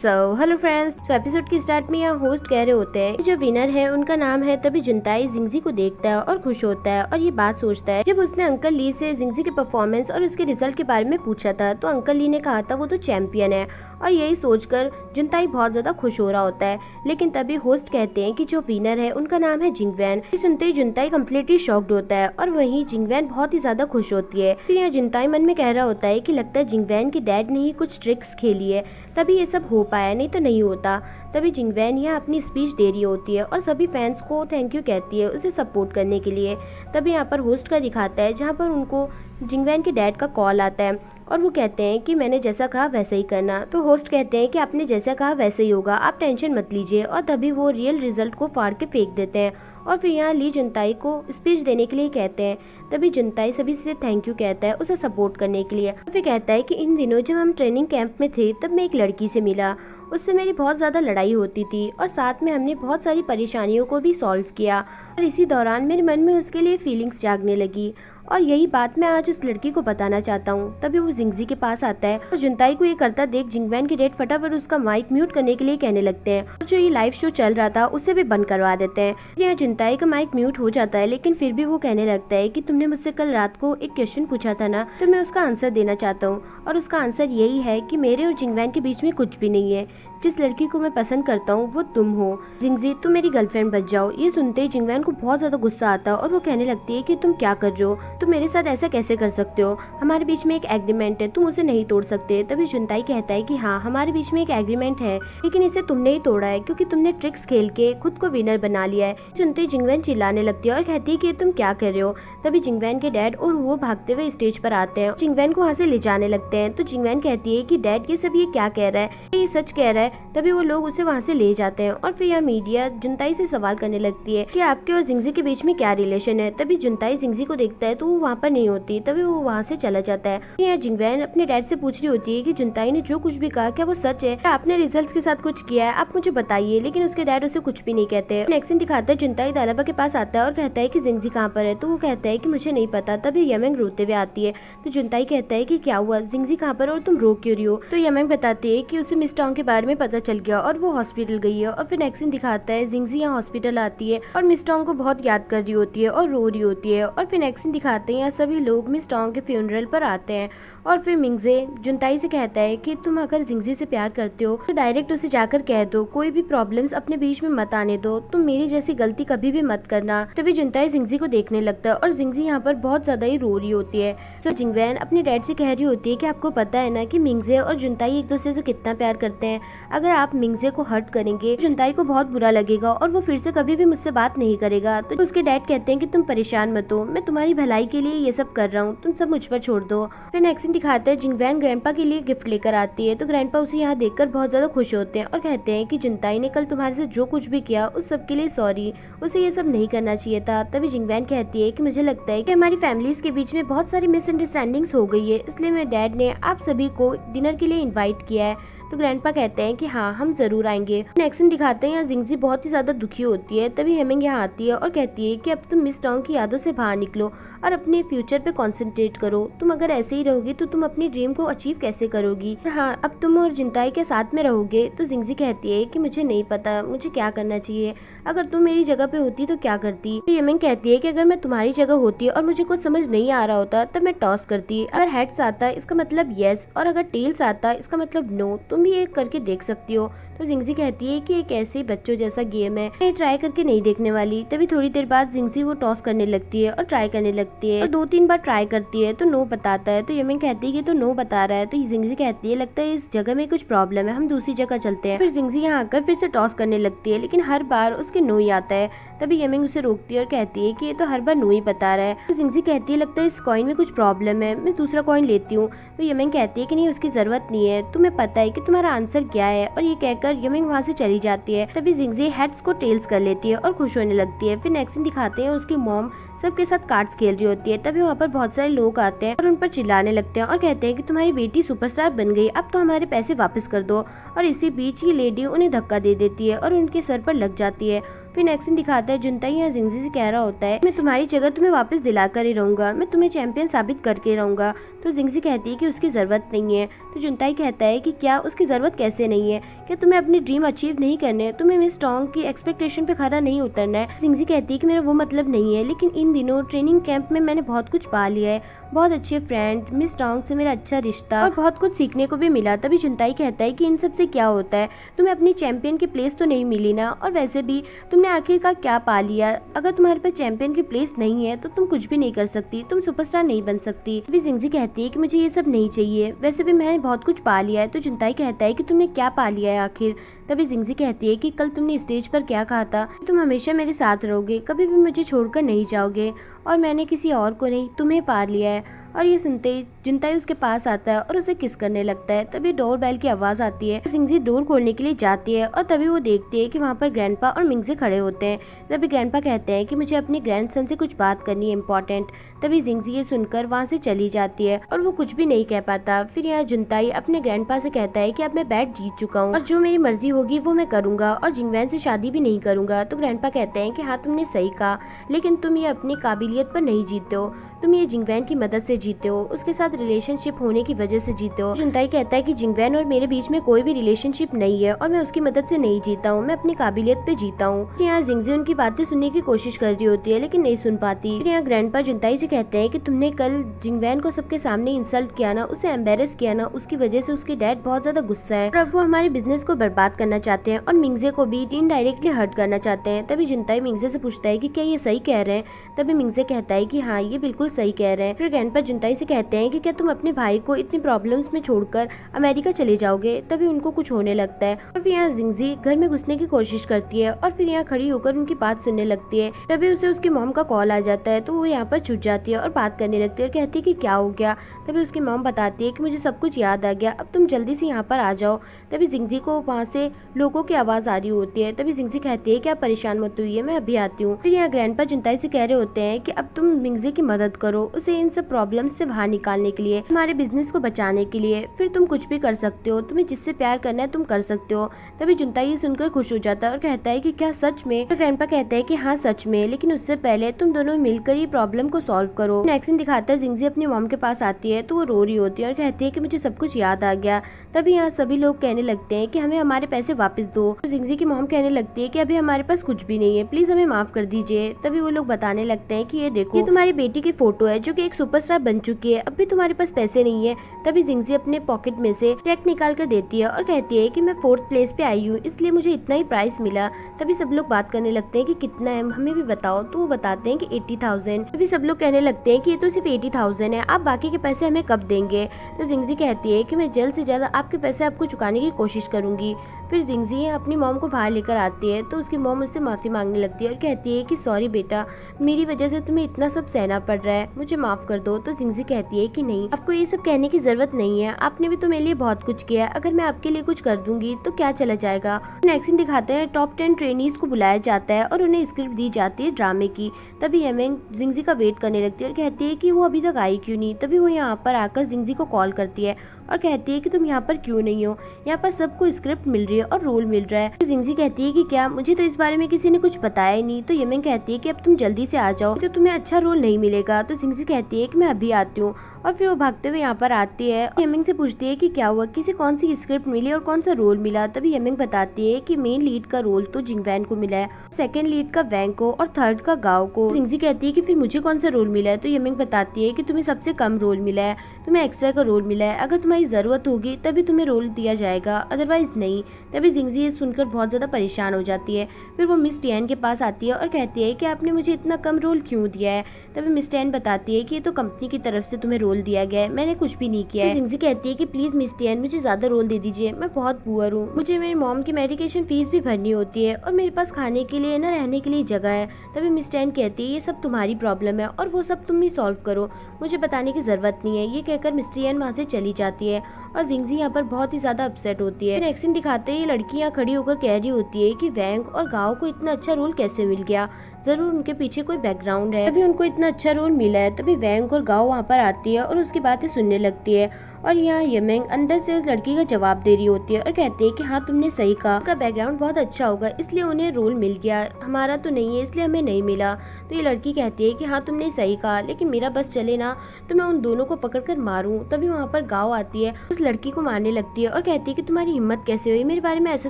Hello friends, episode की start में यहाँ होस्ट कह रहे होते हैं कि जो विनर है उनका नाम है। तभी जुनताई जिंगजी को देखता है और खुश होता है और ये बात सोचता है, जब उसने अंकल ली से जिंगजी के परफॉर्मेंस और उसके रिजल्ट के बारे में पूछा था तो अंकल ली ने कहा था वो तो चैंपियन है। और यही सोचकर जुनताई बहुत ज्यादा खुश हो रहा होता है। लेकिन तभी होस्ट कहते हैं कि जो विनर है उनका नाम है जिंगवैन। सुनते ही जुनताई कम्प्लीटली शॉक्ड होता है और वहीं जिंगवैन बहुत ही ज्यादा खुश होती है। फिर यहाँ जुनताई मन में कह रहा होता है कि लगता है जिंगवैन के डैड ने ही कुछ ट्रिक्स खेली है, तभी ये सब हो पाया, नहीं तो नहीं होता। तभी जिंगवैन यहाँ अपनी स्पीच दे रही होती है और सभी फैंस को थैंक यू कहती है उसे सपोर्ट करने के लिए। तभी यहाँ पर होस्ट का दिखाता है जहाँ पर उनको जिंगवैन के डैड का कॉल आता है और वो कहते हैं कि मैंने जैसा कहा वैसा ही करना। तो होस्ट कहते हैं कि आपने जैसा कहा वैसे ही होगा, आप टेंशन मत लीजिए। और तभी वो रियल रिजल्ट को फाड़ के फेंक देते हैं और फिर यहाँ ली जुनताई को स्पीच देने के लिए कहते हैं। तभी जुनताई सभी से थैंक यू कहता है उसे सपोर्ट करने के लिए। फिर कहता है कि इन दिनों जब हम ट्रेनिंग कैंप में थे तब मैं एक लड़की से मिला, उससे मेरी बहुत ज़्यादा लड़ाई होती थी और साथ में हमने बहुत सारी परेशानियों को भी सॉल्व किया। और इसी दौरान मेरे मन में उसके लिए फीलिंग्स जागने लगी और यही बात मैं आज उस लड़की को बताना चाहता हूँ। तभी वो जिंगजी के पास आता है और जुनताई को ये करता देख जिंगवैन के डैड फटाफट उसका माइक म्यूट करने के लिए कहने लगते हैं और जो ये लाइव शो चल रहा था उसे भी बंद करवा देते हैं। यहाँ जुनताई का माइक म्यूट हो जाता है, लेकिन फिर भी वो कहने लगता है कि तुमने मुझसे कल रात को एक क्वेश्चन पूछा था ना, तो मैं उसका आंसर देना चाहता हूँ। और उसका आंसर यही है कि मेरे और जिंगवैन के बीच में कुछ भी नहीं है। जिस लड़की को मैं पसंद करता हूँ वो तुम हो। जिंगजी, तुम मेरी गर्लफ्रेंड बन जाओ। ये सुनते ही जिंगवैन को बहुत ज्यादा गुस्सा आता है और वो कहने लगती है कि तुम क्या कर रहे हो, तुम मेरे साथ ऐसा कैसे कर सकते हो, हमारे बीच में एक एग्रीमेंट है, तुम उसे नहीं तोड़ सकते। तभी जुनताई कहता है कि हाँ, हमारे बीच में एक एग्रीमेंट है, लेकिन इसे तुमने ही तोड़ा है क्योंकि तुमने ट्रिक्स खेल के खुद को विनर बना लिया है। सुनते ही जिंगवैन चिल्लाने लगती है और कहती है कि तुम क्या कर रहे हो। तभी जिंगवैन के डैड और वो भागते हुए स्टेज पर आते हैं, जिंगवैन को वहाँ से ले जाने लगते हैं। तो जिंगवैन कहती है कि डैड ये सब ये क्या कह रहा है, ये सच कह रहा है। तभी वो लोग उसे वहाँ से ले जाते हैं और फिर यहाँ मीडिया जुनताई से सवाल करने लगती है कि आपके और जिंगजी के बीच में क्या रिलेशन है। तभी जुनताई जिंगजी को देखता है तो वो वहाँ पर नहीं होती, तभी वो वहाँ से चला जाता है। यहाँ जिंगवैन अपने डैड से पूछ रही होती है कि जुनताई ने जो कुछ भी कहा क्या वो सच है, क्या आपने रिजल्ट्स के साथ कुछ किया है, आप मुझे बताइए। लेकिन उसके डैड उसे कुछ भी नहीं कहते। एक्शन दिखाता है, जुनताई दालाबा के पास आता है और कहता है कि जिंगजी कहाँ पर है, तो वो कहता है कि मुझे नहीं पता। तभी यमेंग रोते हुए आती है तो जुनताई कहता है कि क्या हुआ, जिंगजी कहाँ पर और तुम रो क्यों रही हो। तो यमेंग बताती है कि उसे मिस टॉन्ग के बारे में पता चल गया और वो हॉस्पिटल गई है। और फिर एक्शन दिखाता है जिंगजी यहाँ हॉस्पिटल आती है और मिस टॉन्ग को बहुत याद कर रही होती है और रो रही होती है। और फिर एक्शन दिखाते हैं यहाँ सभी लोग मिस टॉन्ग के फ्यूनरल पर आते हैं और फिर मिंगजे जुनताई से कहता है कि तुम अगर जिंगजी से प्यार करते हो तो डायरेक्ट उसे जाकर कह दो, कोई भी प्रॉब्लम्स अपने बीच में मत आने दो, तुम मेरी जैसी गलती कभी भी मत करना। तभी जुनताई जिंगजी को देखने लगता है और जिंगजी यहाँ पर बहुत ज्यादा ही रो रही होती है। तो जिंगवैन अपने डैड से कह रही होती है कि आपको पता है ना कि मिंगजे और जुनताई एक दूसरे से कितना प्यार करते हैं, अगर आप मिंगजे को हर्ट करेंगे जुनताई को बहुत बुरा लगेगा और वो फिर से कभी भी मुझसे बात नहीं करेगा। तो उसके डैड कहते हैं कि तुम परेशान मत हो, मैं तुम्हारी भलाई के लिए ये सब कर रहा हूँ, तुम सब मुझ पर छोड़ दो। फिर एक्शन दिखाता है जिंगवैन ग्रैंडपा के लिए गिफ्ट लेकर आती है तो ग्रैंडपा उसे यहाँ देखकर बहुत ज्यादा खुश होते हैं और कहते हैं कि जुनताई ने कल तुम्हारे साथ जो कुछ भी किया उस सब के लिए सॉरी, उसे ये सब नहीं करना चाहिए था। तभी जिंगवैन कहती है कि मुझे लगता है कि हमारी फैमिलीज के बीच में बहुत सारी मिसअंडरस्टैंडिंग्स हो गई है, इसलिए मेरे डैड ने आप सभी को डिनर के लिए इन्वाइट किया है। तो ग्रैंडपा कहते हैं कि हाँ, हम जरूर आएंगे। एक्शन दिखाते हैं यहाँ जिंगजी बहुत ही ज्यादा दुखी होती है। तभी हेमिंग यहाँ आती है और कहती है कि अब तुम मिस टॉन्ग की यादों से बाहर निकलो और अपने फ्यूचर पे कंसंट्रेट करो, तुम अगर ऐसे ही रहोगी तो तुम अपनी ड्रीम को अचीव कैसे करोगी। हाँ, अब तुम और जिंताई के साथ में रहोगे। तो जिंगजी कहती है कि मुझे नहीं पता मुझे क्या करना चाहिए, अगर तुम मेरी जगह पे होती तो क्या करती। तो हेमिंग कहती है कि अगर मैं तुम्हारी जगह होती और मुझे कुछ समझ नहीं आ रहा होता तब मैं टॉस करती, अगर हेड्स आता इसका मतलब यस और अगर टेल्स आता इसका मतलब नो, तुम भी एक करके देख सकती हो। तो जिंगजी कहती है कि एक ऐसे बच्चों जैसा गेम है, मैं ट्राई करके नहीं देखने वाली। तभी थोड़ी देर बाद जिंगजी वो टॉस करने लगती है और ट्राई करने लगती है और 2-3 बार ट्राई करती है तो नो बताता है। तो यमिंग कहती है कि तो नो बता रहा है। तो जिंगजी कहती है लगता है इस जगह में कुछ प्रॉब्लम है, हम दूसरी जगह चलते हैं। फिर जिंगजी यहाँ आकर फिर से टॉस करने लगती है लेकिन हर बार उसके नो ही आता है। तभी यमिंग उसे रोकती है और कहती है कि ये तो हर बार नो ही बता रहा है। तो जिंगजी कहती है लगता है इस कॉइन में कुछ प्रॉब्लम है, मैं दूसरा कॉइन लेती हूँ। तो यमिंग कहती है कि नहीं, उसकी जरूरत नहीं है, तुम्हें पता है कि तुम्हारा आंसर क्या है। और ये कहकर यमिंग वहाँ से चली जाती है। तभी जिंगजी हेड्स को टेल्स कर लेती है और खुश होने लगती है। फिर नेक्स्ट सीन दिखाते हैं उसकी मॉम सबके साथ कार्ड्स खेल रही होती है। तभी वहाँ पर बहुत सारे लोग आते हैं और उन पर चिल्लाने लगते हैं और कहते हैं कि तुम्हारी बेटी सुपरस्टार बन गई, अब तो हमारे पैसे वापस कर दो। और इसी बीच ये लेडी उन्हें धक्का दे देती है और उनके सर पर लग जाती है फिर नेक्स्ट सीन दिखाता है जुनताई यहाँ जिंगजी से कह रहा होता है मैं तुम्हारी जगह तुम्हें वापस दिला कर ही रहूंगा, मैं तुम्हें चैंपियन साबित करके रहूंगा। तो जिंगजी कहती है कि उसकी जरूरत नहीं है। तो जुनताई कहता है कि क्या उसकी जरूरत कैसे नहीं है, क्या तुम्हें अपने ड्रीम अचीव नहीं करने, तुम्हें मिस टोंग की एक्सपेक्टेशन पे खरा नहीं उतरना है। जिंगजी कहती है कि मेरा वो मतलब नहीं है, लेकिन इन दिनों ट्रेनिंग कैंप में मैंने बहुत कुछ पा लिया है, बहुत अच्छे फ्रेंड, मिस टोंग से मेरा अच्छा रिश्ता और बहुत कुछ सीखने को भी मिला। तभी जुनताई कहता है कि इन सब से क्या होता है, तुम्हें अपनी चैंपियन की प्लेस तो नहीं मिली ना, और वैसे भी तुमने आखिरकार क्या पा लिया। अगर तुम्हारे पास चैंपियन की प्लेस नहीं है तो तुम कुछ भी नहीं कर सकती, तुम सुपरस्टार नहीं बन सकती। तभी जिंगजी कहती है कि मुझे ये सब नहीं चाहिए, वैसे भी मैंने बहुत कुछ पा लिया है। तो जुनताई कहता है कि तुमने क्या पा लिया है आखिर। तभी जिंगजी कहती है कि कल तुमने स्टेज पर क्या कहा था, तुम हमेशा मेरे साथ रहोगे, कभी भी मुझे छोड़कर नहीं जाओगे, और मैंने किसी और को नहीं तुम्हें पा लिया है। और ये सुनते ही जुनताई उसके पास आता है और उसे किस करने लगता है। तभी डोर बेल की आवाज आती है, जिंगजी डोर खोलने के लिए जाती है और तभी वो देखती है कि वहाँ पर ग्रैंडपा और मिंगजे खड़े होते हैं। तभी ग्रैंडपा कहते हैं कि मुझे अपने ग्रैंडसन से कुछ बात करनी है इम्पोर्टेंट। तभी जिंगजी ये सुनकर वहाँ से चली जाती है और वो कुछ भी नहीं कह पाता। फिर यहाँ जुनताई अपने ग्रैंडपा से कहता है कि अब मैं बैट जीत चुका हूँ और जो मेरी मर्जी होगी वो मैं करूंगा और जिंगवैन से शादी भी नहीं करूंगा। तो ग्रैंडपा कहते हैं कि हाँ तुमने सही कहा, लेकिन तुम ये अपनी काबिलियत पर नहीं जीते हो, तुम ये जिंगवैन की मदद से जीते हो, उसके साथ रिलेशनशिप होने की वजह से जीते हो। जुनताई कहता है कि जिंगवैन और मेरे बीच में कोई भी रिलेशनशिप नहीं है और मैं उसकी मदद से नहीं जीता हूँ, मैं अपनी काबिलियत पे जीता हूँ। यहाँ जिंगजी उनकी बातें सुनने की कोशिश कर रही होती है लेकिन नहीं सुन पाती। फिर यहाँ ग्रैंडपा जुनताई से कहते हैं कि तुमने कल जिंगवैन को सबके सामने इंसल्ट किया ना, उसे एम्बेरस किया ना, उसकी वजह से उसके डैड बहुत ज्यादा गुस्सा है और अब वो हमारे बिजनेस को बर्बाद करना चाहते हैं और मिंगजे को भी इनडायरेक्टली हर्ट करना चाहते हैं। तभी जुनताई मिंगजे से पूछता है कि क्या ये सही कह रहे हैं। तभी मिंगजे कहता है कि हाँ ये बिल्कुल सही कह रहे हैं। फिर ग्रैंडपा जुनताई से कहते हैं कि क्या तुम अपने भाई को इतनी प्रॉब्लम्स में छोड़कर अमेरिका चले जाओगे। तभी उनको कुछ होने लगता है और फिर यहाँ जिंगजी घर में घुसने की कोशिश करती है और फिर यहाँ खड़ी होकर उनकी बात सुनने लगती है। तभी उसे उसके मॉम का कॉल आ जाता है तो वो यहाँ पर छुट जाती है और बात करने लगती है और कहती है कि क्या हो गया। तभी उसकी मॉम बताती है कि मुझे सब कुछ याद आ गया, अब तुम जल्दी से यहाँ पर आ जाओ। तभी जिंगजी को वहाँ से लोगों की आवाज आ रही होती है। तभी जिंगजी कहती है कि आप परेशान मत हुई, मैं अभी आती हूँ। फिर यहाँ ग्रैंडपा जुनताई से कह रहे होते हैं कि अब तुम मिंगजे की मदद करो, उसे इन सब प्रॉब्लम्स से बाहर निकालने के लिए, हमारे बिजनेस को बचाने के लिए। फिर तुम कुछ भी कर सकते हो, तुम्हें जिससे प्यार करना है तुम कर सकते हो। तभी जुनताई ये सुनकर खुश हो जाता है और कहता है कि क्या सच में। तो ग्रैंडपा कहता है कि हाँ सच में, लेकिन उससे पहले तुम दोनों मिलकर ये प्रॉब्लम को सॉल्व करो। नेक्स्ट सीन दिखाता है जिंगजी अपनी मॉम के पास आती है तो वो रो रही होती है और कहती है कि मुझे सब कुछ याद आ गया। तभी यहाँ सभी लोग कहने लगते हैं कि हमें हमारे पैसे वापस दो। तो जिंगजी की मॉम कहने लगती है कि अभी हमारे पास कुछ भी नहीं है, प्लीज हमें माफ कर दीजिए। तभी वो लोग बताने लगते हैं कि ये देखो, ये तुम्हारी बेटी की फोटो है जो कि एक सुपरस्टार बन चुकी है, अब भी तुम्हारे पास पैसे नहीं है। तभी जिंगजी अपने पॉकेट में से चेक निकाल कर देती है और कहती है कि मैं 4th प्लेस पे आई हूँ, इसलिए मुझे इतना ही प्राइस मिला। तभी सब लोग बात करने लगते हैं कि कितना है, हमें भी बताओ। तो वो बताते हैं कि 80,000। तभी सब लोग कहने लगते हैं कि ये तो सिर्फ 80,000 है, आप बाकी के पैसे हमें कब देंगे। तो जिंगजी कहती है कि मैं जल्द से जल्द आपके पैसे आपको चुकाने की कोशिश करूंगी। फिर जिंगजी अपनी मॉम को बाहर लेकर आती है तो उसकी मॉम उससे माफी मांगने लगती है और कहती है कि सॉरी बेटा, मेरी वजह से तुम्हें इतना सब सहना पड़ रहा है, मुझे माफ कर दो। तो जिंगजी कहती है कि नहीं, आपको ये सब कहने की जरूरत नहीं है, आपने भी तो मेरे लिए बहुत कुछ किया, अगर मैं आपके लिए कुछ कर दूंगी तो क्या चला जाएगा। नेक्स्ट सीन दिखाते हैं टॉप 10 ट्रेनीज को बुलाया जाता है और उन्हें स्क्रिप्ट दी जाती है ड्रामे की। तभी यमिंग जिंगजी का वेट करने लगती है और कहती है कि वो अभी तक आई क्यों नहीं। तभी वो यहाँ पर आकर जिंगजी को कॉल करती है और कहती है कि तुम यहाँ पर क्यों नहीं हो, यहाँ पर सबको स्क्रिप्ट मिल रही है और रोल मिल रहा है। तो जिंगजी कहती है कि क्या, मुझे तो इस बारे में किसी ने कुछ बताया ही नहीं। तो यमिंग कहती है कि अब तुम जल्दी से आ जाओ, तो तुम्हें अच्छा रोल नहीं मिलेगा। तो जिंगजी कहती है कि मैं अभी आती हूँ और फिर वो भागते हुए यहाँ पर आती है। यमिंग से पूछती है कि क्या हुआ, किसे कौन सी स्क्रिप्ट मिली और कौन सा रोल मिला। तभी यमिंग बताती है कि मेन लीड का रोल तो जिंगवैन को मिला है, सेकंड लीड का वैंग को और थर्ड का गाओ को। जिंगजी कहती है कि फिर मुझे कौन सा रोल मिला है। तो यमिंग बताती है कि तुम्हें सबसे कम रोल मिला है, तुम्हें एक्स्ट्रा का रोल मिला है, अगर तुम्हारी जरूरत होगी तभी तुम्हें रोल दिया जाएगा, अदरवाइज नहीं। तभी जिंगजी ये सुनकर बहुत ज्यादा परेशान हो जाती है। फिर वो मिस टियान के पास आती है और कहती है कि आपने मुझे इतना कम रोल क्यों दिया है। तभी मिस टियान बताती है कि ये तो कंपनी की तरफ से तुम्हें रोल दिया गया है, मैंने कुछ भी नहीं किया है। जिंगजी कहती है कि प्लीज मिस टियान मुझे ज्यादा रोल दे दीजिए, मैं बहुत पुअर हूँ, मुझे मेरी मॉम की मेडिकेशन फीस भी भरनी होती है और मेरे पास खाने के लिए न रहने के लिए जगह है। तभी मिस टियान कहती है ये सब तुम्हारी प्रॉब्लम है और वो सब तुम ही सॉल्व करो, मुझे बताने की जरूरत नहीं है। ये कहकर मिस टियान वहाँ से चली जाती है और जिंगजी यहाँ पर बहुत ही ज्यादा अपसेट होती है। नेक्स्ट सीन दिखाते हैं ये लड़की यहाँ खड़ी होकर कह रही होती है कि वैंग और गाओ को इतना अच्छा रोल कैसे मिल गया, जरूर उनके पीछे कोई बैकग्राउंड है, तभी उनको इतना अच्छा रोल मिला है। तभी वैंग और गाओ वहाँ पर आती है और उसकी बातें सुनने लगती है और यहाँ यमेंग अंदर से उस लड़की का जवाब दे रही होती है और कहती है कि हाँ तुमने सही कहा, उनका बैकग्राउंड बहुत अच्छा होगा इसलिए उन्हें रोल मिल गया, हमारा तो नहीं है इसलिए हमें नहीं मिला। तो ये लड़की कहती है कि हाँ तुमने सही कहा, लेकिन मेरा बस चले ना तो मैं उन दोनों को पकड़कर मारूं। तभी वहाँ पर गाँव आती है, उस लड़की को मारने लगती है और कहती है कि तुम्हारी हिम्मत कैसे हुई मेरे बारे में ऐसा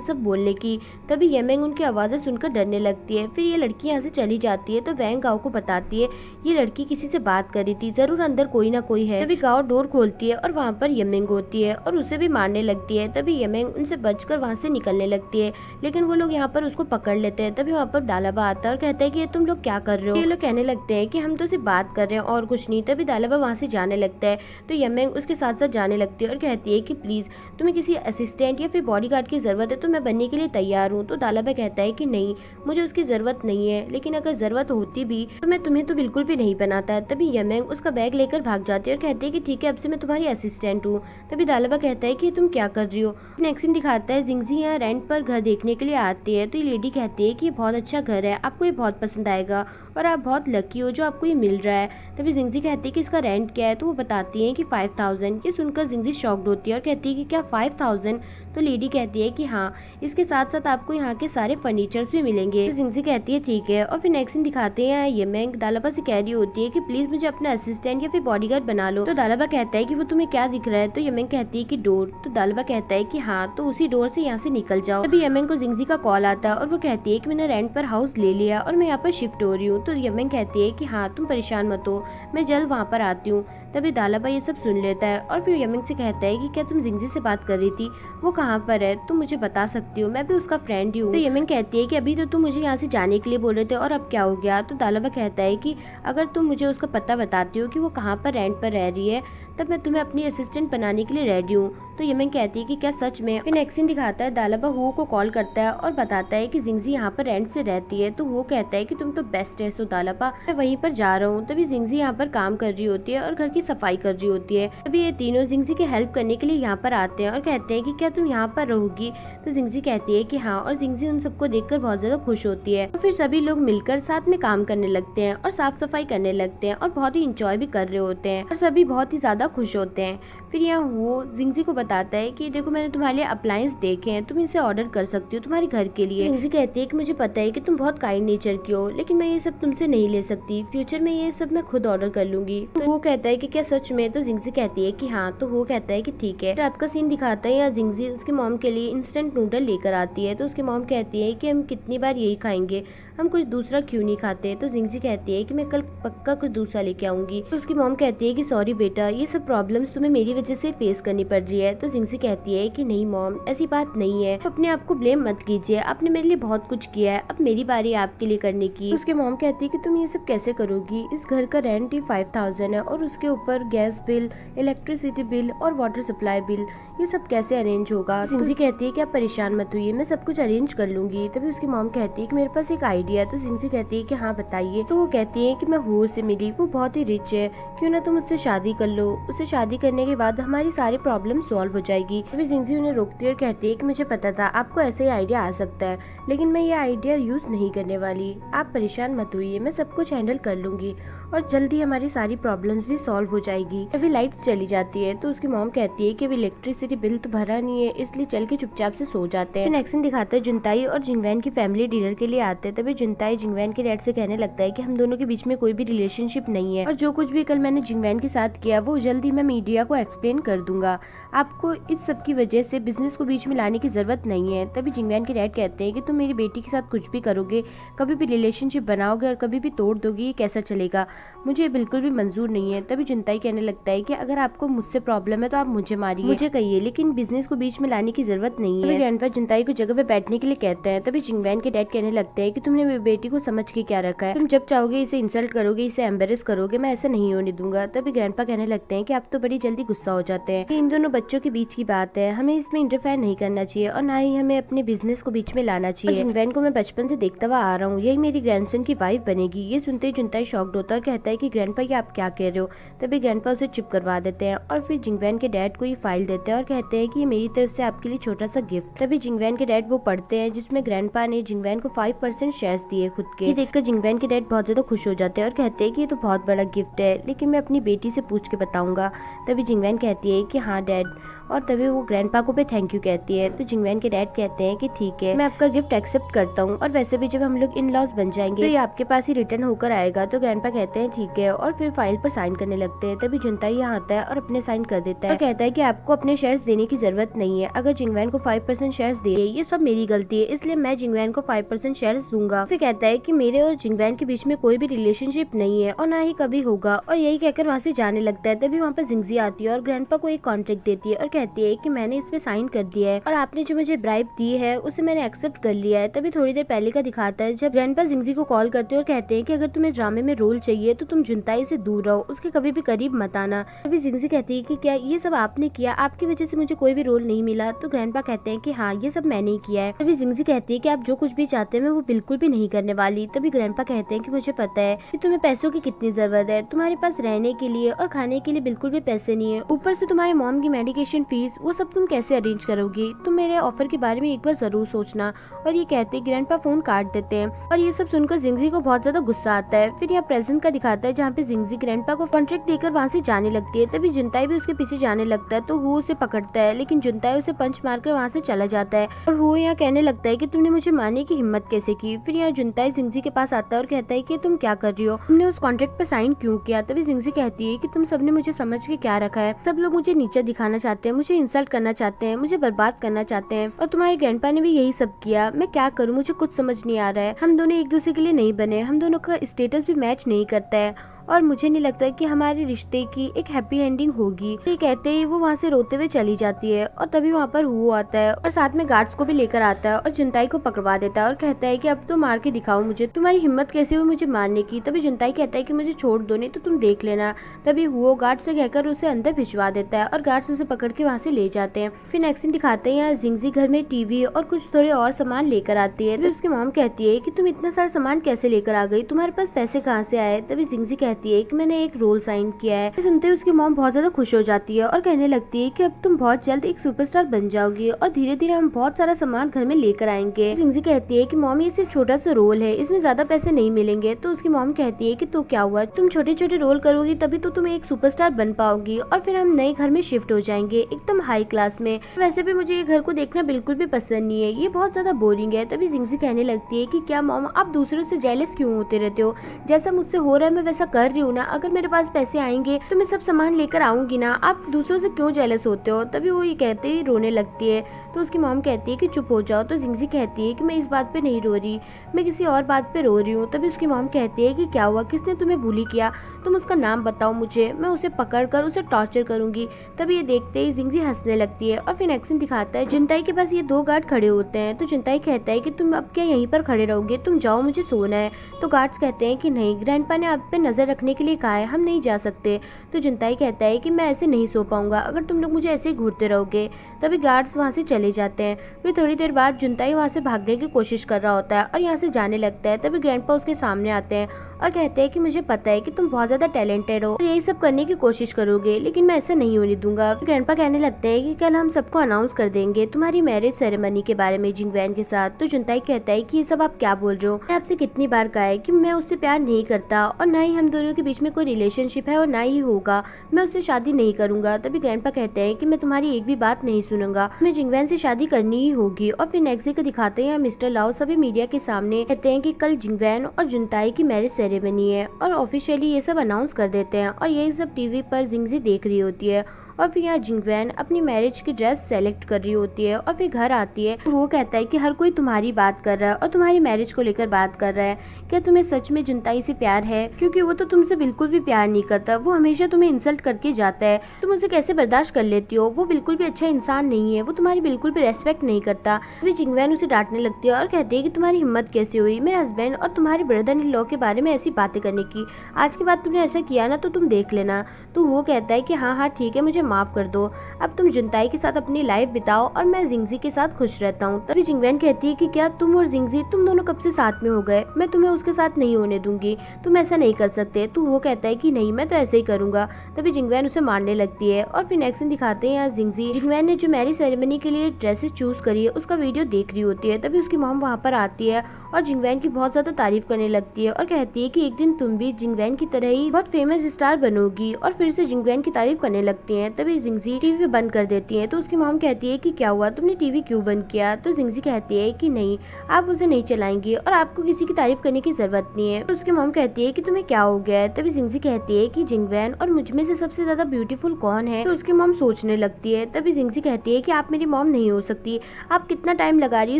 सब बोलने की। तभी यमेंग उनकी आवाज़ें सुनकर डरने लगती है। फिर ये लड़की यहाँ से चली जाती है तो वैंग गाँव को बताती है ये लड़की किसी से बात कर रही थी, जरूर अंदर कोई ना कोई है। तभी गाँव डोर खोलती है और वहाँ पर यमेंग होती है और उसे भी मारने लगती है। तभी यमेंग उनसे बचकर वहाँ से निकलने लगती है, लेकिन वो लोग यहाँ पर उसको पकड़ लेते हैं। तभी वहाँ पर दालाबा आता है और कहता है कि ये तुम लोग क्या कर रहे हो। ये लोग कहने लगते हैं कि हम तो सिर्फ बात कर रहे हैं और कुछ नहीं। तभी दालाबा वहाँ से जाने लगता है तो यमेंग उसके साथ साथ जाने लगती है और कहती है कि प्लीज तुम्हें किसी असिस्टेंट या फिर बॉडीगार्ड की जरूरत है तो मैं बनने के लिए तैयार हूँ। तो दालाबा कहता है कि नहीं मुझे उसकी जरूरत नहीं है, लेकिन अगर जरूरत होती भी तो मैं तुम्हें तो बिल्कुल भी नहीं बनाता। तभी यमेंग उसका बैग लेकर भाग जाती है और कहती है कि ठीक है अब से मैं तुम्हारी असिस्टेंट हूँ। तभी दालाबा कहता है कि तुम क्या कर रही हो। नेक्स्ट सीन दिखाता है जिंगजी यहाँ रेंट पर घर देखने के लिए आती है तो ये लेडी कहती है कि ये बहुत अच्छा घर है, आपको ये बहुत पसंद आएगा और आप बहुत लकी हो जो आपको ये मिल रहा है। तभी जिंगजी कहती है कि इसका रेंट क्या है तो वो बताती है कि 5000। ये सुनकर जिंगजी शॉक्ड होती है और कहती है कि क्या 5000। तो लेडी कहती है कि हाँ इसके साथ साथ आपको यहाँ के सारे फर्नीचर्स भी मिलेंगे। तो जिंगजी कहती है ठीक है। और फिर नेक्स्ट सीन दिखाते हैं यमेंग दालाबा से कह रही होती है कि प्लीज मुझे अपना असिस्टेंट या फिर बॉडीगार्ड बना लो। तो दालाबा कहता है कि वो तुम्हें क्या दिख रहा है। तो यमेंग कहती है कि डोर। तो दालाबा कहता है कि हाँ तो उसी डोर से यहाँ से निकल जाओ। तभी यमेंग को जिंगजी का कॉल आता है और वो कहती है कि मैंने रेंट पर हाउस ले लिया और मैं यहाँ पर शिफ्ट हो रही हूँ। तो यमेंग कहती है कि हाँ तुम परेशान मत हो, मैं जल्द वहाँ पर आती हूँ। तभी दालाबा ये सब सुन लेता है और फिर यमेंग से कहता है कि क्या तुम जिंगजी से बात कर रही थी, वो कहाँ पर है, तुम मुझे बता सकती हो, मैं भी उसका फ्रेंड ही हूँ। तो यमेंग कहती है कि अभी तो तुम मुझे यहाँ से जाने के लिए बोल रहे थे और अब क्या हो गया। तो दालाबा कहता है कि अगर तुम मुझे उसका पता बताती हो कि वो कहाँ पर रेंट पर रह रही है तब मैं तुम्हें अपनी असिस्टेंट बनाने के लिए रेडी हूँ। तो यमेंग कहती है कि क्या सच में। फिर नेक्स्ट सीन दिखाता है दालाबा हुओ को कॉल करता है और बताता है कि जिंगजी यहाँ पर रेंट से रहती है। तो वो कहता है कि तुम तो बेस्ट है सो दालाबा मैं वहीं पर जा रहा हूँ। तभी जिंगजी यहाँ पर काम कर रही होती है और घर की सफाई कर रही होती है। तभी ये तीनों जिंगजी की हेल्प करने के लिए यहाँ पर आते हैं और कहते हैं कि क्या तुम यहाँ पर रहोगी। तो जिंगजी कहती है कि हाँ और जिंगजी उन सबको देखकर बहुत ज्यादा खुश होती है। तो फिर सभी लोग मिलकर साथ में काम करने लगते हैं और साफ सफाई करने लगते हैं और बहुत ही इंजॉय भी कर रहे होते हैं और सभी बहुत ही ज्यादा खुश होते हैं। फिर यहाँ वो जिंगजी को बताता है कि देखो मैंने तुम्हारे लिए अप्लायंस देखे हैं, तुम इसे ऑर्डर कर सकती हो तुम्हारे घर के लिए। जिंगजी कहती है कि मुझे पता है कि तुम बहुत काइंड नेचर की हो, लेकिन मैं ये सब तुमसे नहीं ले सकती, फ्यूचर में ये सब मैं खुद ऑर्डर कर लूंगी। तो वो कहता है कि क्या सच में। तो जिंगजी कहती है कि हाँ। तो वो कहता है कि ठीक है। रात का सीन दिखाता है यहाँ जिंगजी उसकी मॉम के लिए इंस्टेंट नूडल लेकर आती है। तो उसकी मॉम कहती है कि हम कितनी बार यही खाएंगे, हम कुछ दूसरा क्यों नहीं खाते। तो जिंगजी कहती है कि मैं कल पक्का कुछ दूसरा लेके आऊंगी। तो उसकी मॉम कहती है कि सॉरी बेटा ये सब प्रॉब्लम्स तुम्हें मेरी वजह से फेस करनी पड़ रही है। तो जिंगजी कहती है कि नहीं मॉम ऐसी बात नहीं है, अपने आप को ब्लेम मत कीजिए, आपने मेरे लिए बहुत कुछ किया है, अब मेरी बारी है आपके लिए करने की। तो उसकी मॉम कहती है कि तुम ये सब कैसे करोगी, इस घर का रेंट ही 5000 है और उसके ऊपर गैस बिल, इलेक्ट्रिसिटी बिल और वाटर सप्लाई बिल, ये सब कैसे अरेंज होगा। जिंगजी कहती है कि आप परेशान मत होइए, मैं सब कुछ अरेंज कर लूंगी। तभी उसकी मॉम कहती है कि मेरे पास एक आइडिया। तो जिंगजी कहती है कि हाँ बताइए। तो वो कहती है कि मैं हुओ से मिली, वो बहुत ही रिच है, क्यों ना तुम उससे शादी कर लो, उससे शादी करने के बाद हमारी सारी प्रॉब्लम सॉल्व हो जाएगी। तभी जिंगजी उन्हें रोकती है और कहती है कि मुझे पता था आपको ऐसा ही आइडिया आ सकता है, लेकिन मैं ये आइडिया यूज नहीं करने वाली, आप परेशान मत होइए, मैं सब कुछ हैंडल कर लूंगी और जल्दी हमारी सारी प्रॉब्लम्स भी सॉल्व हो जाएगी। तभी लाइट्स चली जाती है। तो उसकी मॉम कहती है कि अभी इलेक्ट्रिसिटी बिल तो भरा नहीं है, इसलिए चल के चुपचाप से सो जाते हैं। नेक्स्ट सीन दिखाते हैं जुनताई और जिंगवैन की फैमिली डिनर के लिए आते हैं। तभी जुनताई जिंगवैन के डैड से कहने लगता है कि हम दोनों के बीच में कोई भी रिलेशनशिप नहीं है और जो कुछ भी कल मैंने जिंगवैन के साथ किया वो जल्दी मैं मीडिया को एक्सप्लेन कर दूंगा, आपको इस सब की वजह से बिजनेस को बीच में लाने की जरूरत नहीं है। तभी जिंगवैन के डैड कहते हैं कि तुम मेरी बेटी के साथ कुछ भी करोगे, कभी भी रिलेशनशिप बनाओगे और कभी भी तोड़ दोगे, ये कैसा चलेगा, मुझे बिल्कुल भी मंजूर नहीं है। तभी जुनताई कहने लगता है कि अगर आपको मुझसे प्रॉब्लम है तो आप मुझे मारिए, मुझे कहिए, लेकिन बिजनेस को बीच में लाने की जरूरत नहीं है। ग्रैंडपा जुनताई को जगह पे बैठने के लिए कहते हैं। तभी जिंगवैन के डैड कहने लगते हैं कि तुमने मेरी बेटी को समझ के क्या रखा है, तुम जब चाहोगे इसे इंसल्ट करोगे, इसे एम्बेरस करोगे, मैं ऐसा नहीं होने दूंगा। तभी ग्रैंडपा कहने लगते हैं कि आप तो बड़ी जल्दी गुस्सा हो जाते हैं, इन दोनों बच्चों के बीच की बात है, हमें इसमें इंटरफेयर नहीं करना चाहिए और ना ही हमें अपने बिजनेस को बीच में लाना चाहिए। जिंगवैन को मैं बचपन से देखता हुआ आ रहा हूँ, यही मेरी ग्रैंडसन की वाइफ बनेगी। ये सुनते ही जुनताई शॉक्ड होता है और कहता है कि ग्रैंडपा ये आप क्या कह रहे हो। तभी ग्रैंडपा उसे चुप करवा देते हैं और फिर जिंगवैन के डैड को ये फाइल देते हैं और कहते हैं कि ये मेरी तरफ से आपके लिए छोटा सा गिफ्ट। तभी जिंगवैन के डैड वो पढ़ते हैं जिसमें ग्रैंडपा ने जिंगवैन को 5% शेयर्स दिए खुद के। ये देखकर जिंगवैन के डैड बहुत ज्यादा खुश हो जाते हैं और कहते हैं कि ये तो बहुत बड़ा गिफ्ट है, लेकिन मैं अपनी बेटी से पूछ के बताऊंगा। तभी जिंगवैन कहती है कि हाँ डैड, और तभी वो ग्रैंडपा को भी थैंक यू कहती है। तो जिंगवैन के डैड कहते हैं कि ठीक है, मैं आपका गिफ्ट एक्सेप्ट करता हूँ, और वैसे भी जब हम लोग इन लॉज बन जाएंगे तो ये आपके पास ही रिटर्न होकर आएगा। तो ग्रैंडपा कहते हैं ठीक है, और फिर फाइल पर साइन करने लगते हैं। तभी जुनताई यहाँ आता है और अपने साइन कर देता है और कहता है कि आपको अपने शेयर्स देने की जरूरत नहीं है। अगर जिंगवैन को 5% शेयर्स दे, ये सब मेरी गलती है, इसलिए मैं जिंगवैन को 5% शेयर्स दूंगा। फिर कहता है कि मेरे और जिंगवैन के बीच में कोई भी रिलेशनशिप नहीं है और ना ही कभी होगा, और यही कहकर वहाँ से जाने लगता है। तभी वहाँ पर जिंगजी आती है और ग्रैंडपा को एक कॉन्ट्रैक्ट देती है और कहती है कि मैंने इस पे साइन कर दिया है और आपने जो मुझे ब्राइब दी है उसे मैंने एक्सेप्ट कर लिया है। तभी थोड़ी देर पहले का दिखाता है जब ग्रैंडपा जिंगजी को कॉल करते हैं और कहते हैं कि अगर तुम्हें ड्रामे में रोल चाहिए तो तुम जुनताई से दूर रहो, उसके कभी भी करीब मत आना। तभी जिंगजी कहती है कि क्या ये सब आपने किया, आपकी वजह से मुझे कोई भी रोल नहीं मिला। तो ग्रैंडपा कहते हैं कि हाँ, ये सब मैंने ही किया है। तभी जिंगजी कहती है कि आप जो कुछ भी चाहते हैं मैं वो बिल्कुल भी नहीं करने वाली। तभी ग्रैंडपा कहते हैं कि मुझे पता है कि तुम्हें पैसों की कितनी जरूरत है, तुम्हारे पास रहने के लिए और खाने के लिए बिल्कुल भी पैसे नहीं है, ऊपर से तुम्हारे मॉम की मेडिकेशन फीस, वो सब तुम कैसे अरेंज करोगी। तुम मेरे ऑफर के बारे में एक बार जरूर सोचना। और ये कहते ग्रैंडपा फोन काट देते हैं और ये सब सुनकर जिंगजी को बहुत ज्यादा गुस्सा आता है। फिर यहाँ प्रेजेंट का दिखाता है जहाँ पे जिंगजी ग्रैंडपा को कॉन्ट्रैक्ट देकर वहाँ से जाने लगती है। तभी जुनताई भी उसके पीछे जाने लगता है तो वो उसे पकड़ता है, लेकिन जुनताई उसे पंच मारकर वहाँ से चला जाता है और वो यहाँ कहने लगता है कि तुमने मुझे मारने की हिम्मत कैसे की। फिर यहाँ जुनताई जिंगजी के पास आता है और कहता है कि तुम क्या कर रही हो, तुमने उस कॉन्ट्रैक्ट पे साइन क्यों किया। तभी जिंगजी कहती है कि तुम सबने मुझे समझ के क्या रखा है, सब लोग मुझे नीचा दिखाना चाहते हैं, मुझे इंसल्ट करना चाहते हैं, मुझे बर्बाद करना चाहते हैं, और तुम्हारे ग्रैंडपा ने भी यही सब किया। मैं क्या करूँ, मुझे कुछ समझ नहीं आ रहा है। हम दोनों एक दूसरे के लिए नहीं बने, हम दोनों का स्टेटस भी मैच नहीं करता है और मुझे नहीं लगता कि हमारे रिश्ते की एक हैप्पी एंडिंग होगी। ये कहते ही वो वहाँ से रोते हुए चली जाती है और तभी वहाँ पर हुओ आता है और साथ में गार्ड्स को भी लेकर आता है और जुनताई को पकड़वा देता है और कहता है कि अब तो मार के दिखाओ मुझे, तुम्हारी हिम्मत कैसे हुई मुझे मारने की। तभी जुनताई कहता है कि मुझे छोड़ दो, नहीं तो तुम देख लेना। तभी हुओ गार्ड से कहकर उसे अंदर भिजवा देता है और गार्ड्स उसे पकड़ के वहाँ से ले जाते हैं। फिर नेक्स्ट सीन दिखाते हैं यहाँ जिंगजी घर में टीवी और कुछ थोड़े और सामान लेकर आती है। उसकी मॉम कहती है कि तुम इतना सारा सामान कैसे लेकर आ गई, तुम्हारे पास पैसे कहाँ से आए। तभी जिंगजी कहती है कि मैंने रोल साइन किया है। सुनते ही उसकी मॉम बहुत ज्यादा खुश हो जाती है और कहने लगती है कि अब तुम बहुत जल्द एक सुपरस्टार बन जाओगी और धीरे धीरे हम बहुत सारा सामान घर में लेकर आएंगे। जिंगजी कहती है कि मॉम ये सिर्फ छोटा सा रोल है, इसमें ज्यादा पैसे नहीं मिलेंगे। तो उसकी मॉम कहती है कि तो क्या हुआ, तुम छोटे छोटे रोल करोगी तभी तो तुम एक सुपरस्टार बन पाओगी और फिर हम नए घर में शिफ्ट हो जाएंगे एकदम हाई क्लास में। वैसे भी मुझे ये घर को देखना बिल्कुल भी पसंद नहीं है, ये बहुत ज्यादा बोरिंग है। तभी जिंगजी कहने लगती है कि क्या मॉम आप दूसरों से जेलस क्यों होते रहते हो, जैसा मुझसे हो रहा है मैं वैसा कर रही हूँ ना, अगर मेरे पास पैसे आएंगे तो मैं सब सामान लेकर आऊंगी ना, आप दूसरों से क्यों जेलस होते हो। तभी वो ये कहते ही रोने लगती है तो उसकी मॉम कहती है कि चुप हो जाओ। तो जिंगजी कहती है कि मैं इस बात पे नहीं रो रही, मैं किसी और बात पे रो रही हूँ। तभी उसकी मॉम कहती है कि क्या हुआ, किसने तुम्हें बुली किया, तुम उसका नाम बताओ मुझे, मैं उसे पकड़ कर उसे टॉर्चर करूंगी। तभी ये देखते ही जिंगजी हंसने लगती है और फिर एक्शन दिखाता है जुनताई के पास ये दो गार्ड खड़े होते हैं। तो जुनताई कहता है कि तुम अब क्या यहीं पर खड़े रहोगे, तुम जाओ मुझे सोना है। तो गार्ड्स कहते हैं कि नहीं, ग्रैंडपा ने आप पे नजर रखने के लिए कहा है, हम नहीं जा सकते। तो जुनताई कहता है कि मैं ऐसे नहीं सो पाऊंगा अगर तुम लोग मुझे ऐसे ही घूरते रहोगे। तभी गार्ड्स वहाँ से चले जाते हैं। फिर थोड़ी देर बाद जुनताई वहाँ से भागने की कोशिश कर रहा होता है और यहाँ से जाने लगता है। तभी ग्रैंडपा उसके सामने आते हैं और कहते हैं कि मुझे पता है कि तुम बहुत ज्यादा टैलेंटेड हो और यही सब करने की कोशिश करोगे, लेकिन मैं ऐसा नहीं होने दूंगा। ग्रैंडपा कहने लगते हैं कि कल हम सबको अनाउंस कर देंगे तुम्हारी मैरिज सेरेमनी के बारे में जिंगवैन के साथ। तो जुनताई कहता है कि ये सब आप क्या बोल रहे हो, मैं आपसे कितनी बार कहा है कि मैं उससे प्यार नहीं करता और ना ही हम दोनों के बीच में कोई रिलेशनशिप है और ना ही होगा, मैं उससे शादी नहीं करूंगा। तभी ग्रैंडपा कहते हैं कि मैं तुम्हारी एक भी बात नहीं सुनूंगा, मैं जिंगवैन से शादी करनी ही होगी। और फिर नेक्स्ट डे को दिखाते हैं मिस्टर लाओ सभी मीडिया के सामने कहते हैं कि कल जिंगवैन और जुनताई की मैरिज सेरेमनी है और ऑफिशियली ये सब अनाउंस कर देते हैं और यही सब टीवी पर जिंगजी देख रही होती है। और फिर यहाँ जिंगवैन अपनी मैरिज की ड्रेस सेलेक्ट कर रही होती है और फिर घर आती है। वो कहता है कि हर कोई तुम्हारी बात कर रहा है और तुम्हारी मैरिज को लेकर बात कर रहा है, क्या तुम्हें सच में जुनताई से प्यार है, क्योंकि वो तो तुमसे बिल्कुल भी प्यार नहीं करता, वो हमेशा तुम्हें इंसल्ट करके जाता है, तुम उसे कैसे बर्दाश्त कर लेती हो, वो बिल्कुल भी अच्छा इंसान नहीं है, वो तुम्हारी बिल्कुल भी रेस्पेक्ट नहीं करता। फिर जिंगवैन उसे डांटने लगती है और कहती है कि तुम्हारी हिम्मत कैसे हुई मेरे हस्बैंड और तुम्हारे ब्रदर इन लॉ के बारे में ऐसी बातें करने की, आज के बाद तुमने ऐसा किया ना तो तुम देख लेना। तो वो कहता है कि हाँ हाँ ठीक है, मुझे माफ कर दो, अब तुम जुनताई के साथ अपनी लाइफ बिताओ और मैं जिंगजी के साथ खुश रहता हूँ। तभी जिंगवेन कहती है कि क्या तुम और जिंगजी तुम दोनों कब से साथ में हो गए, मैं तुम्हें उसके साथ नहीं होने दूंगी, तुम ऐसा नहीं कर सकते। तो वो कहता है कि नहीं, मैं तो ऐसे ही करूंगा। तभी जिंगवेन उसे मारने लगती है और फिर नेक्स्ट सीन दिखाते हैं यहाँ जिंगजी जिंगवेन ने जो मैरिज सेरेमनी के लिए ड्रेसेस चूज करी है उसका वीडियो देख रही होती है। तभी उसकी मॉम वहाँ पर आती है और जिंगवेन की बहुत ज्यादा तारीफ करने लगती है और कहती है कि एक दिन तुम भी जिंगवेन की तरह ही बहुत फेमस स्टार बनोगी, और फिर से जिंगवेन की तारीफ करने लगती है। तभी जिंगजी टीवी बंद कर देती है। तो उसकी मॉम कहती है कि क्या हुआ, तुमने टीवी क्यों बंद किया। तो जिंगजी कहती है कि नहीं, आप उसे नहीं चलाएंगे और आपको किसी की तारीफ करने की जरूरत नहीं है। तो उसकी मॉम कहती है कि तुम्हें क्या हो गया है। तभी जिंगजी कहती है कि जिंगवेन और मुझ में से सबसे ज्यादा ब्यूटीफुल कौन है। तो उसकी मॉम सोचने लगती है। तभी जिंगजी कहती है कि आप मेरी मॉम नहीं हो सकती, आप कितना टाइम लगा रही है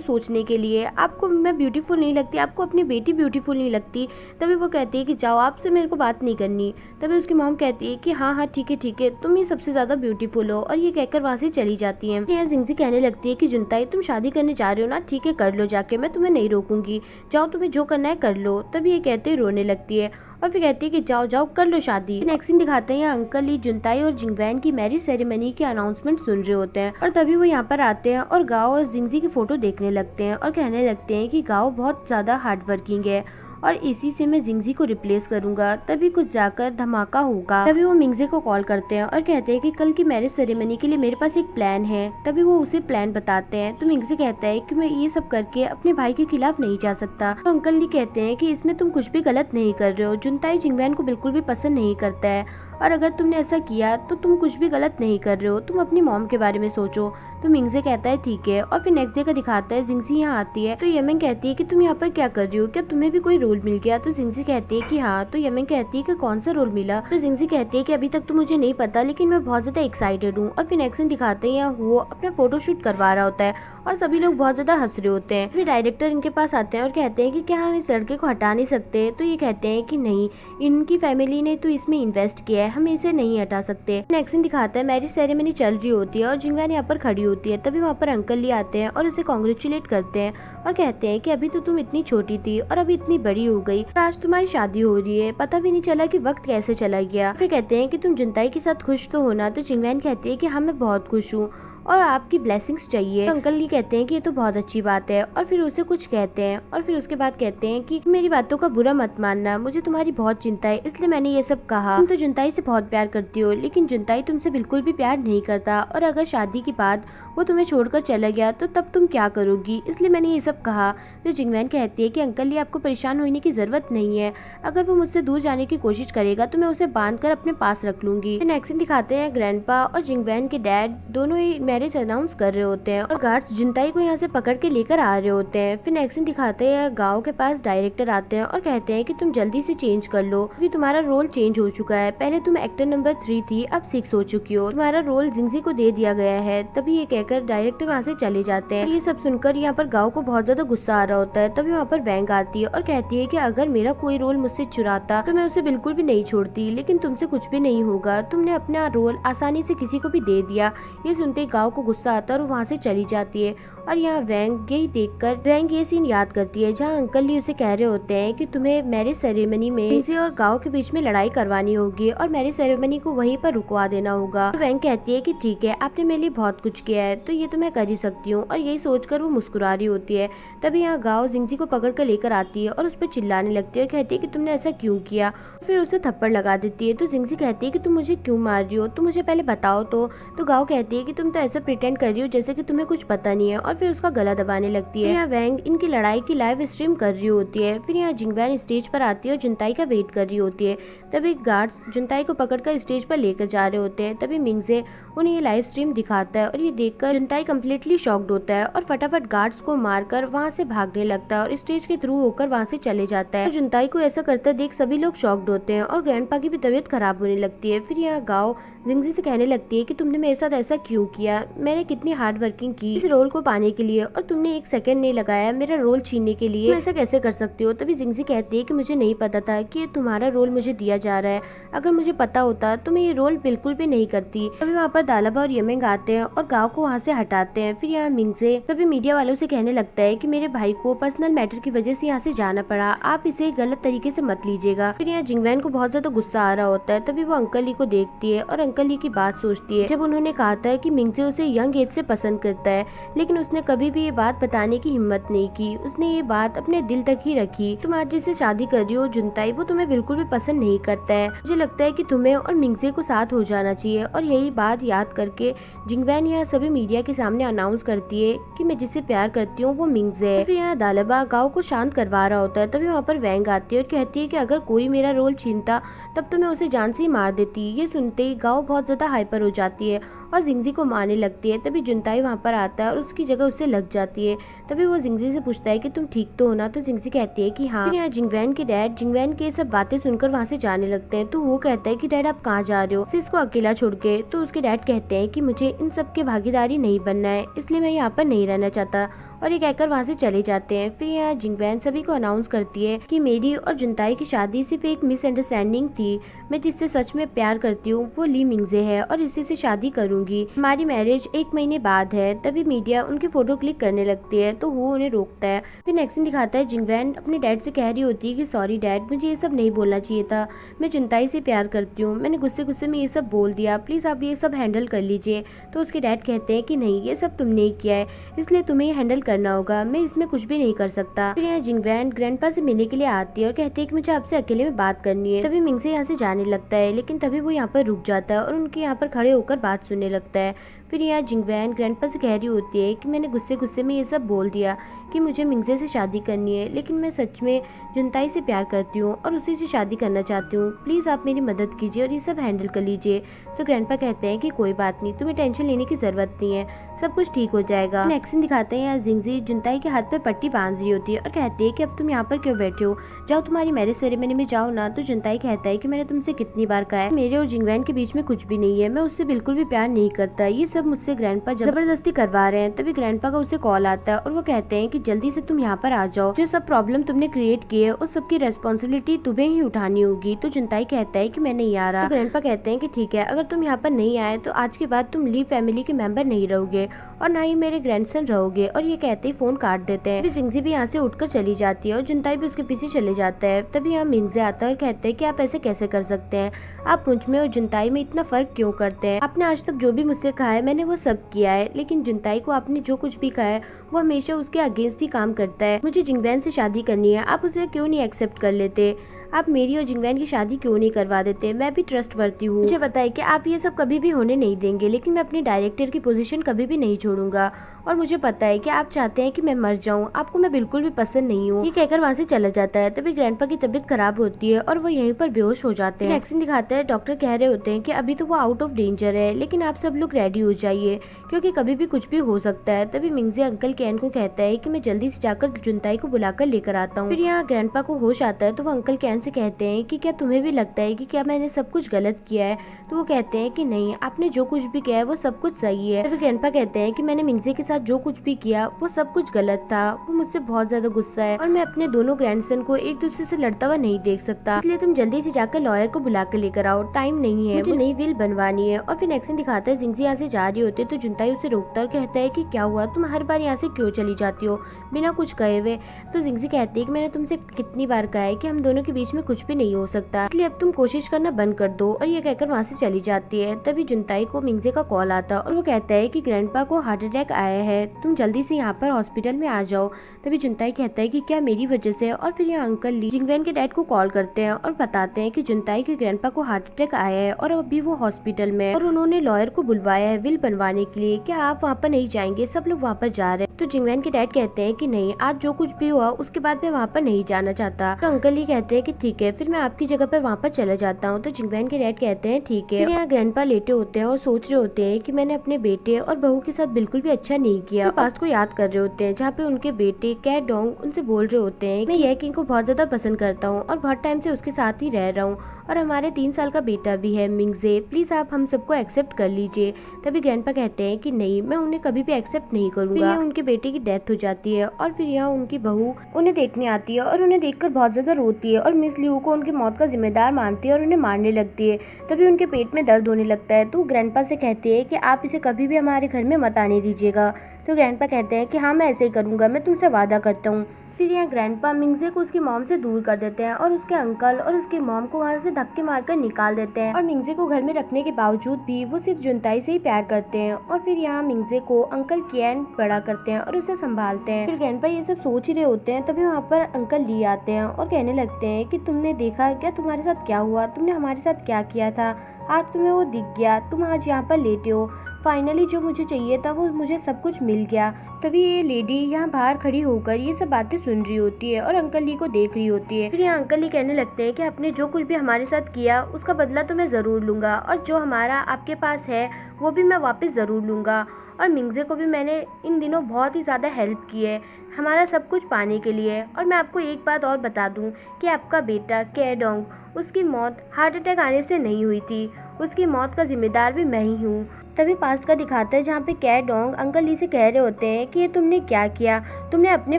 सोचने के लिए, आपको मैं ब्यूटीफुल नहीं लगती, आपको अपनी बेटी ब्यूटीफुल नहीं लगती। तभी वो कहती है कि जाओ, आपसे मेरे को बात नहीं करनी। तभी उसकी मॉम कहती है कि हाँ हाँ ठीक है, तुम ही सबसे ज्यादा ब्यूटीफुल हो, और ये कहकर वहाँ से चली जाती है। यहाँ जिंगजी कहने लगती है कि जुनताई तुम शादी करने जा रहे हो ना, ठीक है कर लो जाके, मैं तुम्हें नहीं रोकूंगी, जाओ तुम्हें जो करना है कर लो। तभी ये कहते ही रोने लगती है और फिर कहती है कि जाओ जाओ कर लो शादी। नेक्स्ट सीन दिखाते हैं यहाँ अंकल ली जुनताई और जिंगवेन की मैरिज सेरेमनी की अनाउंसमेंट सुन रहे होते हैं, और तभी वो यहाँ पर आते हैं और गाओ और जिंगजी की फोटो देखने लगते हैं और कहने लगते हैं कि गाओ बहुत ज्यादा हार्ड वर्किंग है और इसी से मैं जिंगजी को रिप्लेस करूंगा, तभी कुछ जाकर धमाका होगा। तभी वो मिंगजे को कॉल करते हैं और कहते हैं कि कल की मैरिज सेरेमनी के लिए मेरे पास एक प्लान है। तभी वो उसे प्लान बताते हैं। तो मिंगजे कहता है कि मैं ये सब करके अपने भाई के खिलाफ नहीं जा सकता। तो अंकल ली कहते हैं कि इसमें तुम कुछ भी गलत नहीं कर रहे हो, जुनताई जिंगवेन को बिल्कुल भी पसंद नहीं करता है, और अगर तुमने ऐसा किया तो तुम कुछ भी गलत नहीं कर रहे हो, तुम अपनी मॉम के बारे में सोचो। तो मिंगजे कहता है ठीक है, और फिर नेक्स्ट डे का दिखाता है जिंगजी यहाँ आती है। तो यमिंग कहती है कि तुम यहाँ पर क्या कर रही हो, क्या तुम्हें भी कोई रोल मिल गया। तो जिंगजी कहती है कि हाँ। तो यमिंग कहती है कि कौन सा रोल मिला। तो जिंगजी कहती है कि अभी तक तो मुझे नहीं पता, लेकिन मैं बहुत ज्यादा एक्साइटेड हूँ। और फिर नेक्स्ट सीन दिखाते हैं यहाँ वो अपना फोटोशूट करवा रहा होता है और सभी लोग बहुत ज्यादा हंस रहे होते हैं। फिर डायरेक्टर इनके पास आते हैं और कहते हैं कि क्या हम इस लड़के को हटा नहीं सकते। तो ये कहते हैं कि नहीं, इनकी फैमिली ने तो इसमें इन्वेस्ट किया है, हम इसे नहीं हटा सकते। नेक्स्ट सीन दिखाता है मैरिज सेरेमनी चल रही होती है और जिंगवेन यहाँ पर खड़ी होती है। तभी वहाँ पर अंकल ली आते हैं और उसे कॉन्ग्रेचुलेट करते हैं और कहते हैं कि अभी तो तुम इतनी छोटी थी और अभी इतनी बड़ी हो गई, और आज तुम्हारी शादी हो रही है, पता भी नहीं चला कि वक्त कैसे चला गया। फिर कहते हैं कि तुम जुनताई के साथ खुश तो होना। तो जिंगवेन कहती है कि हाँ मैं बहुत खुश हूँ और आपकी ब्लेसिंग्स चाहिए। तो अंकल ये कहते हैं कि ये तो बहुत अच्छी बात है, और फिर उसे कुछ कहते हैं और फिर उसके बाद कहते हैं कि मेरी बातों का बुरा मत मानना, मुझे तुम्हारी बहुत चिंता है इसलिए मैंने ये सब कहा। तुम तो जुनताई से बहुत प्यार करती हो, लेकिन जुनताई तुमसे बिल्कुल भी प्यार नहीं करता, और अगर शादी के बाद वो तुम्हें छोड़कर चला गया तो तब तुम क्या करोगी, इसलिए मैंने ये सब कहा। तो जिंगवेन कहती है कि अंकल ये आपको परेशान होने की जरूरत नहीं है, अगर वो मुझसे दूर जाने की कोशिश करेगा तो मैं उसे बांध कर अपने पास रख लूंगी। नेक्स्ट सीन दिखाते हैं ग्रैंडपा और जिंगवेन के डैड दोनों ही मैरिज अनाउंस कर रहे होते हैं और गार्ड्स जुनताई को यहाँ से पकड़ के लेकर आ रहे होते हैं। फिर नेक्स्ट सीन दिखाते हैं गांव के पास डायरेक्टर आते हैं और कहते हैं कि तुम जल्दी से चेंज कर लो, क्योंकि तुम्हारा रोल चेंज हो चुका है, पहले तुम एक्टर नंबर 3 थी, अब 6 हो चुकी हो, तुम्हारा रोल जिंगजी को दे दिया गया है। तभी ये कहकर डायरेक्टर वहाँ से चले जाते हैं। ये सब सुनकर यहाँ पर गांव को बहुत ज्यादा गुस्सा आ रहा होता है। तभी वहाँ पर वैंग आती है और कहती है कि अगर मेरा कोई रोल मुझसे चुराता तो मैं उसे बिल्कुल भी नहीं छोड़ती, लेकिन तुमसे कुछ भी नहीं होगा, तुमने अपना रोल आसानी से किसी को भी दे दिया। ये सुनते गांव को गुस्सा आता है और वहाँ से चली जाती है। और यहाँ वैंग यही देखकर वैंग ये सीन याद करती है जहाँ अंकल ली उसे कह रहे होते हैं कि तुम्हें मैरिज सेरेमनी में जिंगजी और गांव के बीच में लड़ाई करवानी होगी और मैरिज सेरेमनी को वहीं पर रुकवा देना होगा। तो वैंग कहती है कि ठीक है, आपने मेरे लिए बहुत कुछ किया है तो ये तो मैं कर ही सकती हूँ, और यही सोचकर वो मुस्कुरा रही होती है। तभी यहाँ गांव जिंगजी को पकड़ कर लेकर आती है और उस पर चिल्लाने लगती है और कहती है कि तुमने ऐसा क्यों किया, फिर उसे थप्पड़ लगा देती है। तो जिंगजी कहती है कि तुम मुझे क्यों मार रही हो, तुम मुझे पहले बताओ। तो गांव कहती है कि तुम तो ऐसा प्रिटेंड कर रही हो जैसे कि तुम्हें कुछ पता नहीं है, और फिर उसका गला दबाने लगती है। यहाँ वैंग इनकी लड़ाई की लाइव स्ट्रीम कर रही होती है। फिर यहाँ जिंगवेन स्टेज पर आती है और जुनताई का वेट कर रही होती है। तभी गार्ड्स जुनताई को पकड़कर स्टेज पर लेकर जा रहे होते हैं। तभी मिंगजे उन्हें ये लाइव स्ट्रीम दिखाता है और ये देखकर जुनताई कम्प्लीटली शॉक्ड होता है और फटाफट गार्ड्स को मारकर वहाँ से भागने लगता है और स्टेज के थ्रू होकर वहाँ से चले जाता है। जुनताई को ऐसा करते देख सभी लोग शॉक्ड होते हैं और ग्रैंडपा की भी तबीयत खराब होने लगती है। फिर यहाँ गांव जिंगजी से कहने लगती है कि तुमने मेरे साथ ऐसा क्यों किया, मैंने कितनी हार्ड वर्किंग की इस रोल को पाने के लिए और तुमने एक सेकंड नहीं लगाया मेरा रोल छीनने के लिए, तुम ऐसा कैसे कर सकती हो। तभी जिंगजी कहती है कि मुझे नहीं पता था कि तुम्हारा रोल मुझे दिया जा रहा है। अगर मुझे पता होता तो मैं ये रोल बिल्कुल भी नहीं करती। तभी वहाँ पर दालाबा और यमिंग आते हैं और गाँव को वहाँ से हटाते हैं। फिर यहाँ मिंगजे तभी मीडिया वालों से कहने लगता है कि मेरे भाई को पर्सनल मैटर की वजह से यहाँ से जाना पड़ा, आप इसे गलत तरीके से मत लीजिएगा। फिर यहाँ जिंगवैन को बहुत ज्यादा गुस्सा आ रहा होता है। तभी वो अंकल ली को देखती है और अंकल ली की बात सोचती है। जब उन्होंने कहा था कि मिंगजे उसे यंग एज से पसंद करता है, लेकिन उसने कभी भी ये बात बताने की हिम्मत नहीं की। उसने ये बात अपने दिल तक ही रखी। तुम आज जिससे शादी कर रही हो जुनताई, वो तुम्हें बिल्कुल भी पसंद नहीं करता है। मुझे लगता है कि तुम्हें और मिंगजे को साथ हो जाना चाहिए। और यही बात याद करके जिंगवैन यहाँ सभी मीडिया के सामने अनाउंस करती है कि मैं जिससे प्यार करती हूँ वो मिंगजे है। फिर यहाँ दालाबा गाँव को शांत करवा रहा होता है। तभी वहाँ पर वैंग आती है और कहती है कि अगर कोई मेरा रोल छीनता तब तो मैं उसे जान से ही मार देती। ये सुनते ही गाँव बहुत ज्यादा हाइपर हो जाती है और जिंगजी को मारने लगती है। तभी जुनताई वहाँ पर आता है और उसकी जगह उससे लग जाती है। तभी वो जिंगजी से पूछता है कि तुम ठीक तो हो ना? तो जिंगजी कहती है कि हाँ। फिर यहाँ जिंगवैन के डैड जिंगवैन के सब बातें सुनकर वहाँ से जाने लगते हैं। तो वो कहता है कि डैड आप कहाँ जा रहे हो सिस को अकेला छोड़ के? तो उसके डैड कहते हैं कि मुझे इन सब के भागीदारी नहीं बनना है, इसलिए मैं यहाँ पर नहीं रहना चाहता। और ये कहकर वहाँ से चले जाते हैं। फिर यहाँ जिंगवैन सभी को अनाउंस करती है कि मेरी और जुनताई की शादी सिर्फ एक मिसअंडरस्टैंडिंग थी। मैं जिससे सच में प्यार करती हूँ वो ली मिंगजे है और इसी से शादी करूंगी। हमारी मैरिज 1 महीने बाद है। तभी मीडिया उनकी फोटो क्लिक करने लगती है तो वो उन्हें रोकता है। फिर नेक्स्ट सीन दिखाता है जिंगवैन अपने डैड से कह रही होती है कि सॉरी डैड, मुझे ये सब नहीं बोलना चाहिए था। मैं जुनताई से प्यार करती हूँ, मैंने गुस्से गुस्से में ये सब बोल दिया, प्लीज आप ये सब हैंडल कर लीजिए। तो उसके डैड कहते हैं कि नहीं, ये सब तुमने ही किया है, इसलिए तुम्हें ये हैंडल करना होगा, मैं इसमें कुछ भी नहीं कर सकता। फिर यहाँ जिंगवैन ग्रैंडपा से मिलने के लिए आती है और कहती है कि मुझे आपसे अकेले में बात करनी है। तभी मिंगजे यहाँ से जाने लगता है, लेकिन तभी वो यहाँ पर रुक जाता है और उनके यहाँ पर खड़े होकर बात सुनने लगता है। फिर यहाँ जिंगवैन ग्रैंडपा से कह रही होती है कि मैंने गुस्से गुस्से में ये सब बोल दिया कि मुझे मिंगजे से शादी करनी है, लेकिन मैं सच में जुनताई से प्यार करती हूँ और उसी से शादी करना चाहती हूँ। प्लीज़ आप मेरी मदद कीजिए और ये सब हैंडल कर लीजिए। तो ग्रैंडपा कहते हैं कि कोई बात नहीं, तुम्हें टेंशन लेने की जरूरत नहीं है, सब कुछ ठीक हो जाएगा। नेक्स्ट सीन दिखाते हैं यहाँ जिंगजी जुनताई के हाथ पे पट्टी बांध रही होती है और कहती है कि अब तुम यहाँ पर क्यों बैठे हो, जाओ तुम्हारी मैरिज सेरेमनी में जाओ ना। तो जुनताई कहता है कि मैंने तुमसे कितनी बार कहा है मेरे और जिंगवैन के बीच में कुछ भी नहीं है, मैं उससे बिल्कुल भी प्यार नहीं करता, ये सब मुझसे ग्रैंडपा जबरदस्ती करवा रहे हैं। तभी ग्रैंडपा का उसे कॉल आता है और वो कहते हैं कि जल्दी से तुम यहाँ पर आ जाओ, जो सब प्रॉब्लम तुमने क्रिएट की है उस सबकी रेस्पॉन्सिबिलिटी तुम्हें ही उठानी होगी। तो जुनताई कहता है कि मैं नहीं आ रहा। तो ग्रैंडपा कहते हैं कि ठीक है, अगर तुम यहाँ पर नहीं आए तो आज के बाद तुम ली फैमिली के मेंबर नहीं रहोगे और ना ही मेरे ग्रैंडसन रहोगे। और ये कहते ही फोन काट देते हैं। फिर जिंगजी भी यहाँ से उठकर चली जाती है और जुनताई भी उसके पीछे चले जाता है। तभी यहाँ मिंगजे आता है और कहते हैं कि आप ऐसे कैसे कर सकते हैं, आप मुझ में और जुनताई में इतना फर्क क्यों करते हैं? आपने आज तक जो भी मुझसे कहा है मैंने वो सब किया है, लेकिन जुनताई को आपने जो कुछ भी कहा है वो हमेशा उसके अगेंस्ट ही काम करता है। मुझे जिंगवैन से शादी करनी है, आप उसे क्यों नहीं एक्सेप्ट कर लेते? आप मेरी और जिंगवैन की शादी क्यों नहीं करवा देते? मैं भी ट्रस्टवर्दी हूँ, मुझे पता है कि आप ये सब कभी भी होने नहीं देंगे, लेकिन मैं अपनी डायरेक्टर की पोजीशन कभी भी नहीं छोड़ूंगा। और मुझे पता है कि आप चाहते हैं कि मैं मर जाऊं, आपको मैं बिल्कुल भी पसंद नहीं हूँ। ये कहकर वहाँ से चला जाता है। तभी ग्रैंडपा की तबीयत खराब होती है और वो यहीं पर बेहोश हो जाते हैं। एक्शन दिखाता है, डॉक्टर कह रहे होते हैं कि अभी तो वो आउट ऑफ डेंजर है, लेकिन आप सब लोग रेडी हो जाइए क्योंकि कभी भी कुछ भी हो सकता है। तभी मिंगजे अंकल कैन को कहता है कि मैं जल्दी से जाकर जुनताई को बुलाकर लेकर आता हूँ। फिर यहाँ ग्रैंडपा को होश आता है तो वो अंकल कैन से कहते हैं कि क्या तुम्हें भी लगता है कि क्या मैंने सब कुछ गलत किया है? तो वो कहते हैं कि नहीं, आपने जो कुछ भी किया है वो सब कुछ सही है। तभी ग्रैंडपा कहते हैं कि मैंने मिंगजे के साथ जो कुछ भी किया वो सब कुछ गलत था, वो मुझसे बहुत ज्यादा गुस्सा है और मैं अपने दोनों ग्रैंडसन को एक दूसरे से लड़ता हुआ नहीं देख सकता, इसलिए तुम जल्दी से जाकर लॉयर को बुला कर लेकर आओ, टाइम नहीं है, मुझे नई विल बनवानी है। और फिर एक्शन दिखाता है जिंगजी यहाँ से जा रही होती है तो जुनताई उसे रोकता है और कहता है कि क्या हुआ, तुम हर बार यहाँ से क्यों चली जाती हो बिना कुछ कहे हुए? तो जिंगजी कहती है कि मैंने तुमसे कितनी बार कहा है कि हम दोनों के बीच में कुछ भी नहीं हो सकता, इसलिए अब तुम कोशिश करना बंद कर दो। और ये कहकर वहाँ से चली जाती है। तभी जुनताई को मिंगजे का कॉल आता है और वो कहता है कि ग्रैंडपा को हार्ट अटैक आया है, तुम जल्दी से यहाँ पर हॉस्पिटल में आ जाओ। तभी जुनताई कहता है कि क्या मेरी वजह से? और फिर यहाँ अंकल ली जिंगवैन के डैड को कॉल करते हैं और बताते हैं कि जुनताई के ग्रैंडपा को हार्ट अटैक आया है और अभी वो हॉस्पिटल में है और उन्होंने लॉयर को बुलवाया है विल बनवाने के लिए, क्या आप वहाँ पर नहीं जाएंगे? सब लोग वहाँ पर जा रहे हैं। तो जिंगवैन के डैड कहते हैं कि नहीं, आज जो कुछ भी हुआ उसके बाद मैं वहाँ पर नहीं जाना चाहता। तो अंकल ली कहते हैं कि ठीक है, फिर मैं आपकी जगह पर वहाँ पर चला जाता हूँ। तो जिंगवैन के डैड कहते हैं ठीक है। फिर यहाँ ग्रैंडपा लेटे होते हैं और सोच रहे होते हैं कि मैंने अपने बेटे और बहू के साथ बिल्कुल भी अच्छा नहीं किया। पास्ट को याद कर रहे होते हैं जहाँ पे उनके बेटे कैट डोंग उनसे बोल रहे होते हैं मैं ये किंग को बहुत ज्यादा पसंद करता हूँ और बहुत टाइम से उसके साथ ही रह रहा हूँ और हमारे 3 साल का बेटा भी है मिंगजे, प्लीज आप हम सबको एक्सेप्ट कर लीजिए। तभी ग्रैंडपा कहते हैं कि नहीं, मैं उन्हें कभी भी एक्सेप्ट नहीं करूंगा। फिर उनके बेटे की डेथ हो जाती है और फिर यहाँ उनकी बहू उन्हें देखने आती है और उन्हें देखकर बहुत ज्यादा रोती है और मिस लियू को उनकी मौत का जिम्मेदार मानती है और उन्हें मारने लगती है। तभी उनके पेट में दर्द होने लगता है तो ग्रैंडपा से कहती है कि आप इसे कभी भी हमारे घर में मत आने दीजिएगा। तो ग्रैंडपा कहते हैं कि हाँ, मैं ऐसे ही करूंगा, मैं तुमसे वादा करता हूँ। फिर यहाँ ग्रैंडपा मिंगजे को उसकी मॉम से दूर कर देते हैं और उसके अंकल और उसकी मॉम को वहाँ से धक्के मारकर निकाल देते हैं। और मिंगजे को घर में रखने के बावजूद भी वो सिर्फ जुनताई से ही प्यार करते हैं। और फिर यहाँ मिंगजे को अंकल कियान बड़ा करते हैं और उसे संभालते हैं। फिर ग्रैंडपा ये सब सोच ही रहे होते हैं तभी वहाँ पर अंकल ली आते हैं और कहने लगते हैं कि तुमने देखा क्या तुम्हारे साथ क्या हुआ, तुमने हमारे साथ क्या किया था, आज तुम्हें वो दिख गया, तुम आज यहाँ पर लेटे हो, फाइनली जो मुझे चाहिए था वो मुझे सब कुछ मिल गया। तभी ये लेडी यहाँ बाहर खड़ी होकर ये सब बातें सुन रही होती है और अंकल ली को देख रही होती है। फिर यहाँ अंकल ली कहने लगते हैं कि आपने जो कुछ भी हमारे साथ किया उसका बदला तो मैं ज़रूर लूँगा और जो हमारा आपके पास है वो भी मैं वापस ज़रूर लूँगा। और मिंगजे को भी मैंने इन दिनों बहुत ही ज़्यादा हेल्प की है हमारा सब कुछ पाने के लिए। और मैं आपको एक बात और बता दूं कि आपका बेटा केडोंग, उसकी मौत हार्ट अटैक आने से नहीं हुई थी, उसकी मौत का जिम्मेदार भी मैं ही हूँ। तभी पास्ट का दिखाता है जहाँ पे केडोंग अंकल ली से कह रहे होते हैं कि ये तुमने क्या किया, तुमने अपने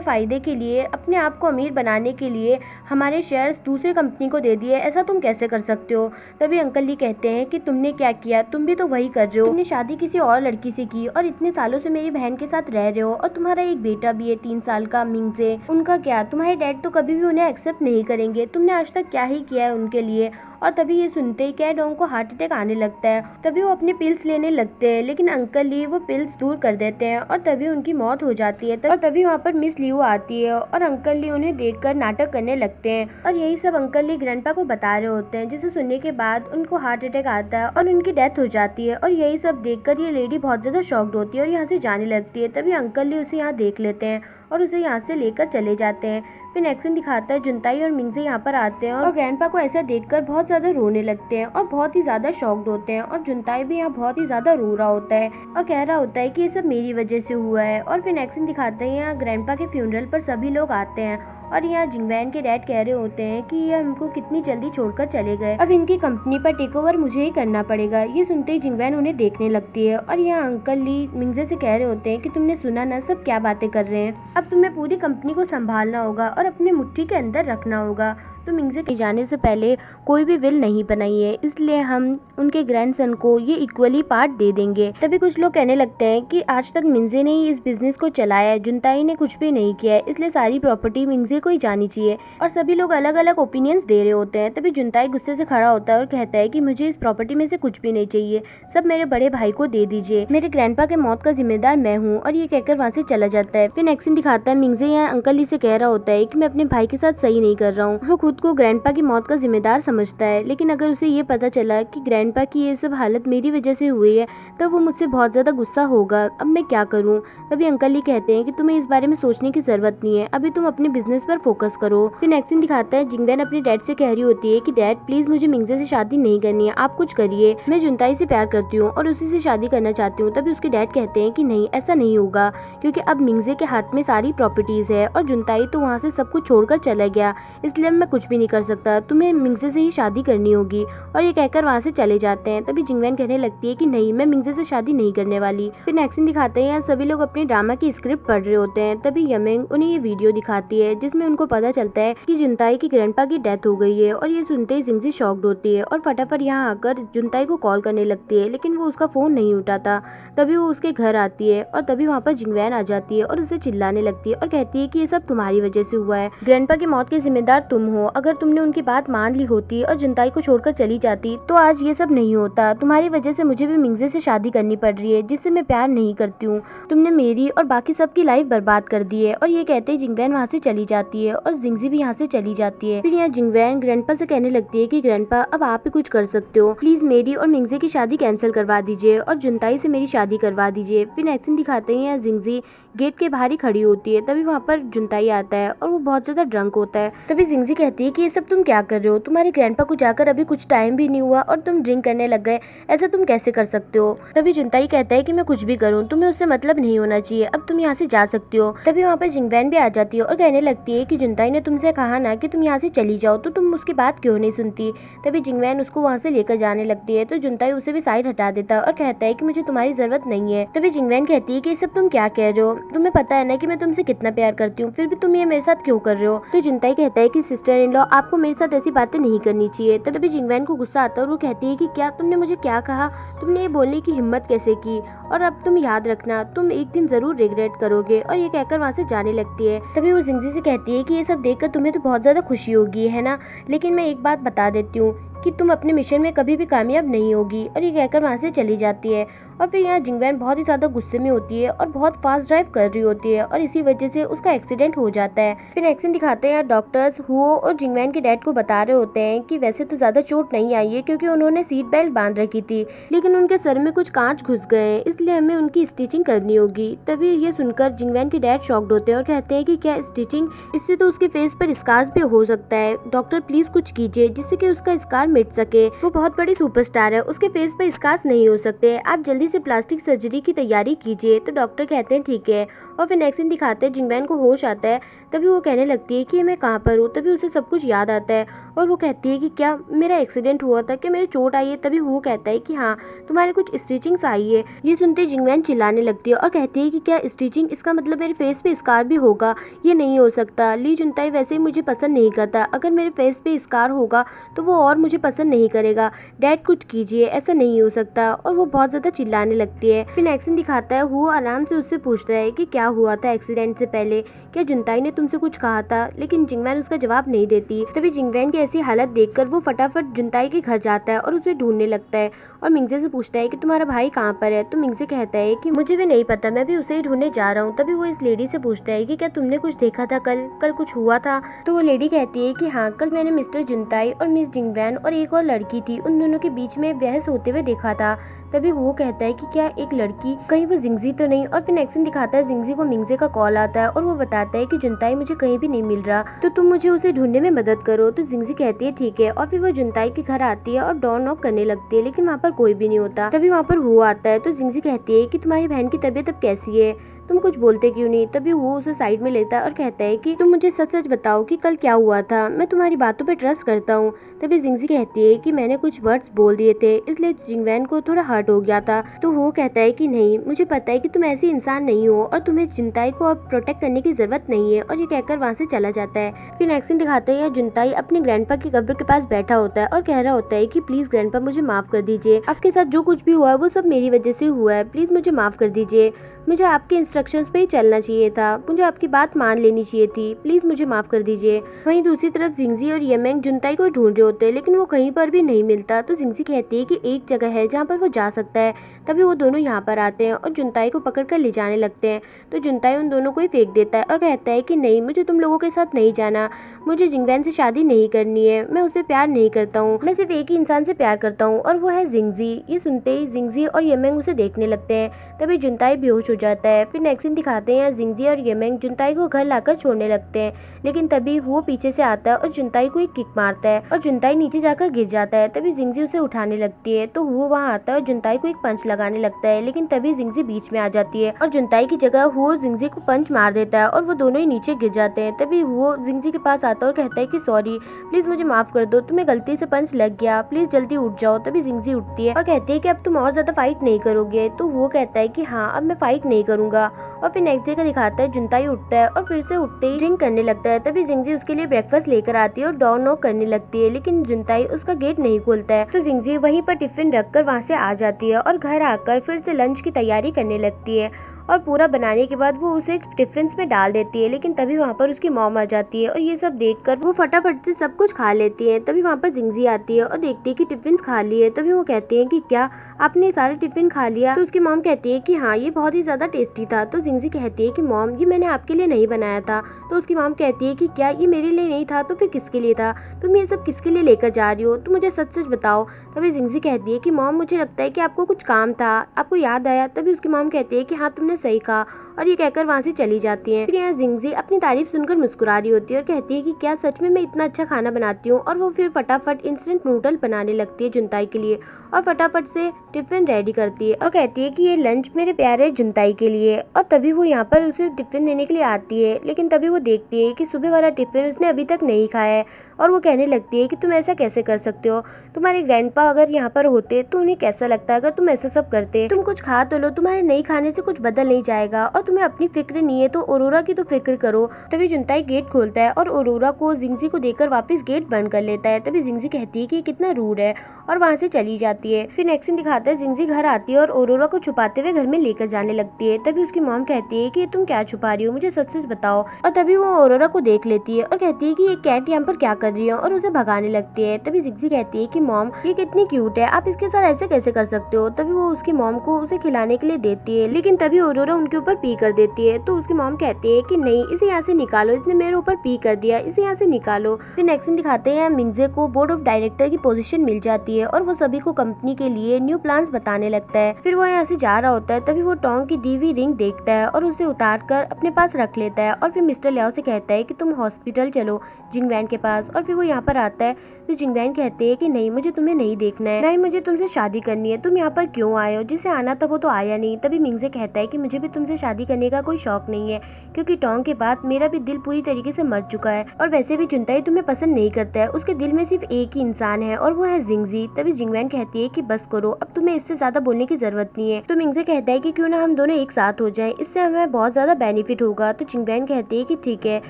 फ़ायदे के लिए, अपने आप को अमीर बनाने के लिए हमारे शेयर्स दूसरे कंपनी को दे दिए, ऐसा तुम कैसे कर सकते हो। तभी अंकल ली कहते हैं कि तुमने क्या किया, तुम भी तो वही कर रहे हो, तुमने शादी किसी और लड़की से की और इतने सालों से मेरी बहन के साथ रह रहे हो और तुम्हारा एक बेटा भी है 3 साल का मिंगजे, उनका क्या, तुम्हारे डैड तो कभी भी उन्हें एक्सेप्ट नहीं करेंगे, तुमने आज तक क्या ही किया है उनके लिए। और तभी ये सुनते ही केडोंग को हार्ट अटैक आने लगता है। तभी वो अपने पिल्स लेने लगते हैं लेकिन अंकल ली वो पिल्स दूर कर देते हैं और तभी उनकी मौत हो जाती है। और तभी वहाँ पर मिस लियू आती है और अंकल ली उन्हें देखकर नाटक करने लगते हैं और यही सब अंकल ली ग्रैंडपा को बता रहे होते हैं, जिसे सुनने के बाद उनको हार्ट अटैक आता है और उनकी डेथ हो जाती है। और यही सब देखकर ये लेडी बहुत ज्यादा शॉक्ड होती है और यहाँ से जाने लगती है। तभी अंकल ली उसे यहाँ देख लेते हैं और उसे यहाँ से लेकर चले जाते हैं। फिर एक्शन दिखाता है जुनताई और मिंगजे यहाँ पर आते हैं और ग्रैंडपा को ऐसा देखकर बहुत ज्यादा रोने लगते हैं और बहुत ही ज्यादा शॉक्ड होते हैं। और जुनताई भी यहाँ बहुत ही ज्यादा रो रहा होता है और कह रहा होता है कि ये सब मेरी वजह से हुआ है। और फिर एक्शन दिखाते हैं यहाँ ग्रैंडपा के फ्यूनरल पर सभी लोग आते हैं और यहाँ जिंगवैन के डैड कह रहे होते हैं कि ये हमको कितनी जल्दी छोड़कर चले गए, अब इनकी कंपनी पर टेक ओवर मुझे ही करना पड़ेगा। ये सुनते ही जिंगवैन उन्हें देखने लगती है और यहाँ अंकल ली मिंगजे से कह रहे होते हैं कि तुमने सुना ना सब क्या बातें कर रहे हैं, अब तुम्हें पूरी कंपनी को संभालना होगा और अपने मुट्ठी के अंदर रखना होगा। तो मिंगजे के जाने से पहले कोई भी विल नहीं बनाई है, इसलिए हम उनके ग्रैंडसन को ये इक्वली पार्ट दे देंगे। तभी कुछ लोग कहने लगते हैं कि आज तक मिंगजे ने ही इस बिजनेस को चलाया है, जुनताई ने कुछ भी नहीं किया है, इसलिए सारी प्रॉपर्टी मिंगजे को ही जानी चाहिए। और सभी लोग अलग अलग ओपिनियंस दे रहे होते हैं। तभी जुनताई गुस्से से खड़ा होता है और कहता है कि मुझे इस प्रॉपर्टी में से कुछ भी नहीं चाहिए, सब मेरे बड़े भाई को दे दीजिए, मेरे ग्रैंडपा के मौत का जिम्मेदार मैं हूँ। और ये कहकर वहाँ से चला जाता है। फिर एक्शन दिखाता है मिंगजे यहाँ अंकल ली से कह रहा होता है कि मैं अपने भाई के साथ सही नहीं कर रहा हूँ, वो खुद को ग्रैंडपा की मौत का जिम्मेदार समझता है, लेकिन अगर उसे ये पता चला कि ग्रैंडपा की ये सब हालत मेरी वजह से हुई है तो वो मुझसे बहुत ज्यादा गुस्सा होगा, अब मैं क्या करूँ। तभी अंकल ली कहते हैं कि तुम्हें इस बारे में सोचने की जरूरत नहीं है, अभी तुम अपने बिजनेस पर फोकस करो। फिर एक्शन दिखाता है जिंगवैन अपने डैड से कह रही होती है कि डैड प्लीज मुझे मिंगजे से शादी नहीं करनी है, आप कुछ करिए, मैं जुनताई से प्यार करती हूँ और उसी से शादी करना चाहती हूँ। तभी उसके डैड कहते हैं कि नहीं, ऐसा नहीं होगा, क्योंकि अब मिंगजे के हाथ में सारी प्रॉपर्टीज है और जुनताई तो वहाँ से सब कुछ छोड़कर चला गया, इसलिए मैं कुछ भी नहीं कर सकता, तुम्हें मिंगजे से ही शादी करनी होगी। और ये कहकर वहाँ से चले जाते हैं। तभी जिंगवैन कहने लगती है कि नहीं, मैं मिंगजे से शादी नहीं करने वाली। फिर एक्शन दिखाते हैं यहाँ सभी लोग अपने ड्रामा की स्क्रिप्ट पढ़ रहे होते हैं। तभी यमिंग उन्हें ये वीडियो दिखाती है जिसमें उनको पता चलता है कि जुनताई की ग्रैंडपा की डेथ हो गई है। और ये सुनते ही जिंगजी शॉक्ड होती है और फटाफट यहाँ आकर जुनताई को कॉल करने लगती है, लेकिन वो उसका फोन नहीं उठाता। तभी वो उसके घर आती है और तभी वहाँ पर जिंगवैन आ जाती है और उसे चिल्लाने लगती है और कहती है कि ये सब तुम्हारी वजह से हुआ है, ग्रैंडपा की मौत के जिम्मेदार तुम हो, अगर तुमने उनकी बात मान ली होती और जुनताई को छोड़कर चली जाती तो आज ये सब नहीं होता, तुम्हारी वजह से मुझे भी मिंगजे से शादी करनी पड़ रही है जिससे मैं प्यार नहीं करती हूँ, तुमने मेरी और बाकी सबकी लाइफ बर्बाद कर दी है। और ये कहते ही जिंगवैन वहाँ से चली जाती है और जिंगजी भी यहाँ से चली जाती है। फिर यहाँ जिंगवैन ग्रैंडपा से कहने लगती है कि ग्रैंडपा अब आप ही कुछ कर सकते हो, प्लीज मेरी और मिंगजे की शादी कैंसिल करवा दीजिए और जुनताई से मेरी शादी करवा दीजिए। फिर एक्शन दिखाते हैं यहाँ जिंगजी गेट के बाहर ही खड़ी होती है। तभी वहाँ पर जुनताई आता है और वो बहुत ज्यादा ड्रंक होता है। तभी जिंगजी कहती है कि ये सब तुम क्या कर रहे हो, तुम्हारे ग्रैंडपा को जाकर अभी कुछ टाइम भी नहीं हुआ और तुम ड्रिंक करने लग गए, ऐसा तुम कैसे कर सकते हो। तभी जुनताई कहता है कि मैं कुछ भी करूँ, तुम्हें उससे मतलब नहीं होना चाहिए, अब तुम यहाँ से जा सकती हो। तभी वहाँ पर जिंगवैन भी आ जाती है और कहने लगती है कि जुनताई ने तुमसे कहा ना कि तुम यहाँ से चली जाओ, तो तुम उसकी बात क्यों नहीं सुनती। तभी जिंगवैन उसको वहाँ से लेकर जाने लगती है, तो जुनताई उसे भी साइड हटा देता है और कहता है कि मुझे तुम्हारी जरूरत नहीं है। तभी जिंगवैन कहती है कि ये सब तुम क्या कह रहे हो, तुम्हें पता है ना कि मैं तुमसे कितना प्यार करती हूँ, फिर भी तुम ये मेरे साथ क्यों कर रहे हो। तो जुनताई कहता है कि सिस्टर इन लॉ, आपको मेरे साथ ऐसी बातें नहीं करनी चाहिए। तभी जिंगवैन को गुस्सा आता है और वो कहती है कि क्या तुमने मुझे क्या कहा, तुमने ये बोलने की हिम्मत कैसे की, और अब तुम याद रखना तुम एक दिन जरूर रिग्रेट करोगे। और ये कहकर वहाँ से जाने लगती है। तभी वो जिंगजी से कहती है कि ये सब देखकर तुम्हें तो बहुत ज्यादा खुशी होगी है ना, लेकिन मैं एक बात बता देती हूँ कि तुम अपने मिशन में कभी भी कामयाब नहीं होगी। और ये कहकर वहाँ से चली जाती है। और फिर यहाँ जिंगवैन बहुत ही ज्यादा गुस्से में होती है और बहुत फास्ट ड्राइव कर रही होती है और इसी वजह से उसका एक्सीडेंट हो जाता है। फिर एक्शन दिखाते हैं, डॉक्टर्स हुओ और जिंगवैन के डैड को बता रहे होते हैं कि वैसे तो ज्यादा चोट नहीं आई है क्योंकि उन्होंने सीट बेल्ट बांध रखी थी, लेकिन उनके सर में कुछ कांच घुस गए हैं, इसलिए हमें उनकी स्टिचिंग करनी होगी। तभी ये सुनकर जिंगवैन के डैड शॉक्ड होते हैं और कहते हैं कि क्या स्टिचिंग, इससे तो उसके फेस पर स्कार्स भी हो सकता है, डॉक्टर प्लीज कुछ कीजिए जिससे कि उसका स्कार मिट सके। वो बहुत बड़ी सुपरस्टार है, उसके फेस पर स्कार्स नहीं हो सकते, आप जल्दी से प्लास्टिक सर्जरी की तैयारी कीजिए। तो डॉक्टर कहते हैं ठीक है। और फिर नेक्स्ट सीन दिखाते हैं, जिंगवैन को होश आता है। तभी वो कहने लगती है कि मैं कहाँ पर हूँ। तभी उसे सब कुछ याद आता है और वो कहती है कि क्या मेरा एक्सीडेंट हुआ था, क्या मेरे चोट आई है। तभी वो कहता है कि हाँ तुम्हारे कुछ स्टिचिंग्स आई है। ये सुनते जिंगवैन चिल्लाने लगती है और कहती है कि क्या स्टिचिंग, इसका मतलब मेरे फेस पे स्कार भी होगा, ये नहीं हो सकता। ली जुनताई वैसे ही मुझे पसंद नहीं करता, अगर मेरे फेस पे स्कार होगा तो वो और मुझे पसंद नहीं करेगा, डैड कुछ कीजिए, ऐसा नहीं हो सकता। और वो बहुत ज्यादा चिल्लाने लगती है। फिर एक्शन दिखाता है, वो आराम से उससे पूछता है कि क्या हुआ था एक्सीडेंट से पहले, क्या जुनताई ने तुमसे कुछ कहा था, लेकिन जिंगवैन उसका जवाब नहीं देती। तभी जिंगवैन की ऐसी हालत देखकर वो फटाफट जुनताई के घर जाता है और उसे ढूंढने लगता है और मिंगजे से पूछता है कि तुम्हारा भाई कहाँ पर है। तो मिंगजे कहता है कि मुझे भी नहीं पता, मैं भी उसे ही ढूंढने जा रहा हूँ। तभी वो इस लेडी से पूछता है कि क्या तुमने कुछ देखा था, कल कुछ हुआ था। तो वो लेडी कहती है कि हाँ, कल मैंने मिस्टर जुनताई और मिस जिंगवैन और एक और लड़की थी, उन दोनों के बीच में बहस होते हुए देखा था। तभी वो कहता है कि क्या एक लड़की, कहीं वो जिंगजी तो नहीं। और फिर एक्शन दिखाता है, जिंगजी को मिंगजे का कॉल आता है और वो बताता है कि जुनताई मुझे कहीं भी नहीं मिल रहा, तो तुम मुझे उसे ढूंढने में मदद करो। तो जिंगजी कहती है ठीक है। और फिर वो जुनताई के घर आती है और डोर नॉक करने लगती है, लेकिन वहाँ पर कोई भी नहीं होता। तभी वहाँ पर वो आता है। तो जिंगजी कहती है कि तुम्हारी बहन की तबीयत अब कैसी है, तुम कुछ बोलते क्यों नहीं। तभी वो उसे साइड में लेता है और कहता है कि तुम मुझे सच सच बताओ कि कल क्या हुआ था, मैं तुम्हारी बातों पे ट्रस्ट करता हूँ। तभी जिंगजी कहती है कि मैंने कुछ वर्ड्स बोल दिए थे, इसलिए जिंगवैन को थोड़ा हर्ट हो गया था। तो वो कहता है कि नहीं, मुझे पता है कि तुम ऐसी इंसान नहीं हो और तुम्हें जुनताई को अब प्रोटेक्ट करने की जरूरत नहीं है। और ये कहकर वहाँ से चला जाता है। फिर एक्शन दिखाते हैं, जुनताई अपने ग्रैंडपा की कब्र के पास बैठा होता है और कह रहा होता है कि प्लीज ग्रैंडपा मुझे माफ कर दीजिए, आपके साथ जो कुछ भी हुआ है वो सब मेरी वजह से हुआ है, प्लीज मुझे माफ कर दीजिए, मुझे आपके इंस्ट्रक्शंस पे ही चलना चाहिए था, मुझे आपकी बात मान लेनी चाहिए थी, प्लीज मुझे माफ कर दीजिए। वहीं दूसरी तरफ जिंगजी और येमेंग जुनताई को ढूंढ रहे होते हैं, लेकिन वो कहीं पर भी नहीं मिलता। तो जिंगजी कहती है कि एक जगह है जहाँ पर वो जा सकता है। तभी वो दोनों यहाँ पर आते हैं और जुनताई को पकड़ कर ले जाने लगते हैं। तो जुनताई उन दोनों को ही फेंक देता है और कहता है कि नहीं, मुझे तुम लोगों के साथ नहीं जाना, मुझे जिंगवैन से शादी नहीं करनी है, मैं उसे प्यार नहीं करता हूँ, मैं सिर्फ एक ही इंसान से प्यार करता हूँ और वो है जिंगजी। ये सुनते ही जिंगजी और येमेंग उसे देखने लगते हैं। तभी जुनताई बेहोश हो जाता है। फिर नेक्स्ट सीन दिखाते हैं, जिंगजी और येमेंग जुनताई को घर लाकर छोड़ने लगते हैं, लेकिन तभी वो पीछे से आता है और जुनताई को एक किक मारता है और जुनताई नीचे जाकर गिर जाता है। तभी जिंगजी उसे उठाने लगती है, तो वो वहाँ आता है और जुनताई को एक पंच लगाने लगता है, लेकिन तभी जिंगजी बीच में आ जाती है और जुनताई की जगह वो जिंगजी को पंच मार देता है और वो दोनों ही नीचे गिर जाते हैं। तभी वो जिंगजी के पास आता है और कहता है कि सॉरी, प्लीज मुझे माफ कर दो, तुम्हें गलती से पंच लग गया, प्लीज जल्दी उठ जाओ। तभी जिंगजी उठती है और कहती है कि अब तुम और ज्यादा फाइट नहीं करोगे। तो वो कहता है कि हाँ, अब मैं फाइट नहीं करूंगा। और फिर नेक्स्ट डे का दिखाता है, जुनताई उठता है और फिर से उठते ही ड्रिंक करने लगता है। तभी जिंगजी उसके लिए ब्रेकफास्ट लेकर आती है और डोर नॉक करने लगती है, लेकिन जुनताई उसका गेट नहीं खोलता है। तो जिंगजी वहीं पर टिफिन रखकर वहाँ से आ जाती है और घर आकर फिर से लंच की तैयारी करने लगती है और पूरा बनाने के बाद वो उसे टिफिन में डाल देती है, लेकिन तभी वहाँ पर उसकी मॉम आ जाती है और ये सब देखकर वो फटाफट से सब कुछ खा लेती है। तभी वहाँ पर जिंगजी आती है और देखती है कि टिफिन खा लिए। तभी वो कहते हैं कि क्या आपने सारे टिफिन खा लिया। तो उसकी मॉम कहती है कि हाँ, ये बहुत ही ज्यादा टेस्टी था। तो जिंगजी कहती है कि मॉम, ये मैंने आपके लिए नहीं बनाया था। तो उसकी मॉम कहती है कि क्या ये मेरे लिए नहीं था, तो फिर किसके लिए था, तुम ये सब किसके लिए लेकर जा रही हो, तुम मुझे सच सच बताओ। तभी जिंगजी कहती है कि मॉम, मुझे लगता है कि आपको कुछ काम था, आपको याद आया। तभी उसकी मॉम कहती है कि हाँ, तुमने तुमने सही कहा, और ये कहकर वहाँ से चली जाती है। फिर यहाँ जिंगजी अपनी तारीफ सुनकर मुस्कुरा रही होती है और कहती है कि क्या सच में मैं इतना अच्छा खाना बनाती हूँ। और वो फिर फटाफट इंस्टेंट नूडल बनाने लगती है जुनताई के लिए और फटाफट से टिफिन रेडी करती है और कहती है कि ये लंच मेरे प्यारे जुनताई के लिए। और तभी वो यहाँ पर उसे टिफिन देने के लिए आती है, लेकिन तभी वो देखती है कि सुबह वाला टिफिन उसने अभी तक नहीं खाया है। और वो कहने लगती है कि तुम ऐसा कैसे कर सकते हो, तुम्हारे ग्रैंडपा अगर यहाँ पर होते तो उन्हें कैसा लगता अगर तुम ऐसा सब करते। तुम कुछ खा तो लो, तुम्हारे नहीं खाने से कुछ बदल नहीं जाएगा, और तुम्हें अपनी फिक्र नहीं है तो औरोरा की तो फिक्र करो। तभी जुनताई गेट खोलता है और औरोरा को जिंगजी को देखकर वापस गेट बंद कर लेता है। तभी जिंगजी कहती है कि कितना रूड है और वहाँ से चली जाती है। फिर नेक्स्ट सीन दिखाता है जिंगजी घर आती है और औरोरा को छुपाते हुए घर में लेकर जाने लगती है। तभी उसकी मॉम कहती है कि तुम क्या छुपा रही हो, मुझे सच सच बताओ। और तभी वो औरोरा को देख लेती है और कहती है कि ये कैट यहाँ पर क्या कर रही है, और उसे भगाने लगती है। तभी जिंगजी कहती है कि मॉम ये कितनी क्यूट है, आप इसके साथ ऐसे कैसे कर सकते हो। तभी वो उसकी मॉम को उसे खिलाने के लिए देती है, लेकिन तभी औरोरा उनके ऊपर पी कर देती है। तो उसकी मॉम कहती है कि नहीं, इसे यहाँ से निकालो, इसने मेरे ऊपर पी कर दिया, इसे यहाँ से निकालो। फिर नेक्स्ट सीन दिखाते हैं मिंगजे को बोर्ड ऑफ डायरेक्टर की पोजीशन मिल जाती है और वो सभी को कंपनी के लिए न्यू प्लान्स बताने लगता है। फिर वो यहाँ से जा रहा होता है, तभी वो टोंग की दी हुई रिंग देखता है और उसे उतार कर अपने पास रख लेता है। और फिर मिस्टर लियाओ से कहता है कि तुम हॉस्पिटल चलो जिंगवैन के पास। और फिर वो यहाँ पर आता है तो जिंगवैन कहते हैं कि नहीं, मुझे तुम्हें नहीं देखना है, नहीं मुझे तुमसे शादी करनी है, तुम यहाँ पर क्यों आए हो, जिसे आना था वो तो आया नहीं। तभी मिंगजे कहता है कि मुझे भी तुमसे शादी करने का कोई शौक नहीं है, क्योंकि टोंग के बाद मेरा भी दिल पूरी तरीके से मर चुका है, और वैसे भी जुनताई तुम्हें पसंद नहीं करता है, उसके दिल में सिर्फ एक ही इंसान है और वो है जिंगजी। तभी जिंगवैन कहती है कि बस करो, अब तुम्हें इससे ज्यादा बोलने की जरूरत नहीं है। तो मिंगजे कहता है कि क्यों ना हम दोनों एक साथ हो जाएं, इससे हमें बहुत ज्यादा बेनिफिट होगा। तो जिंगवैन कहती है कि ठीक है,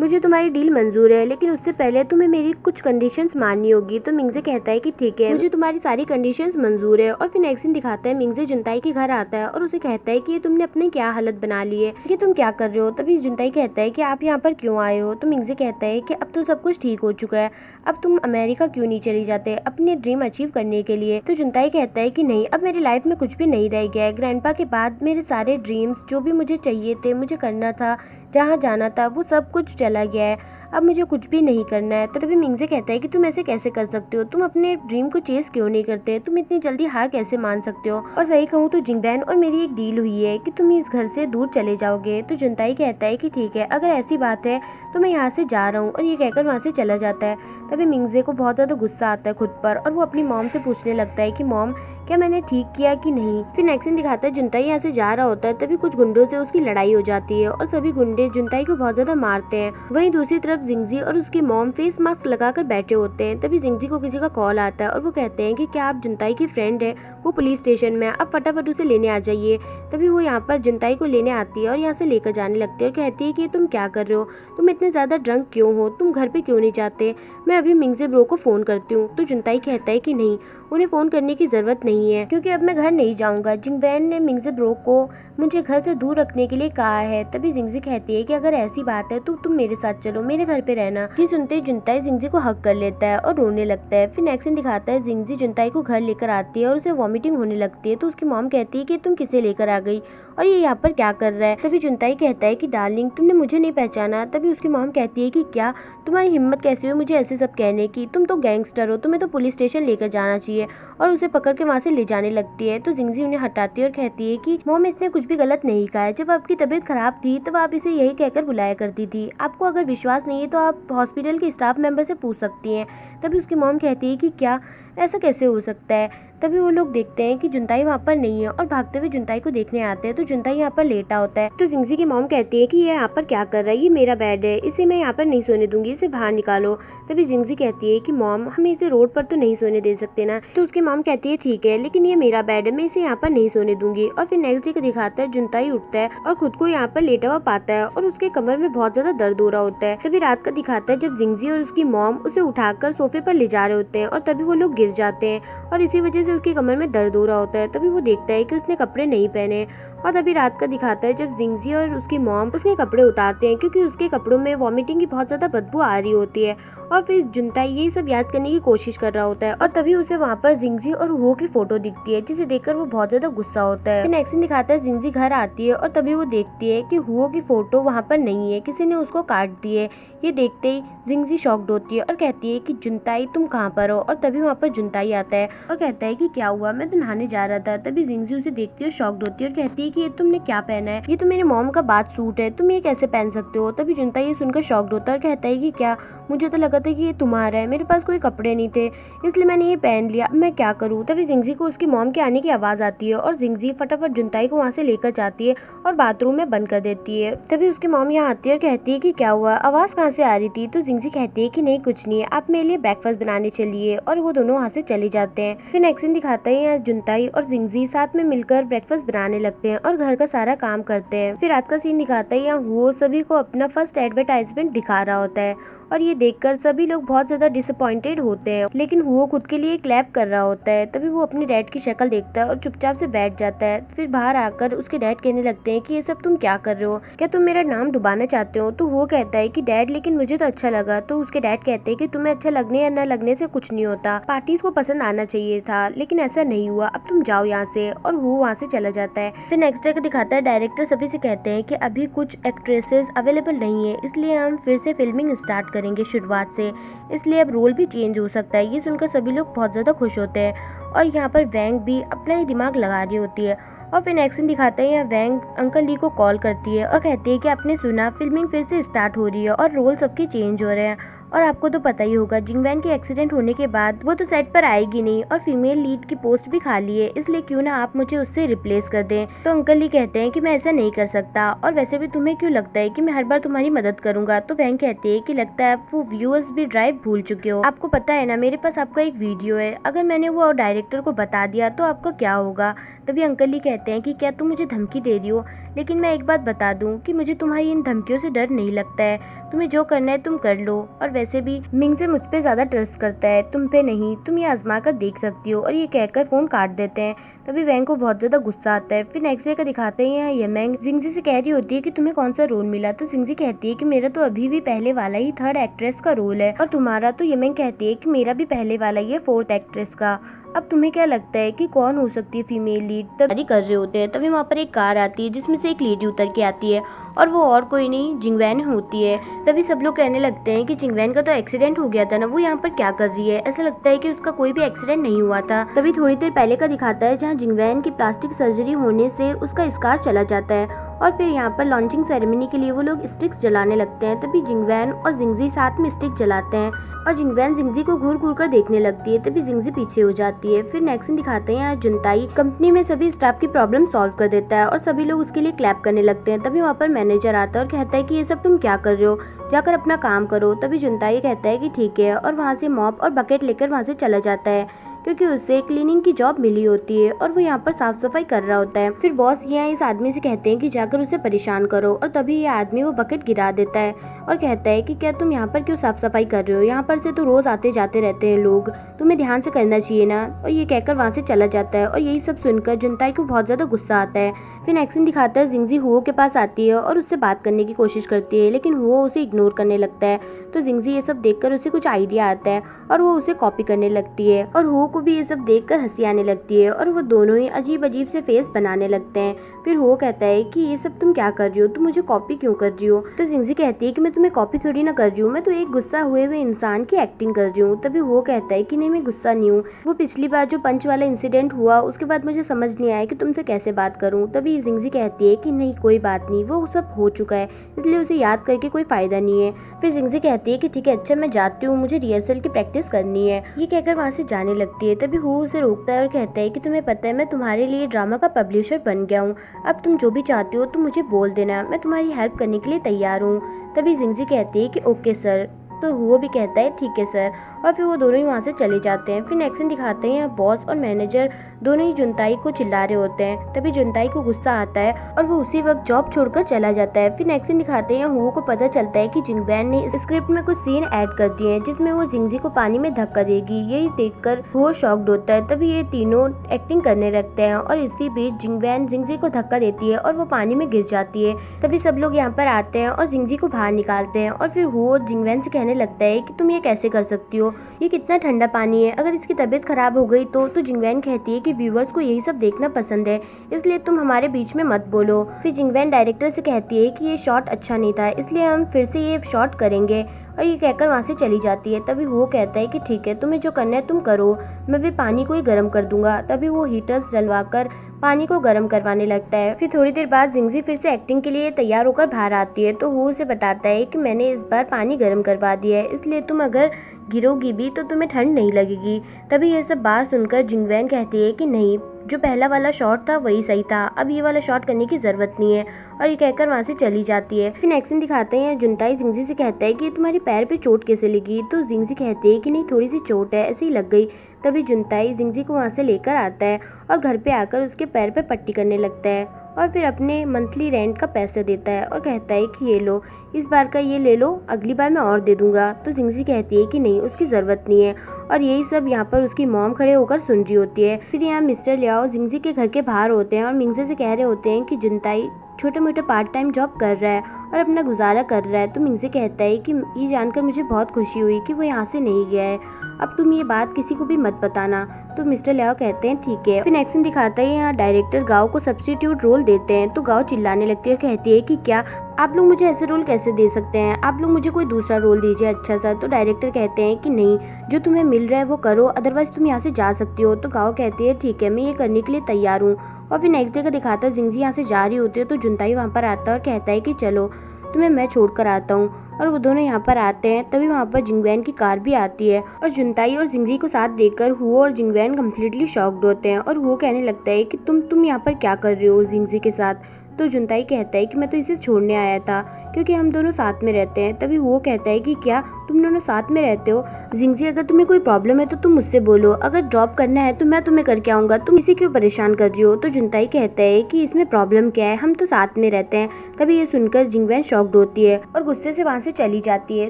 मुझे तुम्हारी डील मंजूर है, लेकिन उससे पहले तुम्हें मेरी कुछ कंडीशंस माननी होगी। तो मिंगजे कहता है कि ठीक है, मुझे तुम्हारी सारी कंडीशंस मंजूर है। और फिर नेक्स्ट सीन दिखाता है मिंगजे जुनताई के घर आता है और उसे कहता है कि ये तुमने अपनी क्या हालत बना ली है, कि तुम क्या कर रहे हो। तभी जुनताई कहता है कि आप यहाँ पर क्यों आए हो। तो मिंगजे कहता है कि अब तो सब कुछ ठीक हो चुका है, अब तुम अमेरिका क्यों नहीं चली जाते अपने ड्रीम अचीव करने के लिए। तो जुनताई कहता है कि नहीं, अब मेरी लाइफ में कुछ भी नहीं रह गया है, ग्रैंडपा के बाद मेरे सारे ड्रीम्स जो भी मुझे चाहिए थे, मुझे करना था, जहाँ जाना था, वो सब कुछ चला गया है, अब मुझे कुछ भी नहीं करना है। तभी मिंगजे कहता है कि तुम ऐसे कैसे कर सकते हो, तुम अपने ड्रीम को चेस क्यों नहीं करते, तुम इतनी जल्दी हार कैसे मान सकते हो। और सही कहूँ तो जिंगवैन और मेरी एक डील हुई है कि तुम इस घर से दूर चले जाओगे। तो जुनताई कहता है कि ठीक है, अगर ऐसी बात है तो मैं यहाँ से जा रहा हूँ, और ये कहकर वहाँ से चला जाता है। तभी मिंगजे को बहुत ज्यादा गुस्सा आता है खुद पर, और वो अपनी मॉम से पूछने लगता है कि मॉम क्या मैंने ठीक किया कि नहीं। फिर नेक्स्ट सीन दिखाता है जुनताई यहाँ से जा रहा होता है, तभी कुछ गुंडों से उसकी लड़ाई हो जाती है और सभी गुंडे जुनताई को बहुत ज्यादा मारते हैं। वहीं दूसरी तरफ जिंगजी और उसकी मॉम फेस मास्क लगाकर बैठे होते हैं। तभी जिंगजी को किसी का कॉल आता है और वो कहते हैं कि क्या आप जुनताई की फ्रेंड है, वो पुलिस स्टेशन में, आप फटाफट उसे लेने आ जाइए। तभी वो यहाँ पर जुनताई को लेने आती है और यहाँ से लेकर जाने लगती है और कहती है कि तुम क्या कर रहे हो, तुम इतने ज्यादा ड्रंक क्यों हो, तुम घर पे क्यों नहीं जाते, मैं अभी मिंगजे ब्रो को फोन करती हूँ। तो जुनताई कहता है कि नहीं, उन्हें फोन करने की जरूरत नहीं है, क्योंकि अब मैं घर नहीं जाऊंगा, जिंगवैन ने मिंगजे ब्रो को मुझे घर से दूर रखने के लिए कहा है। तभी जिंगजी कहती है कि अगर ऐसी बात है तो तुम मेरे साथ चलो, मेरे घर पे रहना। ये सुनते ही जुनताई जिंगजी को हक कर लेता है और रोने लगता है। फिर नेक्स्ट सीन दिखाता है जिंगजी जुनताई को घर लेकर आती है और उसे वॉमिटिंग होने लगती है। तो उसकी मॉम कहती है कि तुम किसे लेकर आ गई और ये यहाँ पर क्या कर रहा है। तभी जुनताई कहता है कि डार्लिंग, तुमने मुझे नहीं पहचाना। तभी उसकी मॉम कहती है कि क्या तुम्हारी हिम्मत कैसी हो मुझे ऐसे सब कहने की, तुम तो गैंगस्टर हो, तुम्हें तो पुलिस स्टेशन लेकर जाना चाहिए। और उसे पकड़ के वहाँ से ले जाने लगती है। तो जिंगजी उन्हें हटाती है और कहती है कि मॉम, इसने कुछ भी गलत नहीं कहा है, जब आपकी तबीयत खराब थी तब आप इसे यही कहकर बुलाया करती थी, आपको अगर विश्वास नहीं है तो आप हॉस्पिटल के स्टाफ मेंबर से पूछ सकती हैं। तभी उसकी मॉम कहती है कि क्या ऐसा कैसे हो सकता है। तभी वो लोग देखते हैं कि जुनताई वहाँ पर नहीं है और भागते हुए जुनताई को देखने आते हैं। तो जुनताई यहाँ पर लेटा होता है। तो जिंगजी की मॉम कहती है कि ये यहाँ पर क्या कर रहा है, ये मेरा बेड है, इसे मैं यहाँ पर नहीं सोने दूंगी, इसे बाहर निकालो। तभी जिंगजी कहती है कि मॉम, हमें इसे रोड पर तो नहीं सोने दे सकते ना। तो उसकी मॉम कहती है ठीक है, लेकिन ये मेरा बेड है, मैं इसे यहाँ पर नहीं सोने दूंगी। और फिर नेक्स्ट डे को दिखाता है जुनताई उठता है और खुद को यहाँ पर लेटा हुआ पाता है और उसके कमर में बहुत ज्यादा दर्द हो रहा होता है। तभी रात का दिखाता है जब जिंगजी और उसकी मॉम उसे उठाकर सोफे पर ले जा रहे होते हैं और तभी वो लोग गिर जाते हैं और इसी वजह से उसके कमर में दर्द हो रहा होता है। तभी वो देखता है कि उसने कपड़े नहीं पहने। और तभी रात का दिखाता है जब जिंगजी और उसकी मॉम उसके कपड़े उतारते हैं, क्योंकि उसके कपड़ों में वॉमिटिंग की बहुत ज्यादा बदबू आ रही होती है। और फिर जुनताई यही सब याद करने की कोशिश कर रहा होता है और तभी उसे वहाँ पर जिंगजी और हुओ की फोटो दिखती है, जिसे देखकर वो बहुत ज्यादा गुस्सा होता है। फिर नेक्स्ट सीन दिखाता है जिंगजी घर आती है और तभी वो देखती है कि हुओ की फोटो वहाँ पर नहीं है, किसी ने उसको काट दी है। ये देखते ही जिंगजी शॉक्ड होती है और कहती है कि जुनताई, तुम कहाँ पर हो। और तभी वहाँ पर जुनताई आता है और कहता है कि क्या हुआ, मैं तो नहाने जा रहा था। तभी जिंगजी उसे देखती है, शॉक्ड होती है और कहती है कि ये तुमने क्या पहना है, ये तो मेरे मॉम का बाथ सूट है, तुम ये कैसे पहन सकते हो। तभी जुनताई ये सुनकर शॉक्ड होता है और कहता है कि क्या, मुझे तो लगा था कि ये तुम्हारा है, मेरे पास कोई कपड़े नहीं थे इसलिए मैंने ये पहन लिया, अब मैं क्या करूँ। तभी जिंगजी को उसकी मॉम के आने की आवाज आती है और जिंगजी फटाफट जुनताई को वहाँ से लेकर जाती है और बाथरूम में बंद कर देती है। तभी उसकी मॉम यहाँ आती है और कहती है कि क्या हुआ, आवाज कहाँ से आ रही थी। तो जिंगजी कहती है कि नहीं कुछ नहीं है, आप मेरे लिए ब्रेकफास्ट बनाने चलिए। और वो दोनों वहाँ से चले जाते हैं। फिर नेक्स्ट सीन दिखाता है यहाँ जुनताई और जिंगजी साथ में मिलकर ब्रेकफास्ट बनाने लगते हैं और घर का सारा काम करते हैं। फिर रात का सीन दिखाता है यहाँ वो सभी को अपना फर्स्ट एडवर्टाइजमेंट दिखा रहा होता है और ये देखकर सभी लोग बहुत ज्यादा डिसअपॉइंटेड होते हैं, लेकिन वो खुद के लिए क्लैप कर रहा होता है। तभी वो अपने डैड की शक्ल देखता है और चुपचाप से बैठ जाता है। फिर बाहर आकर उसके डैड कहने लगते हैं कि ये सब तुम क्या कर रहे हो, क्या तुम मेरा नाम डुबाना चाहते हो। तो वो कहता है कि डैड लेकिन मुझे तो अच्छा लगा। तो उसके डैड कहते हैं कि तुम्हें अच्छा लगने या न लगने से कुछ नहीं होता, पार्टीज को पसंद आना चाहिए था लेकिन ऐसा नहीं हुआ, अब तुम जाओ यहाँ से। और वो वहाँ से चला जाता है। फिर नेक्स्ट डे का दिखाता है डायरेक्टर सभी से कहते हैं कि अभी कुछ एक्ट्रेसेस अवेलेबल नहीं है, इसलिए हम फिर से फिल्मिंग स्टार्ट करेंगे शुरुआत से, इसलिए अब रोल भी चेंज हो सकता है। ये सुनकर सभी लोग बहुत ज़्यादा खुश होते हैं और यहाँ पर वैंग भी अपना ही दिमाग लगा रही होती है। और फिर नेक्स्ट सीन दिखाता है यहाँ वैंग अंकल ली को कॉल करती है और कहती है कि आपने सुना फिल्मिंग फिर से स्टार्ट हो रही है और रोल सबके चेंज हो रहे हैं। और आपको तो पता ही होगा जिंगवैन के एक्सीडेंट होने के बाद वो तो सेट पर आएगी नहीं और फीमेल लीड की पोस्ट भी खाली है, इसलिए क्यों ना आप मुझे उससे रिप्लेस कर दें। तो अंकल ली कहते हैं कि मैं ऐसा नहीं कर सकता और वैसे भी तुम्हें क्यों लगता है कि मैं हर बार तुम्हारी मदद करूंगा। तो वैंग कहती है कि लगता है आप वो व्यूअर्स भी ड्राइव भूल चुके हो, आपको पता है ना मेरे पास आपका एक वीडियो है, अगर मैंने वो डायरेक्टर को बता दिया तो आपका क्या होगा। तभी अंकल ली कहते हैं कि क्या तुम मुझे धमकी दे रही हो, लेकिन मैं एक बात बता दूं कि मुझे तुम्हारी इन धमकियों से डर नहीं लगता है, तुम्हें जो करना है तुम कर लो। और वैसे भी मिंग से मुझ पे ज्यादा ट्रस्ट करता है, तुम पे नहीं, तुम ये आजमा कर देख सकती हो। और ये कहकर फोन काट देते हैं। तभी वैंग को बहुत ज्यादा गुस्सा आता है। फिर नेक्स्ट डे का दिखाते हैं यहाँ येमेंग जिंगजी से कह रही होती है कि तुम्हें कौन सा रोल मिला। तो जिंगजी कहती है कि मेरा तो अभी भी पहले वाला ही थर्ड एक्ट्रेस का रोल है और तुम्हारा। तो येमेंग कहती है कि मेरा भी पहले वाला ही है फोर्थ एक्ट्रेस का। अब तुम्हें क्या लगता है कि कौन हो सकती है फीमेल लीड। तभी कर रहे होते हैं तभी वहाँ पर एक कार आती है जिसमें से एक लेडी उतर के आती है और वो और कोई नहीं जिंगवैन होती है। तभी सब लोग कहने लगते हैं कि जिंगवैन का तो एक्सीडेंट हो गया था ना, वो यहाँ पर क्या कर रही है, ऐसा लगता है कि उसका कोई भी एक्सीडेंट नहीं हुआ था। तभी थोड़ी देर पहले का दिखाता है जहाँ जिंगवैन की प्लास्टिक सर्जरी होने से उसका स्कार चला जाता है और फिर यहाँ पर लॉन्चिंग सेरेमनी के लिए वो लोग स्टिक्स जलाने लगते हैं। तभी जिंगवैन और जिंगजी साथ में स्टिक जलाते हैं और जिंगवैन जिंगजी को घूर घूर कर देखने लगती है। तभी जिंगजी पीछे हो जाती है। फिर नेक्स्ट सीन दिखाते हैं यहाँ जुनताई कंपनी में सभी स्टाफ की प्रॉब्लम सॉल्व कर देता है और सभी लोग उसके लिए क्लैप करने लगते हैं। तभी वहाँ पर मैनेजर आता है और कहता है कि ये सब तुम क्या कर रहे हो, जाकर अपना काम करो। तभी जुनताई कहता है कि ठीक है और वहाँ से मॉप और बकेट लेकर वहाँ से चला जाता है क्योंकि उसे क्लीनिंग की जॉब मिली होती है और वो यहाँ पर साफ सफाई कर रहा होता है। फिर बॉस यहाँ इस आदमी से कहते हैं कि जाकर उसे परेशान करो और तभी ये आदमी वो बकेट गिरा देता है और कहता है कि क्या तुम यहाँ पर क्यों साफ सफाई कर रहे हो, यहाँ पर से तो रोज आते जाते रहते हैं लोग, तुम्हें ध्यान से करना चाहिए ना। और ये कहकर वहाँ से चला जाता है और यही सब सुनकर जुनताई को बहुत ज्यादा गुस्सा आता है। फिर नेक्स्ट सीन दिखाता है जिंगजी हुओ के पास आती है और उससे बात करने की कोशिश करती है लेकिन हुओ उसे इग्नोर करने लगता है। तो जिंगजी ये सब देखकर उसे कुछ आइडिया आता है और वो उसे कॉपी करने लगती है और हुओ को भी ये सब देखकर हंसी आने लगती है और वो दोनों ही अजीब अजीब से फेस बनाने लगते हैं। फिर हुओ कहता है कि ये सब तुम क्या कर रही हो, तुम मुझे कॉपी क्यों कर रही हो। तो जिंगजी कहती है कि मैं तुम्हें कॉपी थोड़ी ना कर रही हूँ, मैं तो एक गुस्सा हुए इंसान की एक्टिंग कर रही हूँ। तभी हुओ कहता है कि नहीं मैं गुस्सा नहीं हूँ, वो पिछली बार जो पंच वाला इंसिडेंट हुआ उसके बाद मुझे समझ नहीं आया कि तुमसे कैसे बात करूँ। तभी जिंगजी कहती है कि नहीं कोई बात नहीं, वो सब हो चुका है इसलिए उसे याद करके कोई फायदा नहीं है। फिर जिंगजी कहती है कि ठीक है अच्छा मैं जाती हूँ, मुझे रिहर्सल की प्रैक्टिस करनी है। ये कहकर वहाँ से जाने लगती है। तभी हुओ उसे रोकता है और कहता है कि तुम्हें पता है मैं तुम्हारे लिए ड्रामा का पब्लिशर बन गया हूँ, अब तुम जो भी चाहती हो तुम मुझे बोल देना, मैं तुम्हारी हेल्प करने के लिए तैयार हूँ। तभी जिंगजी कहती है कि ओके सर। तो हुओ भी कहता है ठीक है सर और फिर वो दोनों ही वहाँ से चले जाते हैं। फिर नेक्स्ट सीन दिखाते हैं यहाँ बॉस और मैनेजर दोनों ही जुनताई को चिल्ला रहे होते हैं। तभी जुनताई को गुस्सा आता है और वो उसी वक्त जॉब छोड़कर चला जाता है। फिर नेक्स्ट सीन दिखाते हैं यहाँ हुओ को पता चलता है कि जिंगवैन ने इस स्क्रिप्ट में कुछ सीन ऐड कर दिए हैं जिसमें वो जिंगजी को पानी में धक्का देगी। यही देखकर हुओ शॉक्ड होता है। तभी ये तीनों एक्टिंग करने लगते हैं और इसी बीच जिंगवैन जिंगजी को धक्का देती है और वो पानी में गिर जाती है। तभी सब लोग यहाँ पर आते हैं और जिंगजी को बाहर निकालते हैं और फिर हुओ जिंगवैन से कहने लगता है कि तुम ये कैसे कर सकती हो, ये कितना ठंडा पानी है, अगर इसकी तबीयत खराब हो गई तो जिंगवैन कहती है कि व्यूअर्स को यही सब देखना पसंद है इसलिए तुम हमारे बीच में मत बोलो। फिर जिंगवैन डायरेक्टर से कहती है कि ये शॉट अच्छा नहीं था इसलिए हम फिर से ये शॉट करेंगे और ये कहकर वहाँ से चली जाती है। तभी वो कहता है कि ठीक है, तुम्हें जो करना है तुम करो, मैं भी पानी को ही गर्म कर दूंगा। तभी वो हीटर्स डलवाकर पानी को गर्म करवाने लगता है। फिर थोड़ी देर बाद जिंगजी फिर से एक्टिंग के लिए तैयार होकर बाहर आती है, तो वो उसे बताता है कि मैंने इस बार पानी गर्म करवा दिया है, इसलिए तुम अगर गिरोगी भी तो तुम्हें ठंड नहीं लगेगी। तभी ये सब बात सुनकर जिंगवैन कहती है कि नहीं, जो पहला वाला शॉट था वही सही था, अब ये वाला शॉट करने की जरूरत नहीं है। और ये कहकर वहाँ से चली जाती है। फिर एक्शन दिखाते हैं, जुनताई जिंगजी से कहता है कि तुम्हारे पैर पे चोट कैसे लगी। तो जिंगजी कहती है कि नहीं, थोड़ी सी चोट है, ऐसे ही लग गई। तभी जुनताई जिंगजी को वहाँ से लेकर आता है और घर पे आकर उसके पैर पे पट्टी करने लगता है और फिर अपने मंथली रेंट का पैसा देता है और कहता है कि ये लो, इस बार का ये ले लो, अगली बार मैं और दे दूंगा। तो जिंगजी कहती है कि नहीं, उसकी ज़रूरत नहीं है। और यही सब यहाँ पर उसकी मॉम खड़े होकर सुन रही होती है। फिर यहाँ मिस्टर लियाओ जिंगजी के घर के बाहर होते हैं और मिंगजे से कह रहे होते हैं कि जुनताई छोटे मोटे पार्ट टाइम जॉब कर रहा है और अपना गुजारा कर रहा है। तो मिंगजे कहता है कि ये जानकर मुझे बहुत खुशी हुई कि वो यहाँ से नहीं गया है, अब तुम ये बात किसी को भी मत बताना। तो मिस्टर लियाओ कहते हैं ठीक है। फिर एक्शन दिखाता है, यहाँ डायरेक्टर गाओ को सब्स्टिट्यूट रोल देते हैं। तो गाओ चिल्लाने लगती है और कहती है कि क्या आप लोग मुझे ऐसे रोल कैसे दे सकते हैं, आप लोग मुझे कोई दूसरा रोल दीजिए अच्छा सा। तो डायरेक्टर कहते हैं कि नहीं, जो तुम्हें मिल रहा है वो करो, अदरवाइज तुम यहाँ से जा सकती हो। तो गाओ कहती है ठीक है, मैं ये करने के लिए तैयार हूँ। और फिर नेक्स्ट डे का दिखाता है, जिंगजी यहाँ से जा रही होती है तो जुनताई वहाँ पर आता है और कहता है कि चलो तुम्हें मैं छोड़ कर आता हूँ। और वो दोनों यहाँ पर आते हैं। तभी वहाँ पर जिंगवैन की कार भी आती है और जुनताई और जिंगजी को साथ देखकर हुओ और जिंगवैन कम्प्लीटली शॉक्ड होते हैं और वो कहने लगता है कि तुम यहाँ पर क्या कर रहे हो जिंगजी के साथ। तो जुनताई कहता है कि मैं तो इसे छोड़ने आया था क्योंकि हम दोनों साथ में रहते हैं। तभी वो कहता है कि क्या तुम दोनों साथ में रहते हो, जिंगजी अगर तुम्हें कोई प्रॉब्लम है तो तुम मुझसे बोलो, अगर ड्रॉप करना है तो मैं तुम्हें करके आऊंगा, तुम इसे क्यों परेशान कर रही हो। तो जुनताई कहता है कि इसमें प्रॉब्लम क्या है, हम तो साथ में रहते हैं। तभी ये सुनकर जिंगवैन शॉक्ड होती है और गुस्से से वहाँ से चली जाती है।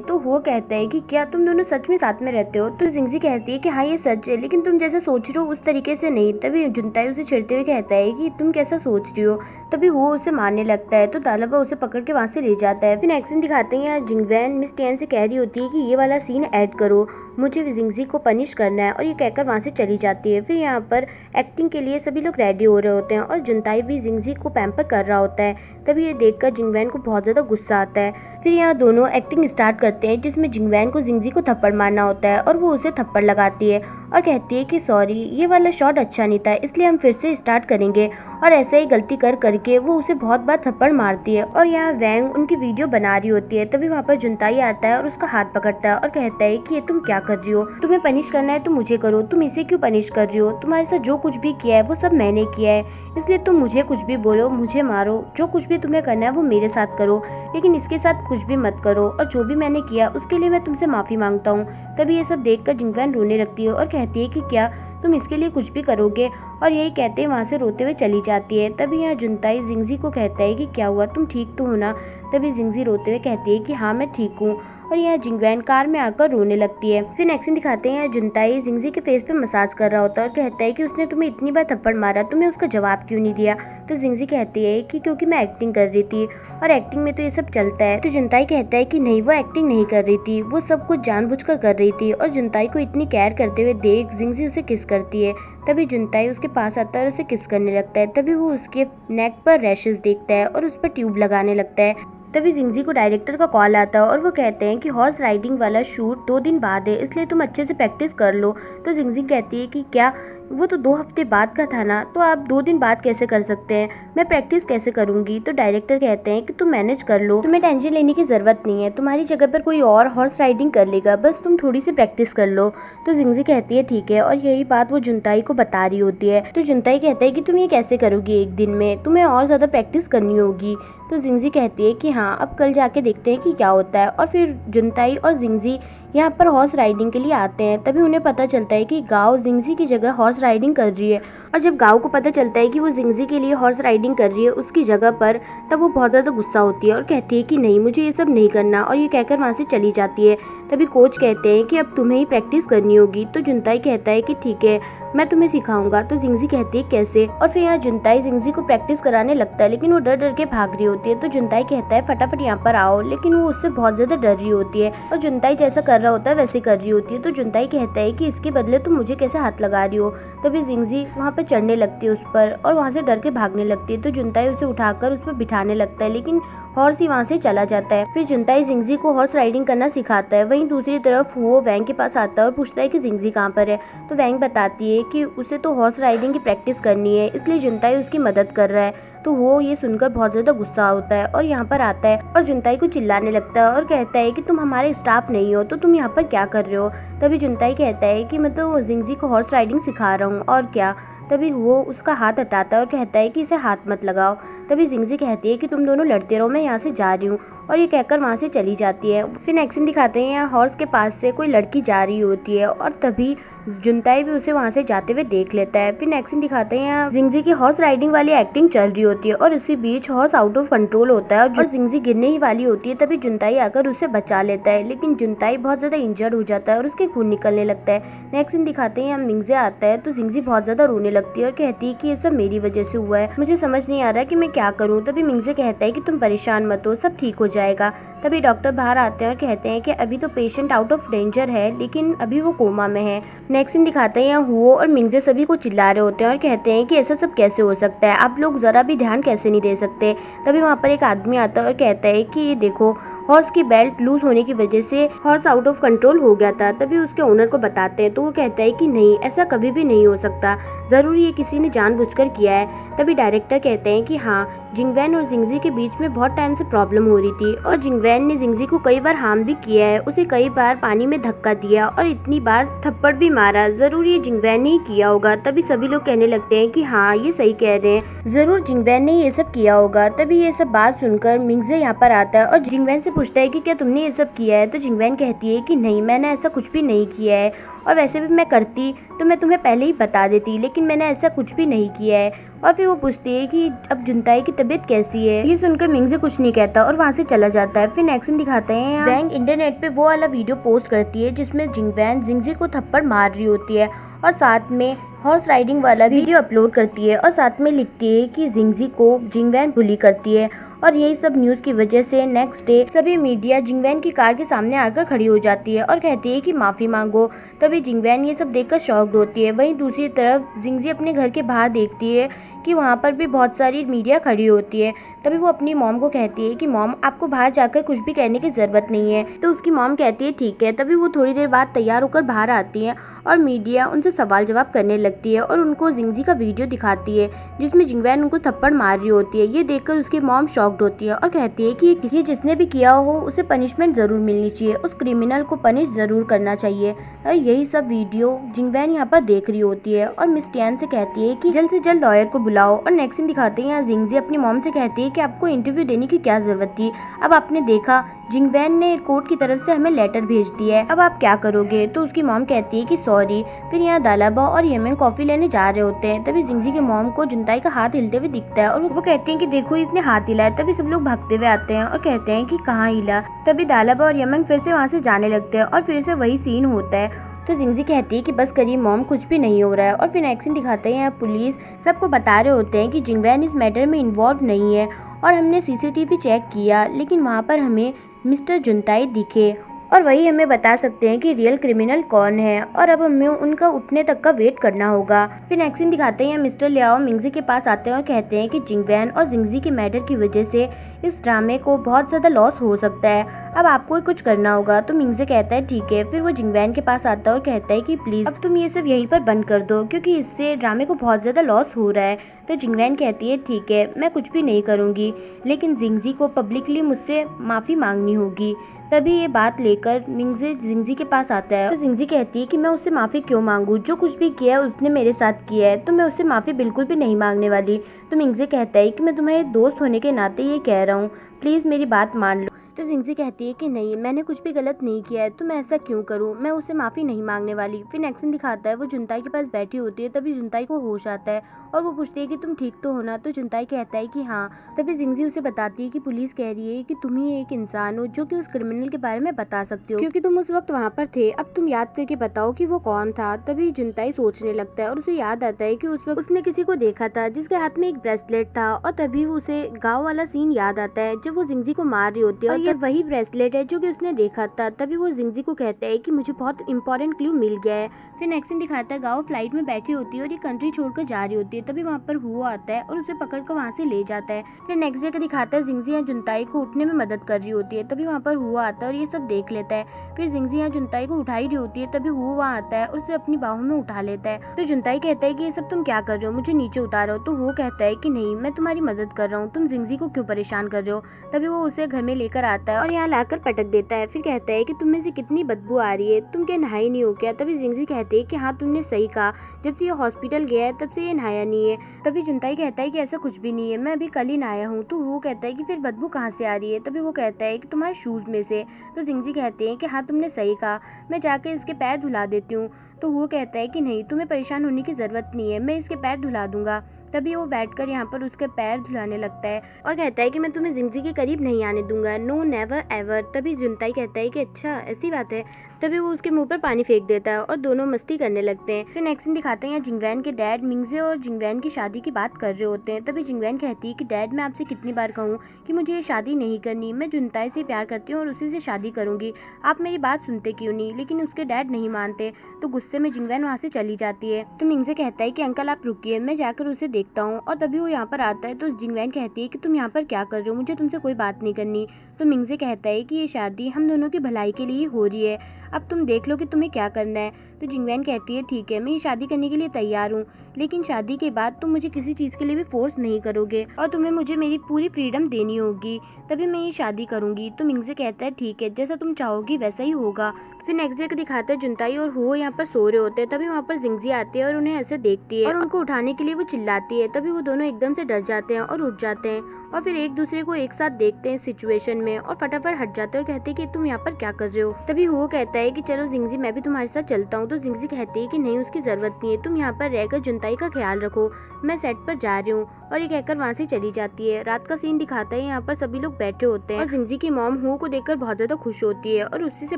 तो वो कहता है कि क्या तुम दोनों सच में साथ में रहते हो। तो जिंगजी कहती है कि हाँ ये सच है, लेकिन तुम जैसा सोच रहे हो उस तरीके से नहीं। तभी जुनताई उसे छेड़ते हुए कहता है कि तुम कैसा सोच रही हो। तभी वो उसे मारने लगता है तो तालाबा उसे पकड़ के वहाँ से ले जाता है। फिर एक्शन दिखाते हैं, जिंगवैन मिस टियान से कह रही होती है कि ये वाला सीन ऐड करो, मुझे जिंगजी को पनिश करना है। और ये कहकर वहाँ से चली जाती है। फिर यहाँ पर एक्टिंग के लिए सभी लोग रेडी हो रहे होते हैं और जुनताई भी जिंगजी को पैम्पर कर रहा होता है। तभी ये देखकर जिंगवैन को बहुत ज़्यादा गुस्सा आता है। फिर यहाँ दोनों एक्टिंग स्टार्ट करते हैं जिसमें जिंगवैन को जिंगजी को थप्पड़ मारना होता है और वो उसे थप्पड़ लगाती है और कहती है कि सॉरी, ये वाला शॉट अच्छा नहीं था, इसलिए हम फिर से स्टार्ट करेंगे। और ऐसे ही गलती करके वो उसे बहुत बार थप्पड़ मारती है। और यहाँ वैंग उनकी वीडियो बना रही होती है। तभी वहाँ पर जुनताई आता है और उसका हाथ पकड़ता है और कहता है कि ये तुम क्या कर रही हो, तुम्हें पनिश करना है तो मुझे करो, तुम इसे क्यों पनिश कर रही हो, तुम्हारे साथ जो कुछ भी किया है वो सब मैंने किया है, इसलिए तुम मुझे कुछ भी बोलो, मुझे मारो, जो कुछ भी तुम्हें करना है वो मेरे साथ करो, लेकिन इसके साथ कुछ भी मत करो, और जो भी मैंने किया उसके लिए मैं तुमसे माफी मांगता हूँ। तभी ये सब देखकर जिंगवैन रोने लगती है और कहती है कि क्या तुम इसके लिए कुछ भी करोगे। और यही कहते वहाँ से रोते हुए चली जाती है। तभी यहाँ जुनताई जिंगजी को कहता है कि क्या हुआ, तुम ठीक तो हो ना। तभी जिंगजी रोते हुए कहती है कि हाँ मैं ठीक हूँ। और यहाँ जिंगवैन कार में आकर रोने लगती है। फिर एक्शन दिखाते हैं, जुनताई जिंगजी के फेस पे मसाज कर रहा होता है और कहता है कि उसने तुम्हें इतनी बार थप्पड़ मारा, तुमने उसका जवाब क्यों नहीं दिया। तो जिंगजी कहती है कि क्योंकि मैं एक्टिंग कर रही थी और एक्टिंग में तो ये सब चलता है। तो जुनताई कहता है कि नहीं, वो एक्टिंग नहीं कर रही थी, वो सब कुछ जानबूझकर कर रही थी। और जुनताई को इतनी केयर करते हुए देख जिंगजी उसे किस करती है। तभी जुनताई उसके पास आता है और उसे किस करने लगता है। तभी वो उसके नेक पर रैशेस देखता है और उस पर ट्यूब लगाने लगता है। तभी जिंगजी को डायरेक्टर का कॉल आता है और वो कहते हैं कि हॉर्स राइडिंग वाला शूट 2 दिन बाद है, इसलिए तुम अच्छे से प्रैक्टिस कर लो। तो जिंगजी कहती है कि क्या वो तो 2 हफ्ते बाद का था ना, तो आप 2 दिन बाद कैसे कर सकते हैं, मैं प्रैक्टिस कैसे करूंगी। तो डायरेक्टर कहते हैं कि तुम मैनेज कर लो, तुम्हें टेंशन लेने की जरूरत नहीं है, तुम्हारी जगह पर कोई और हॉर्स राइडिंग कर लेगा, बस तुम थोड़ी सी प्रैक्टिस कर लो। तो जिंगजी कहती है ठीक है, और यही बात वो जुनताई को बता रही होती है। तो जुनताई कहता है कि तुम ये कैसे करोगी, एक दिन में तुम्हें और ज्यादा प्रैक्टिस करनी होगी। तो जिंगजी कहती है कि हाँ, अब कल जाके देखते हैं कि क्या होता है। और फिर जुनताई और जिंगजी यहाँ पर हॉर्स राइडिंग के लिए आते हैं। तभी उन्हें पता चलता है कि गाओ जिंगजी की जगह हॉर्स राइडिंग कर रही है। और जब गाओ को पता चलता है कि वो जिंगजी के लिए हॉर्स राइडिंग कर रही है उसकी जगह पर, तब वो बहुत ज़्यादा गुस्सा होती है और कहती है कि नहीं, मुझे ये सब नहीं करना, और ये कहकर वहाँ से चली जाती है। तभी कोच कहते हैं कि अब तुम्हें ही प्रैक्टिस करनी होगी। तो जुनताई कहता है कि ठीक है, मैं तुम्हें सिखाऊंगा। तो जिंगजी कहती है कैसे। और फिर यहाँ जुनताई जिंगजी को प्रैक्टिस कराने लगता है, लेकिन वो डर डर के भाग रही होती है। तो जुनताई कहता है फटाफट यहाँ पर आओ, लेकिन वो उससे बहुत ज्यादा डर रही होती है और जुनताई जैसा कर रहा होता है वैसे कर रही होती है। तो जुनताई कहता है कि इसके बदले तुम मुझे कैसे हाथ लगा रही हो। तभी जिंगजी वहाँ पे चढ़ने लगती है उस पर और वहाँ से डर के भागने लगती है। तो जुनताई उसे उठाकर उस पर बिठाने लगता है, लेकिन हॉर्स ही वहाँ से चला जाता है। फिर जुनताई जिंगजी को हॉर्स राइडिंग करना सिखाता है। वहीं दूसरी तरफ वो वैंग के पास आता है और पूछता है कि जिंगजी कहाँ पर है। तो वैंग बताती है कि उसे तो हॉर्स राइडिंग की प्रैक्टिस करनी है, इसलिए जुनताई उसकी मदद कर रहा है। तो वो ये सुनकर बहुत ज्यादा गुस्सा होता है और यहाँ पर आता है और जुनताई को चिल्लाने लगता है और कहता है कि तुम हमारे स्टाफ नहीं हो तो तुम यहाँ पर क्या कर रहे हो। तभी जुनताई कहता है कि मैं तो जिंगजी को हॉर्स राइडिंग सिखा रहा हूँ और क्या। तभी वो उसका हाथ हटाता है और कहता है कि इसे हाथ मत लगाओ। तभी जिंगजी कहती है कि तुम दोनों लड़ते रहो, मैं यहाँ से जा रही हूँ, और ये कहकर वहाँ से चली जाती है। फिर नेक्स्ट सीन दिखाते हैं यहाँ हॉर्स के पास से कोई लड़की जा रही होती है और तभी जुनताई भी उसे वहाँ से जाते हुए देख लेता है। फिर नेक्स्ट सीन दिखाते हैं यहाँ जिंगजी की हॉर्स राइडिंग वाली एक्टिंग चल रही होती है और इसी बीच हॉर्स आउट ऑफ कंट्रोल होता है और जिंगजी गिरने ही वाली होती है। तभी जुनताई आकर उसे बचा लेता है, लेकिन जुनताई बहुत ज्यादा इंजर्ड हो जाता है और उसके खून निकलने लगता है। नेक्स्ट सीन दिखाते हैं यहाँ मिंगजे आता है तो जिंगजी बहुत ज्यादा रोने लगती है और कहती है कि ये सब मेरी वजह से हुआ है, मुझे समझ नहीं आ रहा कि मैं क्या करूँ। तभी मिंगजे कहता है कि तुम परेशान मत हो, सब ठीक हो जाएगा। तभी डॉक्टर बाहर आते हैं और कहते हैं कि अभी तो पेशेंट आउट ऑफ डेंजर है, लेकिन अभी वो कोमा में है। नेक्स्ट सीन दिखाते हैं यहाँ हुओ और मिंगजे सभी को चिल्ला रहे होते हैं और कहते हैं कि ऐसा सब कैसे हो सकता है, आप लोग जरा भी ध्यान कैसे नहीं दे सकते। तभी वहाँ पर एक आदमी आता है और कहता है कि ये देखो, हॉर्स की बेल्ट लूज होने की वजह से हॉर्स आउट ऑफ कंट्रोल हो गया था। तभी उसके ओनर को बताते हैं तो वो कहता है कि नहीं, ऐसा कभी भी नहीं हो सकता, जरूर ये किसी ने जानबूझकर किया है। तभी डायरेक्टर कहते हैं कि हाँ, जिंगवैन और जिंगजी के बीच में बहुत टाइम से प्रॉब्लम हो रही थी और जिंगवैन ने जिंगजी को कई बार हार्म भी किया है, उसे कई बार पानी में धक्का दिया और इतनी बार थप्पड़ भी मारा, जरूर ये जिंगवैन ने ही किया होगा। तभी सभी लोग कहने लगते हैं कि हाँ, ये सही कह रहे हैं, जरूर जिंगवैन ने ये सब किया होगा। तभी ये सब बात सुनकर मिंगजे यहाँ पर आता है और जिंगवैन से पूछता है कि क्या तुमने ये सब किया है। तो जिंगवैन कहती है कि नहीं, मैंने ऐसा कुछ भी नहीं किया है, और वैसे भी मैं करती तो मैं तुम्हें पहले ही बता देती, लेकिन मैंने ऐसा कुछ भी नहीं किया है। और फिर वो पूछती है कि अब जुनताई की तबीयत कैसी है। ये सुनकर मिंगजे कुछ नहीं कहता और वहाँ से चला जाता है। फिर नेक्स्ट सीन दिखाते हैं वैंग इंटरनेट पे वो वाला वीडियो पोस्ट करती है जिसमें जिंगवैन जिंगजी को थप्पड़ मार रही होती है और साथ में हॉर्स राइडिंग वाला वीडियो अपलोड करती है और साथ में लिखती है कि जिंगजी को जिंगवैन बुली करती है। और यही सब न्यूज की वजह से नेक्स्ट डे सभी मीडिया जिंगवैन की कार के सामने आकर खड़ी हो जाती है और कहती है कि माफी मांगो। तभी जिंगवैन ये सब देखकर शॉक्ड होती है। वहीं दूसरी तरफ जिंगजी अपने घर के बाहर देखती है कि वहाँ पर भी बहुत सारी मीडिया खड़ी होती है। तभी वो अपनी मॉम को कहती है कि मॉम, आपको बाहर जाकर कुछ भी कहने की जरूरत नहीं है। तो उसकी मॉम कहती है ठीक है। तभी वो थोड़ी देर बाद तैयार होकर बाहर आती है और मीडिया उनसे सवाल जवाब करने लगती है और उनको जिंगजी का वीडियो दिखाती है जिसमें जिंगवैन उनको थप्पड़ मार रही होती है। ये देखकर उसकी मॉम शॉक्ड होती है और कहती है कि ये जिसने भी किया हो उसे पनिशमेंट जरूर मिलनी चाहिए, उस क्रिमिनल को पनिश जरूर करना चाहिए। और यही सब वीडियो जिंगवैन यहाँ पर देख रही होती है और मिस टियान से कहती है कि जल्द से जल्द लॉयर को बुलाओ। और नेक्स्ट सीन दिखाते हैं यहाँ जिंगजी अपनी मॉम से कहती है कि आपको इंटरव्यू देने की क्या जरूरत थी, अब आपने देखा जिंगवैन ने कोर्ट की तरफ से हमें लेटर भेज दिया है, अब आप क्या करोगे। तो उसकी मॉम कहती है कि सॉरी। फिर यहाँ दालाबा और येमेन कॉफी लेने जा रहे होते हैं। तभी जिंगजी के मॉम को जुनताई का हाथ हिलते हुए दिखता है और वो कहती हैं कि देखो, इसने हाथ हिला है। तभी सब लोग भागते हुए आते हैं और कहते हैं कि कहाँ हिला। तभी दालाबा और येमेन फिर से वहाँ से जाने लगते हैं और फिर से वही सीन होता है। तो जिंगजी कहती है कि बस करिए मॉम, कुछ भी नहीं हो रहा है। और फिर नेक्स्ट सीन दिखाते हैं यहाँ पुलिस सबको बता रहे होते हैं कि जिंगवैन इस मैटर में इन्वॉल्व नहीं है और हमने सीसीटीवी चेक किया, लेकिन वहाँ पर हमें मिस्टर जुनताई दिखे और वही हमें बता सकते हैं कि रियल क्रिमिनल कौन है और अब हमें उनका उठने तक का वेट करना होगा। फिर नेक्स्ट सीन दिखाते हैं मिस्टर लियाओ मिंगजी के पास आते हैं और कहते हैं कि जिंगवैन और जिंगजी के मैटर की वजह से इस ड्रामे को बहुत ज्यादा लॉस हो सकता है, अब आपको ही कुछ करना होगा। तो मिंगजे कहता है ठीक है। फिर वो जिंगवैन के पास आता है और कहता है कि प्लीज अब तुम ये सब यहीं पर बंद कर दो क्योंकि इससे ड्रामे को बहुत ज्यादा लॉस हो रहा है। तो जिंगवैन कहती है ठीक है, मैं कुछ भी नहीं करूंगी, लेकिन जिंगजी को पब्लिकली मुझसे माफी मांगनी होगी। तभी ये बात लेकर मिंगजे जिंगजी के पास आता है। तो जिंगजी कहती है कि मैं उससे माफी क्यों मांगू, जो कुछ भी किया है उसने मेरे साथ किया है, तो मैं उससे माफी बिल्कुल भी नहीं मांगने वाली। तो मिंगजे कहता है कि मैं तुम्हारे दोस्त होने के नाते ये कह रहा हूँ, प्लीज मेरी बात मान लो। तो जिंगजी कहती है कि नहीं, मैंने कुछ भी गलत नहीं किया है, तो मैं ऐसा क्यों करूं, मैं उससे माफी नहीं मांगने वाली। फिर नेक्स्ट सीन दिखाता है वो जुनताई के पास बैठी होती है। तभी जुनताई को होश आता है और वो पूछती है कि तुम ठीक तो हो ना। तो जुनताई कहता है कि हाँ। तभी जिंगजी उसे बताती है कि पुलिस कह रही है कि तुम ही एक इंसान हो जो कि उस क्रिमिनल के बारे में बता सकते हो क्योंकि तुम उस वक्त वहाँ पर थे, अब तुम याद करके बताओ कि वो कौन था। तभी जुनताई सोचने लगता है और उसे याद आता है कि उस वक्त उसने किसी को देखा था जिसके हाथ में एक ब्रेसलेट था और तभी वो उसे गाँव वाला सीन याद आता है जब वो जिंगजी को मार रही होती है और ये वही ब्रेसलेट है जो कि उसने देखा था। तभी वो जिंगजी को कहता है कि मुझे बहुत इंपॉर्टेंट क्लू मिल गया है। फिर नेक्स्ट सीन दिखाता है गाओ फ्लाइट में बैठी होती है और ये कंट्री छोड़कर जा रही होती है। तभी वहाँ पर हुआ आता है और उसे पकड़कर वहाँ से ले जाता है। फिर नेक्स्ट डे का दिखाता है जिंगजी यहाँ जुनताई को उठने में मदद कर रही होती है। तभी वहाँ पर हुआ आता है और ये सब देख लेता है। फिर जिंगजी यहाँ जुनताई को उठा ही रही होती है। तभी हुआ वहाँ आता है और उसे अपनी बाहों में उठा लेता है। तो जुनताई कहता है कि ये सब तुम क्या कर रहे हो, मुझे नीचे उतारो। तो वो कहता है कि नहीं, मैं तुम्हारी मदद कर रहा हूँ, तुम जिंगजी को क्यों परेशान कर रहे हो। तभी वो उसे घर में लेकर आता है और यहाँ लाकर पटक देता है। फिर कहता है कि तुम में से कितनी बदबू आ रही है, तुम क्या नहाई नहीं हो क्या। तभी जिंगजी कहती है कि हाँ तुमने सही कहा, जब से ये हॉस्पिटल गया है तब से ये नहाया नहीं है। तभी जुनताई कहता है कि ऐसा कुछ भी नहीं है, मैं अभी कल ही नहाया हूँ। तो वो कहता है कि फिर बदबू कहाँ से आ रही है। तभी वो कहता है कि तुम्हारे शूज में से। तो जिंगजी कहते हैं कि हाँ तुमने सही कहा, मैं जाकर इसके पैर धुला देती हूँ। तो वो कहता है कि नहीं, तुम्हें परेशान होने की जरूरत नहीं है, मैं इसके पैर धुला दूंगा। तभी वो बैठकर यहाँ पर उसके पैर धुलाने लगता है और कहता है कि मैं तुम्हें जिंगजी के करीब नहीं आने दूंगा, नो नेवर एवर। तभी जुनताई कहता है कि अच्छा ऐसी बात है। तभी वो उसके मुंह पर पानी फेंक देता है और दोनों मस्ती करने लगते हैं। फिर नेक्स्ट सीन दिखाते हैं यहाँ जिंगवैन के डैड मिंगजे और जिंगवैन की शादी की बात कर रहे होते हैं। तभी जिंगवैन कहती है कि डैड मैं आपसे कितनी बार कहूँ कि मुझे ये शादी नहीं करनी, मैं जुनताई से प्यार करती हूँ और उसी से शादी करूंगी, आप मेरी बात सुनते क्यों नहीं। लेकिन उसके डैड नहीं मानते। तो गुस्से में जिंगवैन वहाँ से चली जाती है। तो मिंगजे कहता है कि अंकल आप रुकिए, मैं जाकर उसे देखता हूँ। और तभी वो यहाँ पर आता है। तो जिंगवैन कहती है कि तुम यहाँ पर क्या कर रहे हो, मुझे तुमसे कोई बात नहीं करनी। तो मिंगजे कहता है कि ये शादी हम दोनों की भलाई के लिए हो रही है, अब तुम देख लो कि तुम्हें क्या करना है। तो जिंगवैन कहती है ठीक है, मैं ये शादी करने के लिए तैयार हूँ, लेकिन शादी के बाद तुम मुझे किसी चीज़ के लिए भी फोर्स नहीं करोगे और तुम्हें मुझे मेरी पूरी फ्रीडम देनी होगी, तभी मैं ये शादी करूँगी। तो मिंगजे कहता है ठीक है, जैसा तुम चाहोगी वैसा ही होगा। फिर नेक्स्ट डे को दिखाता है जुनताई और हो यहाँ पर सो रहे होते हैं। तभी वहाँ पर जिंगजी आती है और उन्हें ऐसे देखती है और उनको उठाने के लिए वो चिल्लाती है। तभी वो दोनों एकदम से डर जाते हैं और उठ जाते हैं और फिर एक दूसरे को एक साथ देखते हैं सिचुएशन में और फटाफट हट जाते हैं और कहते हैं कि तुम यहाँ पर क्या कर रहे हो। तभी वो कहता है कि चलो जिंगजी मैं भी तुम्हारे साथ चलता हूँ। तो जिंगजी कहती है कि नहीं, उसकी जरूरत नहीं है, तुम यहाँ पर रहकर जुनताई का ख्याल रखो, मैं सेट पर जा रही हूँ। और ये कहकर वहाँ से चली जाती है। रात का सीन दिखाता है, यहाँ पर सभी लोग बैठे होते हैं और जिंगजी की मॉम हो को देखकर बहुत ज्यादा खुश होती है और उसी से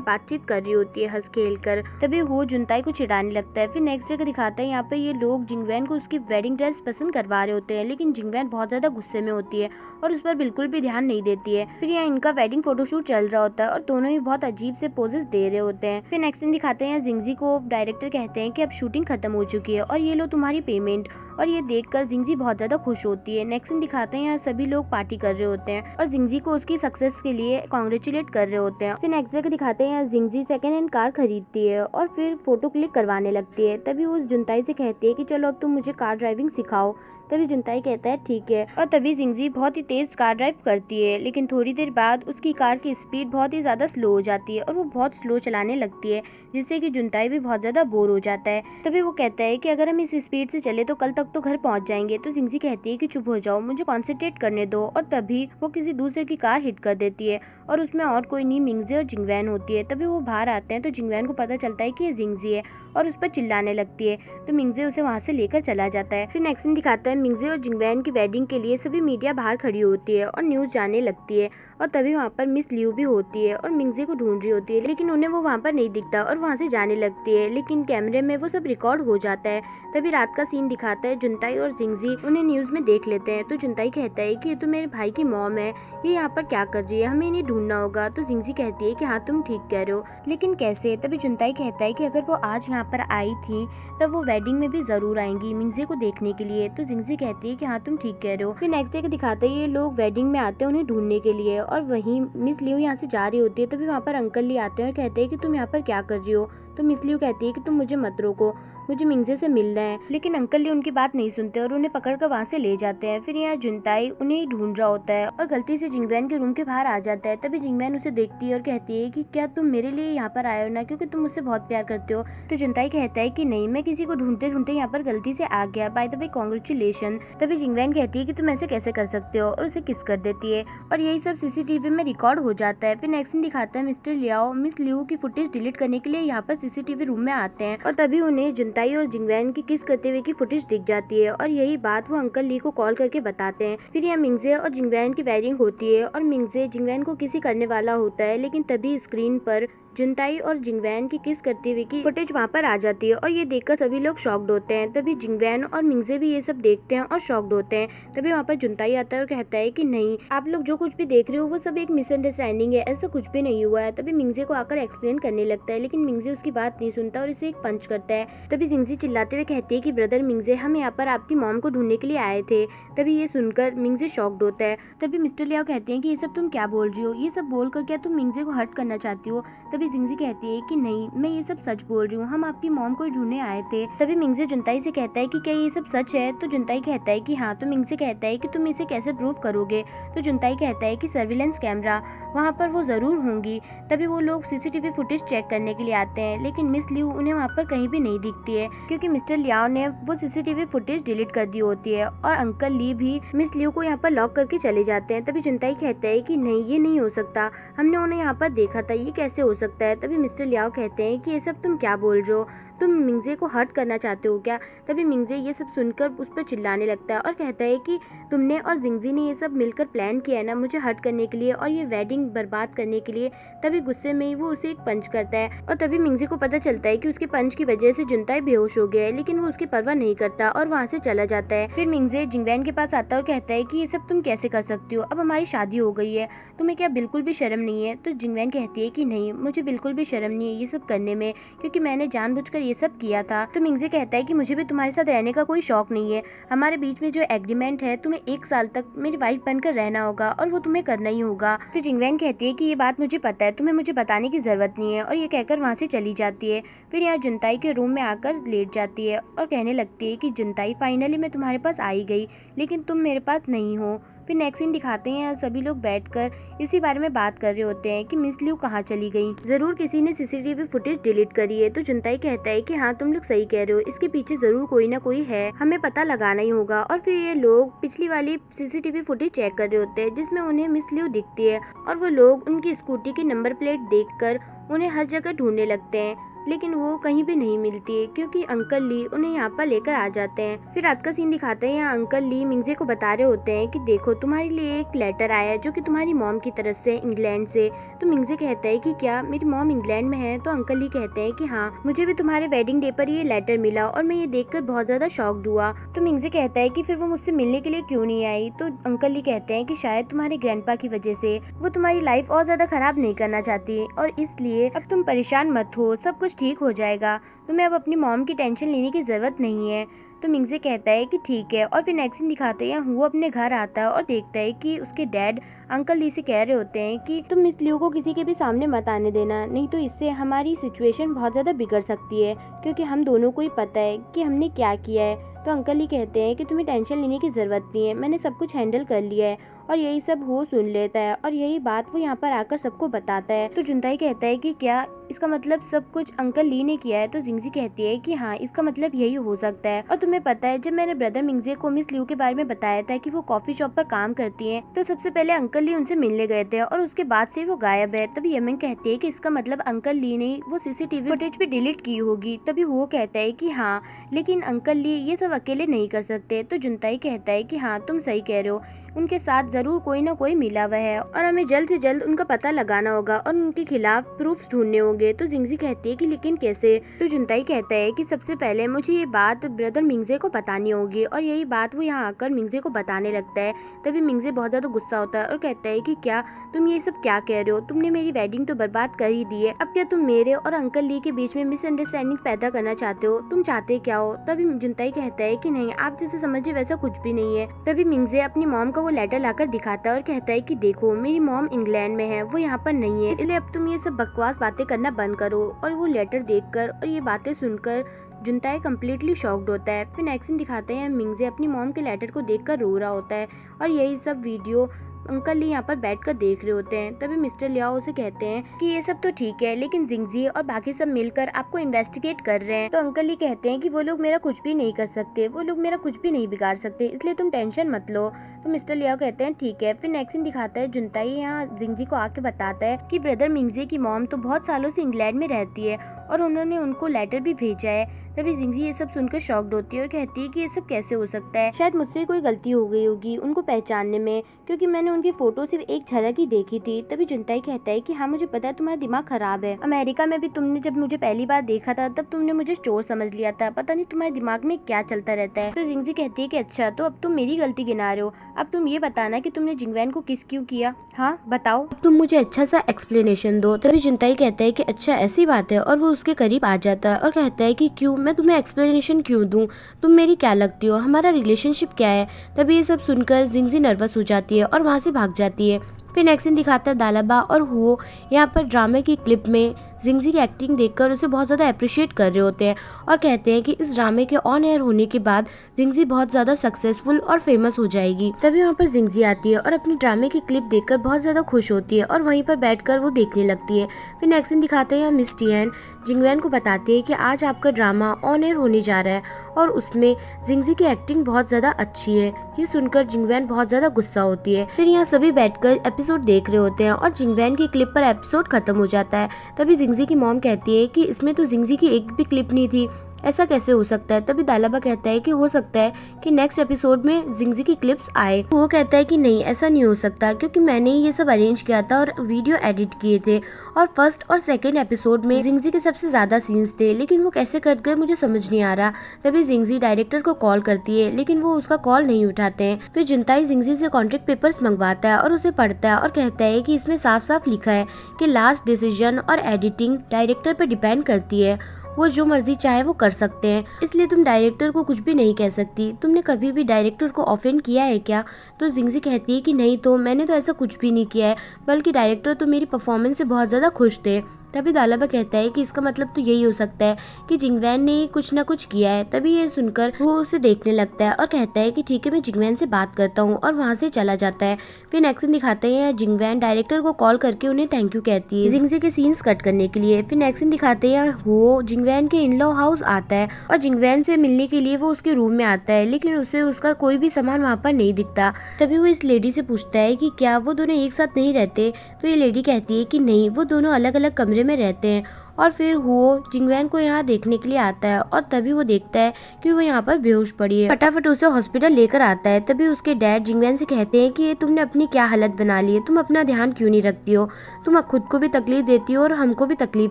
बातचीत कर रही होती है हंस खेल कर। तभी हो जुनताई को चिढ़ाने लगता है। फिर नेक्स्ट डे का दिखाता है, यहाँ पे ये लोग जिंगवैन को उसकी वेडिंग ड्रेस पसंद करवा रहे होते हैं, लेकिन जिंगवैन बहुत ज्यादा गुस्से में होती है और उस पर बिल्कुल भी ध्यान नहीं देती है। फिर यहाँ इनका वेडिंग फोटोशूट चल रहा होता है और दोनों ही बहुत अजीब से पोजेस दे रहे होते हैं। फिर नेक्स्ट दिन दिखाते हैं, यहाँ जिंगजी को डायरेक्टर कहते हैं कि अब शूटिंग खत्म हो चुकी है और ये लो तुम्हारी पेमेंट। और ये देखकर जिंगजी बहुत ज्यादा खुश होती है। नेक्स्ट दिन दिखाते हैं, यहाँ सभी लोग पार्टी कर रहे होते हैं और जिंगजी को उसकी सक्सेस के लिए कॉन्ग्रेचुलेट कर रहे होते हैं। फिर नेक्स्ट डे दिखाते हैं, यहाँ जिंगजी सेकंड हैंड कार खरीदती है और फिर फोटो क्लिक करवाने लगती है। तभी वो जुनताई से कहती है कि चलो अब तुम मुझे कार ड्राइविंग सिखाओ। तभी जुनताई कहता है ठीक है और तभी जिंगजी बहुत ही तेज कार ड्राइव करती है, लेकिन थोड़ी देर बाद उसकी कार की स्पीड बहुत ही ज्यादा स्लो हो जाती है और वो बहुत स्लो चलाने लगती है, जिससे कि जुनताई भी बहुत ज्यादा बोर हो जाता है। तभी वो कहता है कि अगर हम इस स्पीड से चले तो कल तक तो घर पहुंच जाएंगे। तो जिंगजी कहती है कि चुप हो जाओ, मुझे कॉन्सेंट्रेट करने दो। और तभी वो किसी दूसरे की कार हिट कर देती है और उसमें और कोई नहीं मिंगजे और जिंगवैन होती है। तभी वो बाहर आते हैं तो जिंगवैन को पता चलता है कि ये जिंगजी है और उस पर चिल्लाने लगती है। तो मिंगजे उसे वहाँ से लेकर चला जाता है। फिर नेक्स्ट सीन दिखाता है, मिंगजे और जिंगवैन की वेडिंग के लिए सभी मीडिया बाहर खड़ी होती है और न्यूज जाने लगती है और तभी वहाँ पर मिस लियू भी होती है और मिंगजे को ढूंढ रही होती है, लेकिन उन्हें वो वहाँ पर नहीं दिखता और वहाँ से जाने लगती है, लेकिन कैमरे में वो सब रिकॉर्ड हो जाता है। तभी रात का सीन दिखाता है, जुनताई और जिंगजी उन्हें न्यूज में देख लेते हैं। तो जुनताई कहता है कि ये तो मेरे भाई की मॉम है, ये यहाँ पर क्या कर रही है, हमें इन्हें ढूंढना होगा। तो जिंगजी कहती है कि हाँ तुम ठीक कह रहे हो, लेकिन कैसे। तभी जुनताई कहता है कि अगर वो आज यहाँ पर आई थी तब वो वेडिंग में भी जरूर आएंगी मिंगजे को देखने के लिए। तो जिंगजी कहती है कि हाँ तुम ठीक कह रहे हो। फिर नेक्स्ट डे दिखाते हैं, ये लोग वेडिंग में आते हैं उन्हें ढूंढने के लिए और वहीं मिस लियू यहाँ से जा रही होती है। तभी वहाँ पर अंकल ली आते हैं और कहते हैं कि तुम यहाँ पर क्या कर रही हो। तो मिस लियू कहती है कि तुम मुझे मत रोको, मुझे मिंगजे से मिलना है। लेकिन अंकल ली उनकी बात नहीं सुनते और उन्हें पकड़कर वहाँ से ले जाते हैं। फिर यहाँ जुनताई उन्हें ही ढूंढ रहा होता है और गलती से जिंगवैन के रूम के बाहर आ जाता है। तभी जिंगवैन उसे देखती है और कहती है कि क्या तुम मेरे लिए यहाँ पर आए हो ना, क्योंकि तुम मुझसे बहुत प्यार करते हो। तो जुनताई कहता है कि नहीं, मैं किसी को ढूंढते ढूंढते यहाँ पर गलती से आ गया, बाय द वे कॉन्ग्रेचुलेशन। तभी जिंगवैन कहती है कि तुम ऐसे कैसे कर सकते हो और उसे किस कर देती है और यही सब सीसीटीवी में रिकॉर्ड हो जाता है। फिर नेक्स्ट सीन दिखाता है, मिस्टर लियाओ मिस लियू की फुटेज डिलीट करने के लिए यहाँ पर सीसीटीवी रूम में आते हैं और तभी उन्हें जुनताई और जिंगवैन की किस करते हुए की फुटेज दिख जाती है और यही बात वो अंकल ली को कॉल करके बताते हैं। फिर यहाँ मिंगजे और जिंगवैन की वेडिंग होती है और मिंगजे जिंगवैन को किसी करने वाला होता है, लेकिन तभी स्क्रीन पर जुनताई और जिंगवैन की किस करते हुए की फुटेज वहाँ पर आ जाती है और ये देखकर सभी लोग शॉक्ड होते हैं। तभी जिंगवैन और मिंगजे भी ये सब देखते हैं और शॉक्ड होते हैं। तभी वहाँ पर जुनताई आता है और कहता कहता है कि नहीं, आप लोग जो कुछ भी देख रहे हो वो सब एक मिसअंडरस्टैंडिंग है, ऐसा कुछ भी नहीं हुआ है। तभी मिंगजे को आकर एक्सप्लेन करने लगता है, लेकिन मिंगजे उसकी बात नहीं सुनता और इसे एक पंच करता है। तभी जिंगजी चिल्लाते हुए कहती है कि ब्रदर मिंगजे, हम यहाँ पर आपकी मॉम को ढूंढने के लिए आए थे। तभी ये सुनकर मिंगजे शॉक्ड होता है। तभी मिस्टर लियाओ कहते हैं कि ये सब तुम क्या बोल रही हो, ये सब बोलकर क्या तुम मिंगजे को हर्ट करना चाहती हो। तभी जिंगजी कहती है कि नहीं, मैं ये सब सच बोल रही हूँ, हम आपकी मॉम को ढूंढने आए थे। तभी मिंगजे जुनताई से कहता है कि क्या ये सब सच है। तो जुनताई कहता है कि हाँ। तो मिंगजे कहता है कि तुम इसे कैसे प्रूव करोगे। तो जुनताई कहता है कि सर्विलेंस कैमरा वहाँ पर वो जरूर होंगी। तभी वो लोग सीसीटीवी फुटेज चेक करने के लिए आते हैं, लेकिन मिस लियू उन्हें वहाँ पर कहीं भी नहीं दिखती है, क्योंकि मिस्टर लियाओ ने वो सीसीटीवी फुटेज डिलीट कर दी होती है। और अंकल ली भी मिस लियू को यहाँ पर लॉक करके चले जाते हैं। तभी जुनताई कहता है कि नहीं, ये नहीं हो सकता, हमने उन्हें यहाँ पर देखा था, ये कैसे हो सकता है। तभी मिस्टर लियाओ कहते हैं कि ये सब तुम क्या बोल रहे हो, तुम मिंगजे को हर्ट करना चाहते हो क्या। तभी मिंगजे ये सब सुनकर उस पर चिल्लाने लगता है और कहता है कि तुमने और जिंगजी ने ये सब मिलकर प्लान किया है ना मुझे हर्ट करने के लिए और ये वेडिंग बर्बाद करने के लिए। तभी गुस्से में ही वो उसे एक पंच करता है और तभी मिंगजे को पता चलता है कि उसके पंच की वजह से जुनताई बेहोश हो गया है, लेकिन वो उसकी परवाह नहीं करता और वहाँ से चला जाता है। फिर मिंगजे जिंगवैन के पास आता है और कहता है कि ये सब तुम कैसे कर सकती हो, अब हमारी शादी हो गई है, तुम्हें क्या बिल्कुल भी शर्म नहीं है। तो जिंगवैन कहती है कि नहीं, मुझे बिल्कुल भी शर्म नहीं है ये सब करने में, क्योंकि मैंने जानबूझकर ये सब किया था। तो मिंगजे कहता है कि मुझे भी तुम्हारे साथ रहने का कोई शौक नहीं है, हमारे बीच में जो एग्रीमेंट है, तुम्हें 1 साल तक मेरी वाइफ बनकर रहना होगा और वो तुम्हें करना ही होगा। तो जिंगवैन कहती है कि ये बात मुझे पता है, तुम्हें मुझे बताने की जरूरत नहीं है, और ये कहकर वहाँ से चली जाती है। फिर यहाँ जुनताई के रूम में आकर लेट जाती है और कहने लगती है कि जुनताई, फाइनली मैं तुम्हारे पास आ ही गई, लेकिन तुम मेरे पास नहीं हो। फिर नेक्स्ट सीन दिखाते हैं, सभी लोग बैठकर इसी बारे में बात कर रहे होते हैं कि मिस लियू कहाँ चली गई, जरूर किसी ने सीसीटीवी फुटेज डिलीट करी है। तो जुनताई कहता है कि हाँ, तुम लोग सही कह रहे हो, इसके पीछे जरूर कोई ना कोई है, हमें पता लगाना ही होगा। और फिर ये लोग पिछली वाली सीसीटीवी फुटेज चेक कर रहे होते हैं जिसमें उन्हें मिस लियू दिखती है, और वो लोग उनकी स्कूटी की नंबर प्लेट देखकर उन्हें हर जगह ढूंढने लगते हैं, लेकिन वो कहीं भी नहीं मिलती है, क्योंकि अंकल ली उन्हें यहाँ पर लेकर आ जाते हैं। फिर रात का सीन दिखाते हैं, यहाँ अंकल ली मिंगजे को बता रहे होते हैं कि देखो तुम्हारे लिए एक लेटर आया है जो कि तुम्हारी मॉम की तरफ से इंग्लैंड से। तो मिंगजे कहता है कि क्या मेरी मॉम इंग्लैंड में है। तो अंकल ली कहते हैं कि हाँ, मुझे भी तुम्हारे वेडिंग डे पर ये लेटर मिला और मैं ये देखकर बहुत ज्यादा शॉक्ड हुआ। तो मिंगजे कहता है कि फिर वो मुझसे मिलने के लिए क्यों नहीं आई। तो अंकल ली कहते हैं कि शायद तुम्हारे ग्रैंडपा की वजह से वो तुम्हारी लाइफ और ज्यादा खराब नहीं करना चाहती, और इसलिए अब तुम परेशान मत हो, सब कुछ ठीक हो जाएगा, तुम्हें अब अपनी मॉम की टेंशन लेने की जरूरत नहीं है। तो मिंगजे कहता है कि ठीक है। और फिर नेक्स्ट सीन दिखाते हैं, वो अपने घर आता है और देखता है कि उसके डैड अंकल ली से कह रहे होते हैं कि तुम मिस लियू को किसी के भी सामने मत आने देना, नहीं तो इससे हमारी सिचुएशन बहुत ज्यादा बिगड़ सकती है, क्योंकि हम दोनों को ही पता है कि हमने क्या किया है। तो अंकल ली कहते हैं कि तुम्हें टेंशन लेने की जरूरत नहीं है, मैंने सब कुछ हैंडल कर लिया है। और यही सब वो सुन लेता है और यही बात वो यहाँ पर आकर सबको बताता है। तो जुनताई कहता है कि क्या इसका मतलब सब कुछ अंकल ली ने किया है। तो जिंगजी कहती है कि हाँ, इसका मतलब यही हो सकता है। और तुम्हें पता है, जब मैंने ब्रदर मिंगजे को मिस लियू के बारे में बताया था कि वो कॉफी शॉप पर काम करती है, तो सबसे पहले अंकल ली उनसे मिलने गए थे और उसके बाद से वो गायब है। तभी यमिंग कहती है कि इसका मतलब अंकल ली ने वो सीसीटीवी फुटेज भी डिलीट की होगी। तभी वो कहता है कि हाँ, लेकिन अंकल ली ये सब अकेले नहीं कर सकते। तो जुनताई कहता है कि हाँ, तुम सही कह रहे हो, उनके साथ जरूर कोई ना कोई मिला हुआ है और हमें जल्द से जल्द उनका पता लगाना होगा और उनके खिलाफ प्रूफ्स ढूंढने होंगे। तो जिंगजी कहती है कि लेकिन कैसे। तो जुनताई कहता है कि सबसे पहले मुझे ये बात ब्रदर मिंगजे को बतानी होगी, और यही बात वो यहाँ आकर मिंगजे को बताने लगता है। तभी मिंगजे बहुत ज्यादा गुस्सा होता है और कहता है कि क्या तुम ये सब क्या कह रहे हो, तुमने मेरी वेडिंग तो बर्बाद कर ही दी है, अब क्या तुम मेरे और अंकल ली के बीच में मिसअंडरस्टैंडिंग पैदा करना चाहते हो, तुम चाहते क्या हो। तभी जुनताई कहता है कि नहीं, आप जैसे समझे वैसा कुछ भी नहीं है। तभी मिंगजे अपनी मॉम का वो लेटर लाकर दिखाता है और कहता है कि देखो, मेरी मॉम इंग्लैंड में है, वो यहाँ पर नहीं है, इसलिए अब तुम ये सब बकवास बातें करना बंद करो। और वो लेटर देखकर और ये बातें सुनकर जुनताई कम्प्लीटली शॉक्ड होता है। फिर नेक्स्ट सीन दिखाते हैं, मिंगजे अपनी मॉम के लेटर को देखकर रो रहा होता है और यही सब वीडियो अंकल ली यहाँ पर बैठकर देख रहे होते हैं। तभी मिस्टर लियाओ उसे कहते हैं कि ये सब तो ठीक है, लेकिन जिंगजी और बाकी सब मिलकर आपको इन्वेस्टिगेट कर रहे हैं। तो अंकल ली कहते हैं कि वो लोग मेरा कुछ भी नहीं कर सकते, वो लोग मेरा कुछ भी नहीं बिगाड़ सकते, इसलिए तुम टेंशन मत लो। तो मिस्टर लियाओ कहते हैं ठीक है। फिर नेक्स्ट सीन दिखाता है, जुनताई यहाँ जिंगजी को आके बताता है कि ब्रदर मिंगजे की मॉम तो बहुत सालों से इंग्लैंड में रहती है और उन्होंने उनको लेटर भी भेजा है। तभी जिंजी ये सब सुनकर शॉक्ड होती है और कहती है कि ये सब कैसे हो सकता है, शायद मुझसे कोई गलती हो गई होगी उनको पहचानने में, क्योंकि मैंने उनकी फोटो सिर्फ एक झलक ही देखी थी। तभी जुनताई कहता है कि हाँ मुझे पता है तुम्हारा दिमाग खराब है, अमेरिका में भी तुमने जब मुझे पहली बार देखा था तब तुमने मुझे चोर समझ लिया था, पता नहीं तुम्हारे दिमाग में क्या चलता रहता है। तो जिंजी कहती है कि अच्छा तो अब तुम मेरी गलती गिना रहे हो, अब तुम ये बताना कि तुमने जिंगवैन को किस क्यों किया, हाँ बताओ, अब तुम मुझे अच्छा सा एक्सप्लेनेशन दो। तभी जुनताई कहता है कि अच्छा ऐसी बात है, और वो उसके करीब आ जाता है और कहता है कि क्यों, मैं तुम्हें एक्सप्लेनेशन क्यों दूं, तुम मेरी क्या लगती हो, हमारा रिलेशनशिप क्या है। तभी ये सब सुनकर जिंजी नर्वस हो जाती है और वहाँ से भाग जाती है। फिर नेक्स्ट सीन दिखाता है दालाबा और हुओ यहाँ पर ड्रामे की क्लिप में जिंजी की एक्टिंग देखकर उसे बहुत ज़्यादा अप्रिशिएट कर रहे होते हैं और कहते हैं कि इस ड्रामे के ऑन एयर होने के बाद जिंजी बहुत ज़्यादा सक्सेसफुल और फेमस हो जाएगी। तभी वहाँ पर जिंजी आती है और अपनी ड्रामे की क्लिप देखकर बहुत ज़्यादा खुश होती है और वहीं पर बैठकर वो देखने लगती है। फिर नेक्स्ट सीन दिखाते हैं मिस टियान जिंगवैन को बताती है कि आज आपका ड्रामा ऑन एयर होने जा रहा है और उसमें जिंजी की एक्टिंग बहुत ज़्यादा अच्छी है। ये सुनकर जिंगवैन बहुत ज़्यादा गुस्सा होती है। फिर यहाँ सभी बैठकर एपिसोड देख रहे होते हैं और जिंगवैन की क्लिप पर एपिसोड खत्म हो जाता है। तभी जिंजी की मॉम कहती है कि इसमें तो जिंजी की एक भी क्लिप नहीं थी, ऐसा कैसे हो सकता है। तभी दालाबा कहता है कि हो सकता है कि नेक्स्ट एपिसोड में जिंजी की क्लिप्स आए। वो कहता है कि नहीं ऐसा नहीं हो सकता, क्योंकि मैंने ये सब अरेंज किया था और वीडियो एडिट किए थे और फर्स्ट और सेकंड एपिसोड में जिंजी के सबसे ज्यादा सीन्स थे, लेकिन वो कैसे कट गए मुझे समझ नहीं आ रहा। तभी जिंजी डायरेक्टर को कॉल करती है लेकिन वो उसका कॉल नहीं उठाते हैं। फिर जुनताई जिंजी से कॉन्ट्रैक्ट पेपर्स मंगवाता है और उसे पढ़ता है और कहता है कि इसमें साफ साफ लिखा है कि लास्ट डिसीजन और एडिटिंग डायरेक्टर पर डिपेंड करती है, वो जो मर्जी चाहे वो कर सकते हैं, इसलिए तुम डायरेक्टर को कुछ भी नहीं कह सकती। तुमने कभी भी डायरेक्टर को ऑफेंड किया है क्या। तो जिंजी कहती है कि नहीं, तो मैंने तो ऐसा कुछ भी नहीं किया है, बल्कि डायरेक्टर तो मेरी परफॉर्मेंस से बहुत ज़्यादा खुश थे। तभी दालाबा कहता है कि इसका मतलब तो यही हो सकता है कि जिंगवैन ने कुछ ना कुछ किया है। तभी ये सुनकर वो उसे देखने लगता है और कहता है कि ठीक है मैं जिंगवैन से बात करता हूँ, और वहाँ से चला जाता है। फिर नेक्स्ट सीन दिखाते हैं जिंगवैन डायरेक्टर को कॉल करके उन्हें थैंक यू कहती है जिंजी के सीन्स कट करने के लिए। फिर नेक्स्ट सीन दिखाते हैं वो जिंगवैन के इन लॉ हाउस आता है और जिंगवैन से मिलने के लिए वो उसके रूम में आता है, लेकिन उसे उसका कोई भी सामान वहाँ पर नहीं दिखता। तभी वो इस लेडी से पूछता है कि क्या वो दोनों एक साथ नहीं रहते। तो ये लेडी कहती है कि नहीं, वो दोनों अलग अलग कमरे में रहते हैं। और फिर वो जिंगवैन को यहाँ देखने के लिए आता है और तभी वो देखता है कि वो यहाँ पर बेहोश पड़ी है। फटाफट उसे हॉस्पिटल लेकर आता है। तभी उसके डैड जिंगवैन से कहते हैं कि ये तुमने अपनी क्या हालत बना ली है, तुम अपना ध्यान क्यों नहीं रखती हो, तुम खुद को भी तकलीफ देती हो और हमको भी तकलीफ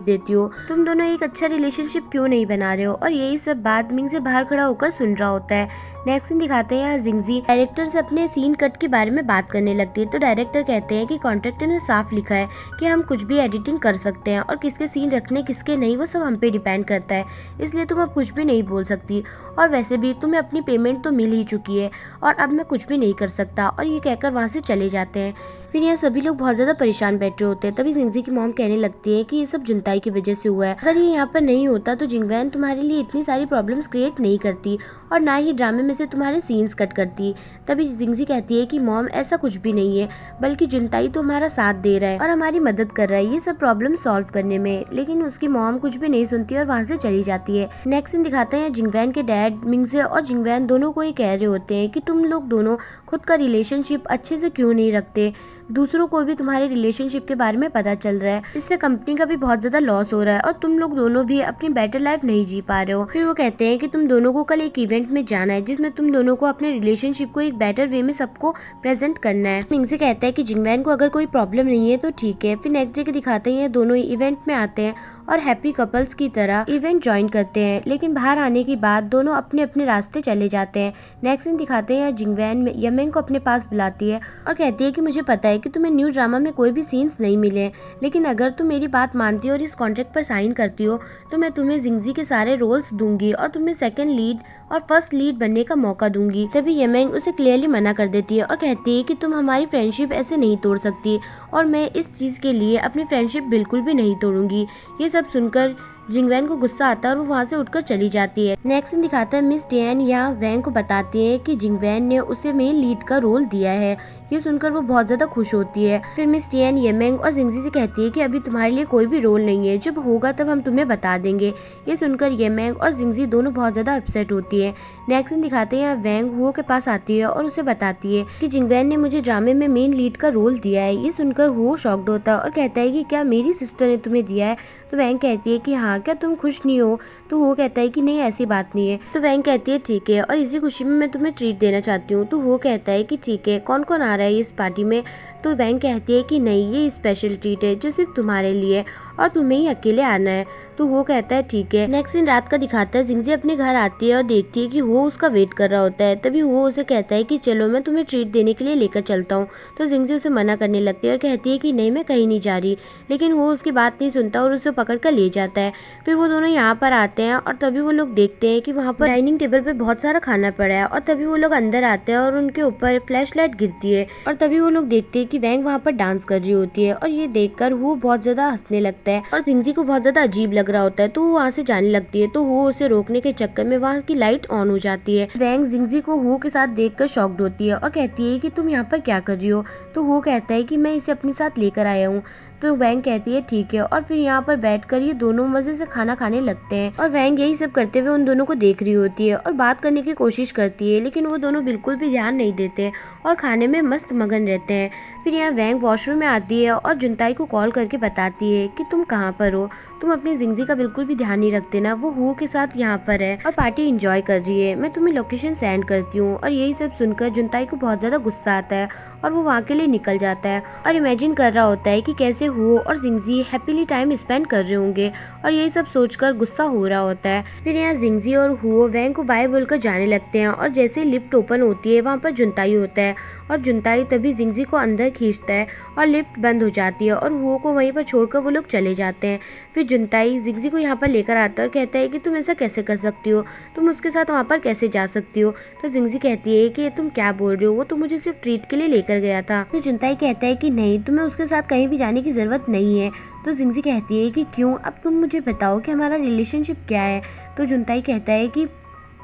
देती हो, तुम दोनों एक अच्छा रिलेशनशिप क्यों नहीं बना रहे हो। और यही सब बात मिंग से बाहर खड़ा होकर सुन रहा होता है। नेक्स्ट सीन दिखाते हैं यहाँ जिंजी डायरेक्टर से अपने सीन कट के बारे में बात करने लगती है। तो डायरेक्टर कहते हैं कि कॉन्ट्रैक्टर ने साफ लिखा है कि हम कुछ भी एडिटिंग कर सकते हैं और किसके सीन रखने किसके नहीं वो सब हम पे डिपेंड करता है, इसलिए तुम अब कुछ भी नहीं बोल सकती, और वैसे भी तुम्हें अपनी पेमेंट तो मिल ही चुकी है और अब मैं कुछ भी नहीं कर सकता। और ये कहकर वहाँ से चले जाते हैं। फिर यहाँ सभी लोग बहुत ज़्यादा परेशान बैठे होते हैं। तभी जिंजी की मॉम कहने लगती है कि ये सब जुनताई की वजह से हुआ है, अगर ये यहाँ पर नहीं होता तो जिंगवैन तुम्हारे लिए इतनी सारी प्रॉब्लम्स क्रिएट नहीं करती और ना ही ड्रामे में से तुम्हारे सीन्स कट करती। तभी जिंजी कहती है कि मॉम ऐसा कुछ भी नहीं है, बल्कि जुनताई तो हमारा साथ दे रहा है और हमारी मदद कर रहा है ये सब प्रॉब्लम सॉल्व करने में। लेकिन उसकी मॉम कुछ भी नहीं सुनती और वहाँ से चली जाती है। नेक्स्ट सीन दिखाते हैं जिंगवैन के डैड मिंगसे और जिंगवैन दोनों को ये कह रहे होते हैं कि तुम लोग दोनों खुद का रिलेशनशिप अच्छे से क्यों नहीं रखते, दूसरों को भी तुम्हारे रिलेशनशिप के बारे में पता चल रहा है, इससे कंपनी का भी बहुत ज्यादा लॉस हो रहा है और तुम लोग दोनों भी अपनी बेटर लाइफ नहीं जी पा रहे हो। फिर वो कहते हैं कि तुम दोनों को कल एक इवेंट में जाना है जिसमें तुम दोनों को अपने रिलेशनशिप को एक बेटर वे में सबको प्रेजेंट करना है। मिंग से कहता है कि जिंगवैन को अगर कोई प्रॉब्लम नहीं है तो ठीक है। फिर नेक्स्ट डे के दिखाते हैं दोनों इवेंट में आते हैं और हैप्पी कपल्स की तरह इवेंट ज्वाइन करते हैं, लेकिन बाहर आने के बाद दोनों अपने अपने रास्ते चले जाते हैं। नेक्स्ट सीन दिखाते हैं जिंगवैन यमेंग को अपने पास बुलाती है और कहती है कि मुझे पता है कि तुम्हें न्यू ड्रामा में कोई भी सीन्स नहीं मिले, लेकिन अगर तुम मेरी बात मानती हो और इस कॉन्ट्रैक्ट पर साइन करती हो तो मैं तुम्हें जिंजी के सारे रोल्स दूंगी और तुम्हें सेकंड लीड और फर्स्ट लीड बनने का मौका दूंगी। तभी यमेंग उसे क्लियरली मना कर देती है और कहती है कि तुम हमारी फ्रेंडशिप ऐसे नहीं तोड़ सकती और मैं इस चीज़ के लिए अपनी फ्रेंडशिप बिल्कुल भी नहीं तोड़ूंगी। ये सब सुनकर जिंगवैन को गुस्सा आता है और वो वहाँ से उठकर चली जाती है। नेक्स्ट सीन दिखाता है मिस टियान या वैंग को बताती है कि जिंगवैन ने उसे मेन लीड का रोल दिया है। ये सुनकर वो बहुत ज्यादा खुश होती है। फिर मिस टियान येमेंग और जिंजी से कहती है कि अभी तुम्हारे लिए कोई भी रोल नहीं है, जब होगा तब हम तुम्हें बता देंगे। ये सुनकर येमेंग और जिंजी दोनों बहुत ज्यादा अपसेट होती है। नेक्स्ट सीन दिखाते हैं वैंग वो के पास आती है और उसे बताती है कि जिंगवैन ने मुझे ड्रामे में मेन लीड का रोल दिया है। ये सुनकर वो शॉक्ड होता है और कहता है कि क्या मेरी सिस्टर ने तुम्हें दिया है। तो वैंग कहती है कि हाँ कहा, क्या तुम खुश नहीं हो? तो वो कहता है कि नहीं ऐसी बात नहीं है। तो वैंग कहती है ठीक है, और इसी खुशी में मैं तुम्हें ट्रीट देना चाहती हूँ। तो वो कहता है कि ठीक है, कौन कौन आ रहा है इस पार्टी में? तो वैंग कहती है कि नहीं, ये स्पेशल ट्रीट है जो सिर्फ तुम्हारे लिए और तुम्हें ही अकेले आना है। तो वो कहता है ठीक है। नेक्स्ट दिन रात का दिखाता है, जिंगजी अपने घर आती है और देखती है कि वो उसका वेट कर रहा होता है। तभी वो उसे कहता है कि चलो मैं तुम्हें ट्रीट देने के लिए लेकर चलता हूँ। तो जिंगजी उसे मना करने लगती है और कहती है कि नहीं, मैं कहीं नहीं जा रही, लेकिन वो उसकी बात नहीं सुनता और उसे पकड़ कर ले जाता है। फिर वो दोनों यहाँ पर आते हैं और तभी वो लोग देखते हैं कि वहाँ पर डाइनिंग टेबल पे बहुत सारा खाना पड़ा है। और तभी वो लोग अंदर आते हैं और उनके ऊपर फ्लैश लाइट गिरती है और तभी वो लोग देखते हैं कि वैंग वहाँ पर डांस कर रही होती है। और ये देखकर वो बहुत ज्यादा हंसने लगता है और जिंगजी को बहुत ज्यादा अजीब लग रहा होता है। तो वो वहाँ से जाने लगती है। तो वो उसे रोकने के चक्कर में वहाँ की लाइट ऑन हो जाती है। वैंग जिंगजी को वो के साथ देखकर शॉक्ड होती है और कहती है कि तुम यहाँ पर क्या कर रही हो? तो वो कहता है कि मैं इसे अपने साथ लेकर आया हूँ। तो वैंग कहती है ठीक है, और फिर यहाँ पर बैठकर ये दोनों मजे से खाना खाने लगते हैं। और वैंग यही सब करते हुए उन दोनों को देख रही होती है और बात करने की कोशिश करती है, लेकिन वो दोनों बिल्कुल भी ध्यान नहीं देते और खाने में मस्त मगन रहते हैं। फिर यहाँ वैंग वॉशरूम में आती है और जुनताई को कॉल करके बताती है कि तुम कहाँ पर हो, तुम अपनी जिंगजी का बिल्कुल भी ध्यान नहीं रखते ना, वो हु के साथ यहाँ पर है और पार्टी एंजॉय कर रही है, मैं तुम्हें लोकेशन सेंड करती हूँ। और यही सब सुनकर जुनताई को बहुत ज्यादा गुस्सा आता है और वो वहाँ के लिए निकल जाता है और इमेजिन कर रहा होता है कि कैसे हु और जिंगजी हैप्पीली टाइम स्पेंड कर रहे होंगे और यही सब सोचकर गुस्सा हो रहा होता है। फिर यहाँ जिंगजी और हु वैंग को बाय बोलकर जाने लगते हैं और जैसे लिफ्ट ओपन होती है वहाँ पर जुनताई होता है और जुनताई तभी जिंगजी को अंदर खींचता है और लिफ्ट बंद हो जाती है और हु को वहीं पर छोड़कर वो लोग चले जाते हैं। फिर जुनताई जिंगजी को यहाँ पर लेकर आता है और कहता है कि तुम ऐसा कैसे कर सकती हो, तुम उसके साथ वहाँ पर कैसे जा सकती हो? तो जिंगजी कहती है कि तुम क्या बोल रहे हो, वो तो मुझे सिर्फ ट्रीट के लिए लेकर गया था। तो जुनताई कहता है कि नहीं, तुम्हें उसके साथ कहीं भी जाने की जरूरत नहीं है। तो जिंगजी कहती है कि क्यों, अब तुम मुझे बताओ कि हमारा रिलेशनशिप क्या है? तो जुनताई कहता है कि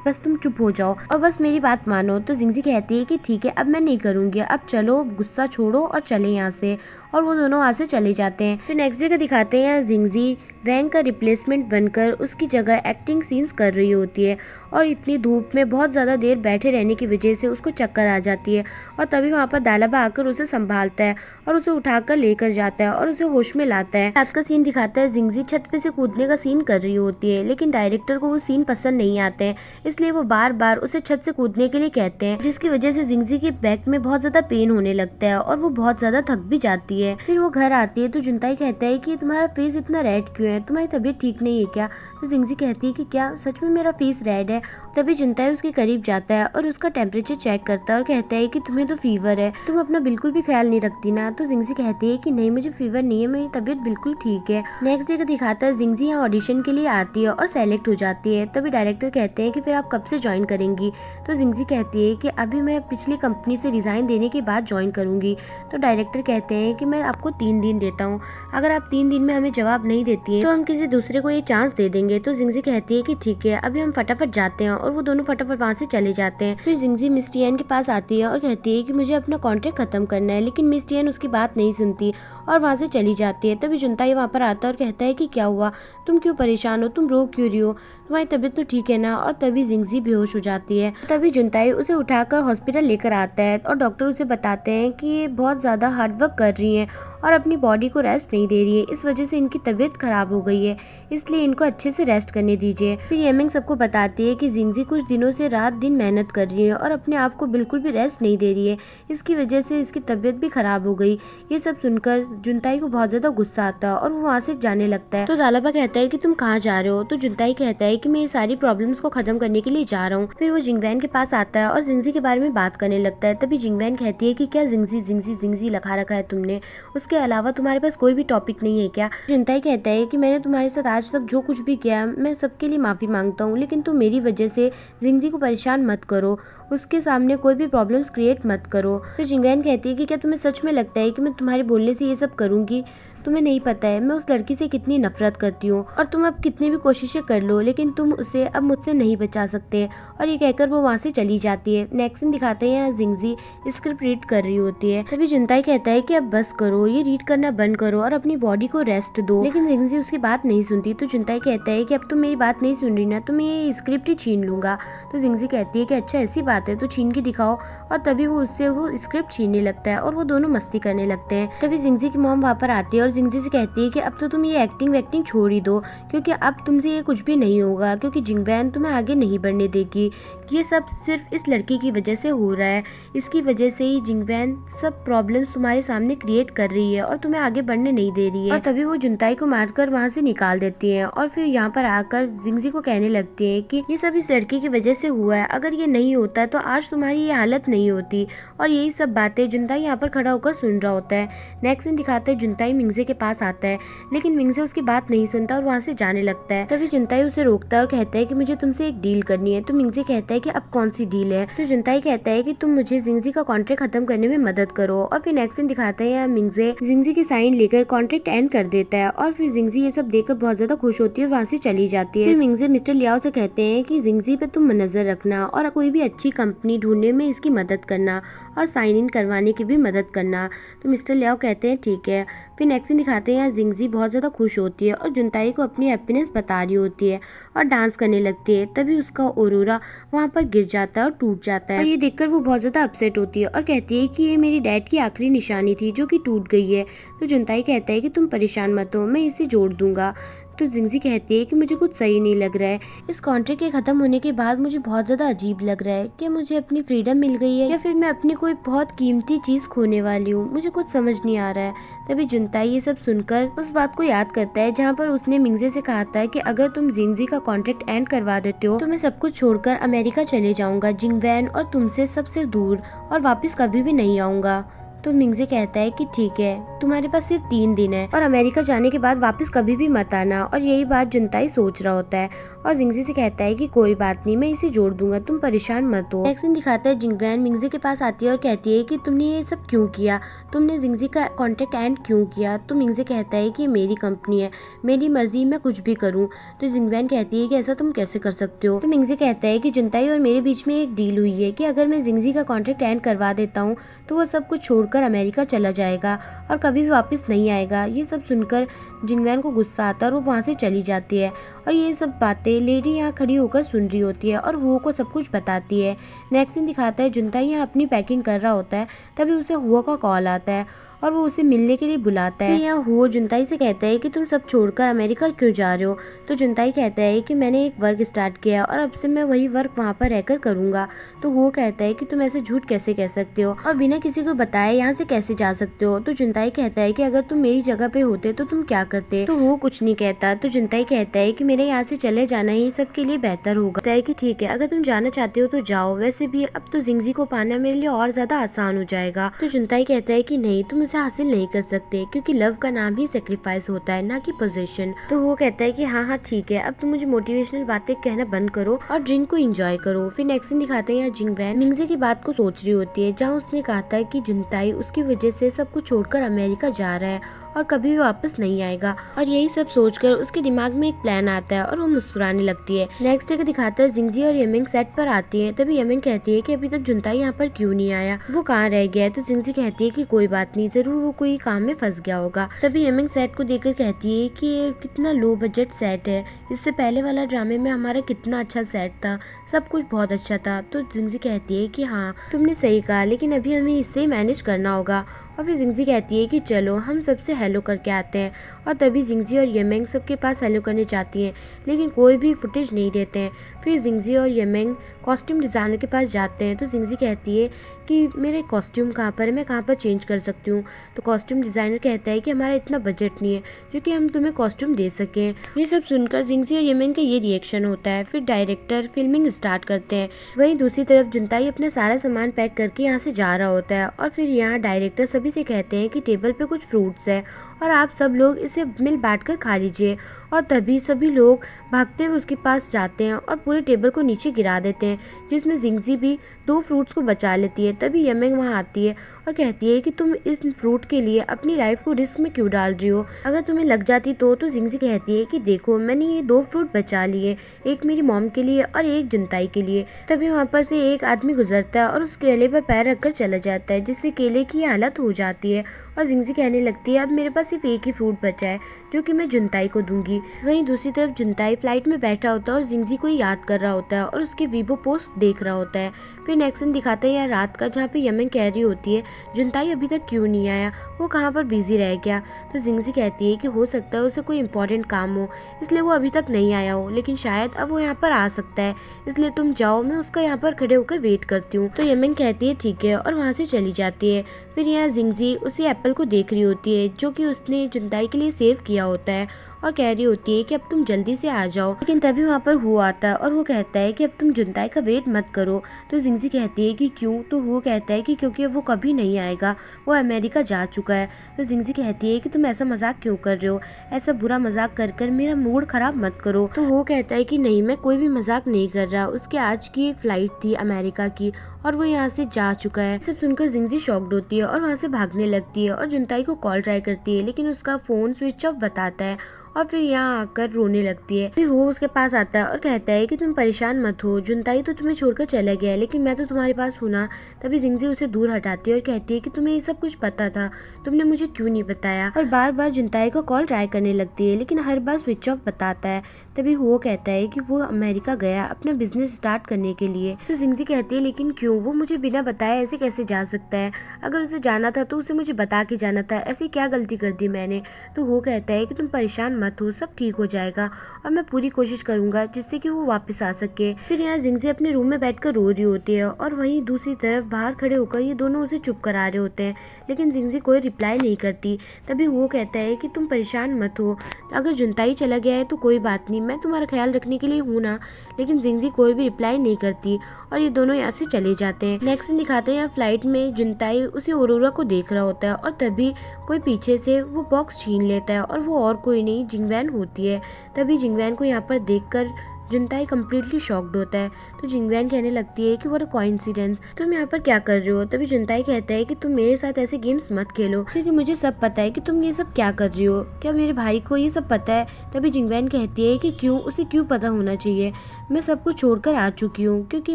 बस तुम चुप हो जाओ और बस मेरी बात मानो। तो जिंगजी कहती है कि ठीक है, अब मैं नहीं करूंगी, अब चलो गुस्सा छोड़ो और चले यहाँ से। और वो दोनों वहाँ से चले जाते हैं। फिर नेक्स्ट डे का दिखाते हैं, यहाँ जिंगजी वैंग का रिप्लेसमेंट बनकर उसकी जगह एक्टिंग सीन्स कर रही होती है और इतनी धूप में बहुत ज़्यादा देर बैठे रहने की वजह से उसको चक्कर आ जाती है। और तभी वहाँ पर दालाबा आकर उसे संभालता है और उसे उठाकर लेकर जाता है और उसे होश में लाता है। रात का सीन दिखाता है, जिंगजी छत पे से कूदने का सीन कर रही होती है, लेकिन डायरेक्टर को वो सीन पसंद नहीं आते हैं, इसलिए वो बार बार उसे छत से कूदने के लिए कहते हैं, जिसकी वजह से जिंगजी के बैक में बहुत ज्यादा पेन होने लगता है और वो बहुत ज्यादा थक भी जाती है। फिर वो घर आती है तो जुनताई कहता है कि तुम्हारा फेस इतना रेड क्यों है, तुम्हारी तबीयत ठीक नहीं है क्या? तो जिंगजी कहती है कि क्या सच में मेरा फेस रेड है? तभी जुनताई उसके करीब जाता है और उसका टेम्परेचर चेक करता है और कहता है कि तुम्हें तो फीवर है, तुम अपना बिल्कुल भी ख्याल नहीं रखती ना। तो जिंगजी कहती है कि नहीं, मुझे फीवर नहीं है, मेरी तबीयत बिल्कुल ठीक है। नेक्स्ट डे का दिखाता है, जिंगजी यहाँ ऑडिशन के लिए आती है और सेलेक्ट हो जाती है। तभी डायरेक्टर कहते हैं कि फिर आप कब से ज्वाइन करेंगी? तो जिंगजी कहती है कि अभी मैं पिछली कंपनी से रिजाइन देने के बाद ज्वाइन करूंगी। तो डायरेक्टर कहते हैं कि मैं आपको 3 दिन देता हूँ, अगर आप 3 दिन में हमें जवाब नहीं देती है तो हम किसी दूसरे को ये चांस दे देंगे। तो जिंगजी कहती है कि ठीक है, अभी हम फटाफट जाते हैं और वो दोनों फटाफट वहाँ से चले जाते हैं। फिर जिंगजी मिस टियान के पास आती है और कहती है कि मुझे अपना कॉन्ट्रैक्ट खत्म करना है, लेकिन मिस टियान उसकी बात नहीं सुनती और वहाँ से चली जाती है। तभी जुनताई वहाँ पर आता है और कहता है कि क्या हुआ, तुम क्यों परेशान हो, तुम रो क्यों रही हो, तुम्हारी तबीयत तो ठीक है ना? और तभी जिंगजी बेहोश हो जाती है। तभी जुनताई उसे उठाकर हॉस्पिटल लेकर आता है और डॉक्टर उसे बताते हैं कि ये बहुत ज़्यादा हार्डवर्क कर रही हैं और अपनी बॉडी को रेस्ट नहीं दे रही है, इस वजह से इनकी तबीयत खराब हो गई है, इसलिए इनको अच्छे से रेस्ट करने दीजिए। फिर येमिंग सबको बताती है कि जिंगजी कुछ दिनों से रात दिन मेहनत कर रही है और अपने आप को बिल्कुल भी रेस्ट नहीं दे रही है, इसकी वजह से इसकी तबीयत भी खराब हो गई। ये सब सुनकर जुनताई को बहुत ज्यादा गुस्सा आता है और वो वहाँ से जाने लगता है। तो दालाबा कहता है कि तुम कहाँ जा रहे हो? तो जुनताई कहता है कि मैं ये सारी प्रॉब्लम्स को खत्म करने के लिए जा रहा हूँ। फिर वो जिंगवैन के पास आता है और जिंगजी के बारे में बात करने लगता है। तभी जिंगवैन कहती है कि क्या जिंगजी जिंगजी जिंगजी लिखा रखा है तुमने, उसके अलावा तुम्हारे पास कोई भी टॉपिक नहीं है क्या? जुनताई कहता है कि मैंने तुम्हारे साथ आज तक जो कुछ भी किया मैं सबके लिए माफी मांगता हूँ, लेकिन तुम मेरी वजह से जिंगजी को परेशान मत करो, उसके सामने कोई भी प्रॉब्लम्स क्रिएट मत करो। तो जिंगवैन कहती है कि क्या तुम्हें सच में लगता है कि मैं तुम्हारे बोलने से ये सब करूंगी? तुम्हें नहीं पता है मैं उस लड़की से कितनी नफरत करती हूँ और तुम अब कितनी भी कोशिशें कर लो लेकिन तुम उसे अब मुझसे नहीं बचा सकते। और ये कहकर वो वहाँ से चली जाती है। नेक्स्ट सीन दिखाते हैं, यहाँ जिंगजी स्क्रिप्ट रीड कर रही होती है। तभी जुनताई कहता है कि अब बस करो, ये रीड करना बंद करो और अपनी बॉडी को रेस्ट दो, लेकिन जिंगजी उसकी बात नहीं सुनती। तो जुनताई कहता है कि अब तुम मेरी बात नहीं सुन रही ना, तो मैं ये स्क्रिप्ट ही छीन लूंगा। तो जिंगजी कहती है कि अच्छा ऐसी बात है तो छीन के दिखाओ। और तभी वो उससे वो स्क्रिप्ट छीनने लगता है और वो दोनों मस्ती करने लगते हैं। तभी जिंगजी की मॉम वहाँ पर आती है और जिंगजी से कहती है कि अब तो तुम ये एक्टिंग वैक्टिंग छोड़ ही दो, क्योंकि अब तुमसे ये कुछ भी नहीं होगा, क्योंकि जिंगवैन तुम्हें आगे नहीं बढ़ने देगी। ये सब सिर्फ इस लड़की की वजह से हो रहा है, इसकी वजह से ही जिंगवैन सब प्रॉब्लम्स तुम्हारे सामने क्रिएट कर रही है और तुम्हें आगे बढ़ने नहीं दे रही है। और तभी वो जुनताई को मारकर वहाँ से निकाल देती है और फिर यहाँ पर आकर जिंगजी को कहने लगती है कि ये सब इस लड़की की वजह से हुआ है, अगर ये नहीं होता तो आज तुम्हारी ये हालत नहीं होती। और यही सब बातें जुनताई यहाँ पर खड़ा होकर सुन रहा होता है। नेक्स्ट सीन दिखाता है जुनताई मिंगजे के पास आता है, लेकिन मिंगजे उसकी बात नहीं सुनता और वहाँ से जाने लगता है। तभी जुनताई उसे रोकता है और कहता है कि मुझे तुमसे एक डील करनी है। तो मिंगजे कहता है कि अब कौन सी डील है। तो जुनताई कहता है कि तुम मुझे जिंगजी का कॉन्ट्रैक्ट खत्म करने में मदद करो। और फिर नेक्स्ट सीन दिखाता है मिंगजे जिंगजी की साइन लेकर कॉन्ट्रैक्ट एंड कर देता है और फिर जिंगजी ये सब देखकर बहुत ज्यादा खुश होती है और वहाँ से चली जाती है। फिर मिंगजे मिस्टर लियाओ से कहते हैं कि जिंगजी पे तुम नजर रखना और कोई भी अच्छी कंपनी ढूंढने में इसकी मदद करना और साइन इन करवाने की भी मदद करना। तो मिस्टर लियाओ कहते हैं ठीक है। फिर नेक्स्ट सीन दिखाते हैं जिंगजी बहुत ज़्यादा खुश होती है और जुनताई को अपनी हैप्पीनेस बता रही होती है और डांस करने लगती है। तभी उसका औरोरा वहाँ पर गिर जाता है और टूट जाता है और ये देखकर वो बहुत ज़्यादा अपसेट होती है और कहती है कि ये मेरी डैड की आखिरी निशानी थी जो कि टूट गई है। तो जुनताई कहता है कि तुम परेशान मत हो, मैं इसे जोड़ दूंगा। तो जिंगजी कहती है कि मुझे कुछ सही नहीं लग रहा है, इस कॉन्ट्रैक्ट के खत्म होने के बाद मुझे बहुत ज़्यादा अजीब लग रहा है कि मुझे अपनी फ्रीडम मिल गई है या फिर मैं अपनी कोई बहुत कीमती चीज़ खोने वाली हूँ, मुझे कुछ समझ नहीं आ रहा है। तभी जुनताई ये सब सुनकर उस बात को याद करता है जहाँ पर उसने मिंगजे से कहा था कि अगर तुम जिंगजी का कॉन्ट्रैक्ट एंड करवा देते हो तो मैं सब कुछ छोड़कर अमेरिका चले जाऊंगा जिंगवैन और तुमसे सबसे दूर और वापस कभी भी नहीं आऊंगा। तो मिंगजे कहता है कि ठीक है, तुम्हारे पास सिर्फ 3 दिन है और अमेरिका जाने के बाद वापस कभी भी मत आना। और यही बात जुनताई सोच रहा होता है और जिंगजी से कहता है कि कोई बात नहीं, मैं इसे जोड़ दूंगा, तुम परेशान मत हो। नेक्स्ट सीन दिखाता है जिंगवैन मिंगजे के पास आती है और कहती है कि तुमने ये सब क्यों किया, तुमने जिंगजी का कॉन्ट्रैक्ट एंड क्यों किया। तो मिंगजे कहता है कि मेरी कंपनी है, मेरी मर्जी, मैं कुछ भी करूँ। तो जिंगवैन कहती है कि ऐसा तुम कैसे कर सकते हो। तो मिंगजे कहता है कि जुनताई और मेरे बीच में एक डील हुई है कि अगर मैं जिंगजी का कॉन्ट्रैक्ट एंड करवा देता हूँ तो वो सब कुछ छोड़कर अमेरिका चला जाएगा और कभी भी वापस नहीं आएगा। ये सब सुनकर जिंगवैन को गुस्सा आता है और वो वहाँ से चली जाती है और ये सब बातें लेडी यहाँ खड़ी होकर सुन रही होती है और हुओ को सब कुछ बताती है। नेक्स्ट सीन दिखाता है जुनताई यहाँ अपनी पैकिंग कर रहा होता है, तभी उसे हुओ का कॉल आता है और वो उसे मिलने के लिए बुलाता है। यहाँ हुओ जुनताई से कहता है कि तुम सब छोड़कर अमेरिका क्यों जा रहे हो। तो जुनताई कहता है कि मैंने एक वर्क स्टार्ट किया और अब से मैं वही वर्क वहाँ पर रहकर करूँगा। तो हुओ कहता है कि तुम ऐसे झूठ कैसे कह सकते हो और बिना किसी को बताए यहाँ से कैसे जा सकते हो। तो जुनताई कहता है कि अगर तुम मेरी जगह पे होते तो तुम क्या करते। तो वो कुछ नहीं कहता। तो जुनताई कहता है कि मेरे यहाँ से चले जाना ही सबके लिए बेहतर होगा। कहता है कि ठीक है, अगर तुम जाना चाहते हो तो जाओ, वैसे भी अब तो जिंगजी को पाना मेरे लिए और ज्यादा आसान हो जाएगा। तो जुनताई कहता है कि नहीं, तुम इसे हासिल नहीं कर सकते क्योंकि लव का नाम ही सेक्रीफाइस होता है, ना कि पोजीशन। तो वो कहता है कि हाँ हाँ ठीक है, अब तुम मुझे मोटिवेशनल बातें कहना बंद करो और ड्रिंक को एंजॉय करो। फिर नेक्स्ट सीन दिखाते हैं यहाँ जिंगवैन मिंगजे की बात को सोच रही होती है, जहाँ उसने कहा था कि जुनताई उसकी वजह से सब कुछ छोड़कर अमेरिका जा रहा है और कभी भी वापस नहीं आएगा। और यही सब सोचकर उसके दिमाग में एक प्लान आता है और वो मुस्कुराने लगती है। नेक्स्ट डे का दिखाता है जिंगजी और यमिंग सेट पर आती है। तभी यमिंग कहती है कि अभी तक जुनताई यहाँ पर क्यों नहीं आया, वो कहाँ रह गया है। तो जिंगजी कहती है कि कोई बात नहीं, जरूर वो कोई काम में फंस गया होगा। तभी यमिंग सेट को देखकर कहती है कि ये कितना लो बजट सेट है, इससे पहले वाला ड्रामे में हमारा कितना अच्छा सेट था, सब कुछ बहुत अच्छा था। तो जिंगजी कहती है कि हाँ तुमने सही कहा, लेकिन अभी हमें इससे मैनेज करना होगा। और फिर जिंगजी कहती है कि चलो हम सबसे हेलो करके आते हैं। और तभी जिंगजी और यमिंग सबके पास हेलो करने जाती हैं, लेकिन कोई भी फुटेज नहीं देते हैं। फिर जिंगजी और यमिंग कॉस्ट्यूम डिज़ाइनर के पास जाते हैं। तो जिंगजी कहती है कि मेरे कॉस्ट्यूम कहाँ पर है, मैं कहाँ पर चेंज कर सकती हूँ। तो कॉस्ट्यूम डिज़ाइनर कहता है कि हमारा इतना बजट नहीं है जो कि हम तुम्हें कॉस्ट्यूम दे सकें। ये सब सुनकर जिंगजी और यमिंग का ये रिएक्शन होता है। फिर डायरेक्टर फिल्मिंग स्टार्ट करते हैं। वहीं दूसरी तरफ जुनताई अपना सारा सामान पैक करके यहाँ से जा रहा होता है और फिर यहाँ डायरेक्टर सभी से कहते हैं कि टेबल पे कुछ फ्रूट्स है और आप सब लोग इसे मिल बांट कर खा लीजिए। और तभी सभी लोग भागते हुए उसके पास जाते हैं और पूरे टेबल को नीचे गिरा देते हैं, जिसमें जिंगजी भी 2 फ्रूट्स को बचा लेती है। तभी यमिंग वहाँ आती है और कहती है कि तुम इस फ्रूट के लिए अपनी लाइफ को रिस्क में क्यों डाल रही हो, अगर तुम्हें लग जाती तो जिंजी कहती है कि देखो मैंने ये 2 फ्रूट बचा लिए, एक मेरी मॉम के लिए और एक जुनताई के लिए। तभी वहाँ पर से एक आदमी गुजरता है और उस केले पर पैर रखकर चला जाता है, जिससे केले की हालत हो जाती है और जिंजी कहने लगती है अब मेरे पास सिर्फ एक ही फ्रूट बचा है जो कि मैं जुनताई को दूंगी। वहीं दूसरी तरफ जुनताई फ्लाइट में बैठा होता है और जिंजी को याद कर रहा होता है और उसके वीबो पोस्ट देख रहा होता है। फिर नेक्स्ट सीन दिखाता है यार रात का, जहाँ पे यमन कह रही होती है जुनताई अभी तक क्यों नहीं आया, वो कहाँ पर बिजी रह गया। तो जिंजी कहती है कि हो सकता है उसे कोई इंपॉर्टेंट काम हो इसलिए वो अभी तक नहीं आया हो, लेकिन शायद अब वो यहाँ पर आ सकता है, इसलिए तुम जाओ, मैं उसका यहाँ पर खड़े होकर वेट करती हूँ। तो यमन कहती है ठीक है और वहाँ से चली जाती है। फिर यहाँ जिंजी उसी एप्पल को देख रही होती है जो कि उसने जुनताई के लिए सेव किया होता है और कह रही होती है कि अब तुम जल्दी से आ जाओ। लेकिन तभी वहाँ पर हु आता है और वो कहता है कि अब तुम जुनताई का वेट मत करो। तो जिंजी कहती है कि क्यों, तो हु कहता है कि क्योंकि वो कभी नहीं आएगा, वो अमेरिका जा चुका है। तो जिंजी कहती है कि तुम ऐसा मजाक क्यों कर रहे हो, ऐसा बुरा मजाक कर कर मेरा मूड खराब मत करो। तो वो कहता है कि नहीं मैं कोई भी मजाक नहीं कर रहा, उसके आज की एक फ्लाइट थी अमेरिका की और वो यहाँ से जा चुका है। सब सुनकर जिंजी शॉक्ड होती है और वहाँ से भागने लगती है और जुनताई को कॉल ट्राई करती है, लेकिन उसका फोन स्विच ऑफ बताता है और फिर यहाँ आकर रोने लगती है। फिर वो उसके पास आता है और कहता है कि तुम परेशान मत हो, जुनताई तो तुम्हें छोड़कर चला गया है लेकिन मैं तो तुम्हारे पास हूँ ना। तभी जिंजी उसे दूर हटाती है और कहती है कि तुम्हें ये सब कुछ पता था, तुमने मुझे क्यों नहीं बताया, और बार बार जुनताई को कॉल ट्राई करने लगती है लेकिन हर बार स्विच ऑफ बताता है। तभी वो कहता है कि वो अमेरिका गया अपना बिजनेस स्टार्ट करने के लिए। तो जिंजी कहती है लेकिन क्यों, वो मुझे बिना बताए ऐसे कैसे जा सकता है, अगर उसे जाना था तो उसे मुझे बता के जाना था, ऐसी क्या गलती कर दी मैंने। तो वो कहता है कि तुम परेशान मत हो, सब ठीक हो जाएगा और मैं पूरी कोशिश करूंगा जिससे कि वो वापस आ सके। फिर यहाँ जिंजी अपने रूम में बैठकर रो रही होती है और वहीं दूसरी तरफ बाहर खड़े होकर ये दोनों उसे चुप करा रहे होते हैं, लेकिन जिंजी कोई रिप्लाई नहीं करती। तभी वो कहता है कि तुम परेशान मत हो, अगर जुनताई चला गया है तो कोई बात नहीं, मैं तुम्हारा ख्याल रखने के लिए हूँ ना। लेकिन जिंजी कोई भी रिप्लाई नहीं करती और ये दोनों यहाँ से चले जाते हैं। नेक्स्ट सीन दिखाते हैं यहाँ फ्लाइट में जुनताई उसी औरोरा को देख रहा होता है और तभी कोई पीछे से वो बॉक्स छीन लेता है और वो और कोई नहीं जिंगवैन होती है। तभी जिंगवैन को यहाँ पर देखकर जुनताई कम्प्लीटली शॉक्ड होता है। तो जिंगवैन कहने लगती है कि व्हाट अ कोइंसिडेंस, तुम यहाँ पर क्या कर रहे हो। तभी जुनताई कहता है कि तुम मेरे साथ ऐसे गेम्स मत खेलो क्योंकि मुझे सब पता है कि तुम ये सब क्या कर रही हो, क्या मेरे भाई को ये सब पता है। तभी जिंगवैन कहती है कि क्यों, उसे क्यों पता होना चाहिए, मैं सब कुछ छोड़कर आ चुकी हूँ क्योंकि